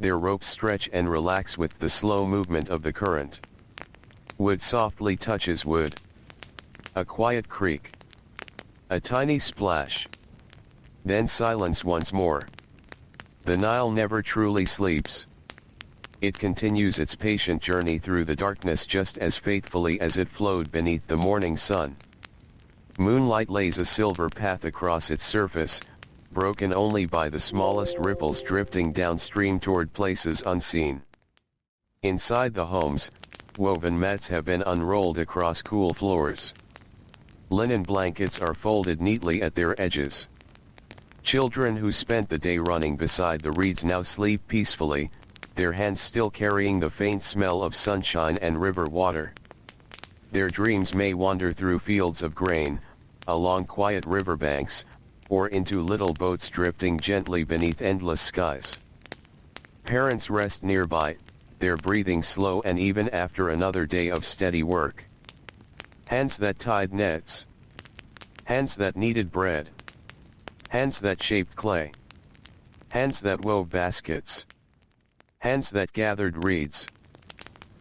Their ropes stretch and relax with the slow movement of the current. Wood softly touches wood. A quiet creak. A tiny splash. Then silence once more. The Nile never truly sleeps. It continues its patient journey through the darkness just as faithfully as it flowed beneath the morning sun. Moonlight lays a silver path across its surface, broken only by the smallest ripples drifting downstream toward places unseen. Inside the homes, woven mats have been unrolled across cool floors. Linen blankets are folded neatly at their edges. Children who spent the day running beside the reeds now sleep peacefully, their hands still carrying the faint smell of sunshine and river water. Their dreams may wander through fields of grain, along quiet riverbanks, or into little boats drifting gently beneath endless skies. Parents rest nearby, their breathing slow and even after another day of steady work. Hands that tied nets. Hands that kneaded bread. Hands that shaped clay. Hands that wove baskets. Hands that gathered reeds.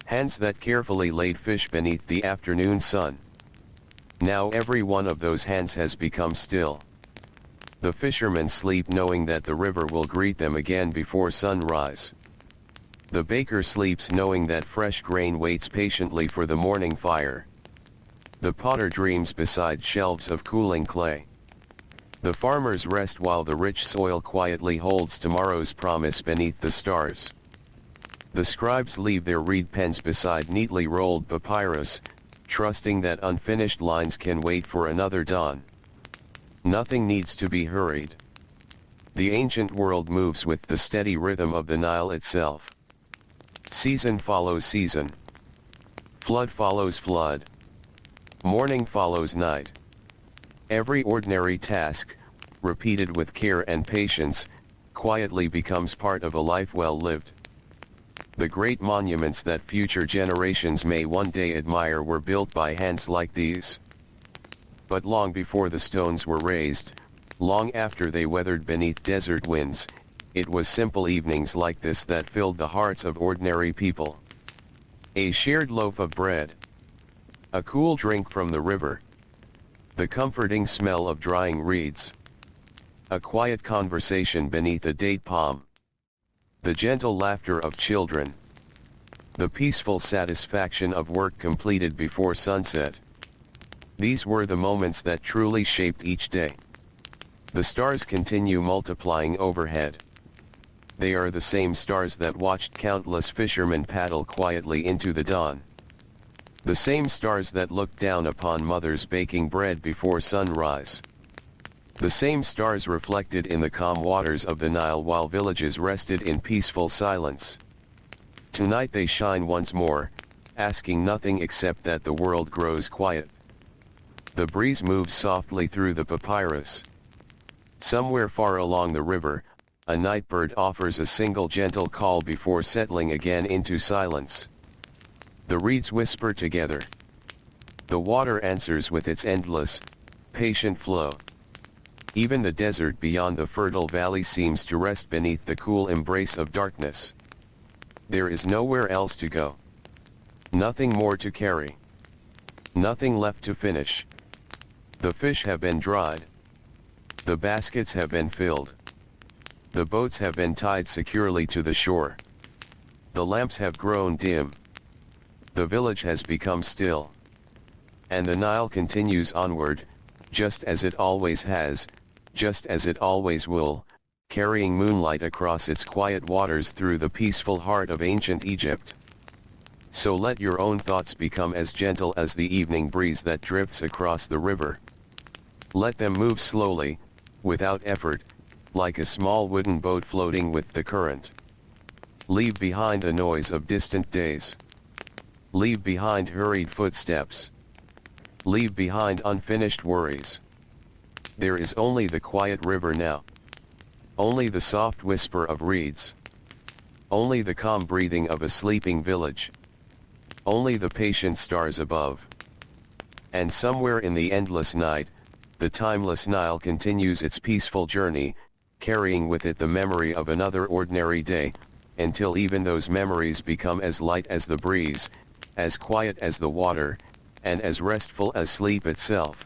Hands that carefully laid fish beneath the afternoon sun. Now every one of those hands has become still. The fishermen sleep knowing that the river will greet them again before sunrise. The baker sleeps knowing that fresh grain waits patiently for the morning fire. The potter dreams beside shelves of cooling clay. The farmers rest while the rich soil quietly holds tomorrow's promise beneath the stars. The scribes leave their reed pens beside neatly rolled papyrus, trusting that unfinished lines can wait for another dawn. Nothing needs to be hurried. The ancient world moves with the steady rhythm of the Nile itself. Season follows season. Flood follows flood. Morning follows night. Every ordinary task, repeated with care and patience, quietly becomes part of a life well lived. The great monuments that future generations may one day admire were built by hands like these. But long before the stones were raised, long after they weathered beneath desert winds, it was simple evenings like this that filled the hearts of ordinary people. A shared loaf of bread. A cool drink from the river. The comforting smell of drying reeds. A quiet conversation beneath a date palm. The gentle laughter of children. The peaceful satisfaction of work completed before sunset. These were the moments that truly shaped each day. The stars continue multiplying overhead. They are the same stars that watched countless fishermen paddle quietly into the dawn. The same stars that looked down upon mothers baking bread before sunrise. The same stars reflected in the calm waters of the Nile while villages rested in peaceful silence. Tonight they shine once more, asking nothing except that the world grows quiet. The breeze moves softly through the papyrus. Somewhere far along the river, a night bird offers a single gentle call before settling again into silence. The reeds whisper together. The water answers with its endless, patient flow. Even the desert beyond the fertile valley seems to rest beneath the cool embrace of darkness. There is nowhere else to go. Nothing more to carry. Nothing left to finish. The fish have been dried. The baskets have been filled. The boats have been tied securely to the shore. The lamps have grown dim. The village has become still. And the Nile continues onward, just as it always has, just as it always will, carrying moonlight across its quiet waters through the peaceful heart of ancient Egypt. So let your own thoughts become as gentle as the evening breeze that drifts across the river. Let them move slowly, without effort, like a small wooden boat floating with the current. Leave behind the noise of distant days. Leave behind hurried footsteps. Leave behind unfinished worries. There is only the quiet river now. Only the soft whisper of reeds. Only the calm breathing of a sleeping village. Only the patient stars above. And somewhere in the endless night, the timeless Nile continues its peaceful journey, carrying with it the memory of another ordinary day, until even those memories become as light as the breeze, as quiet as the water, and as restful as sleep itself.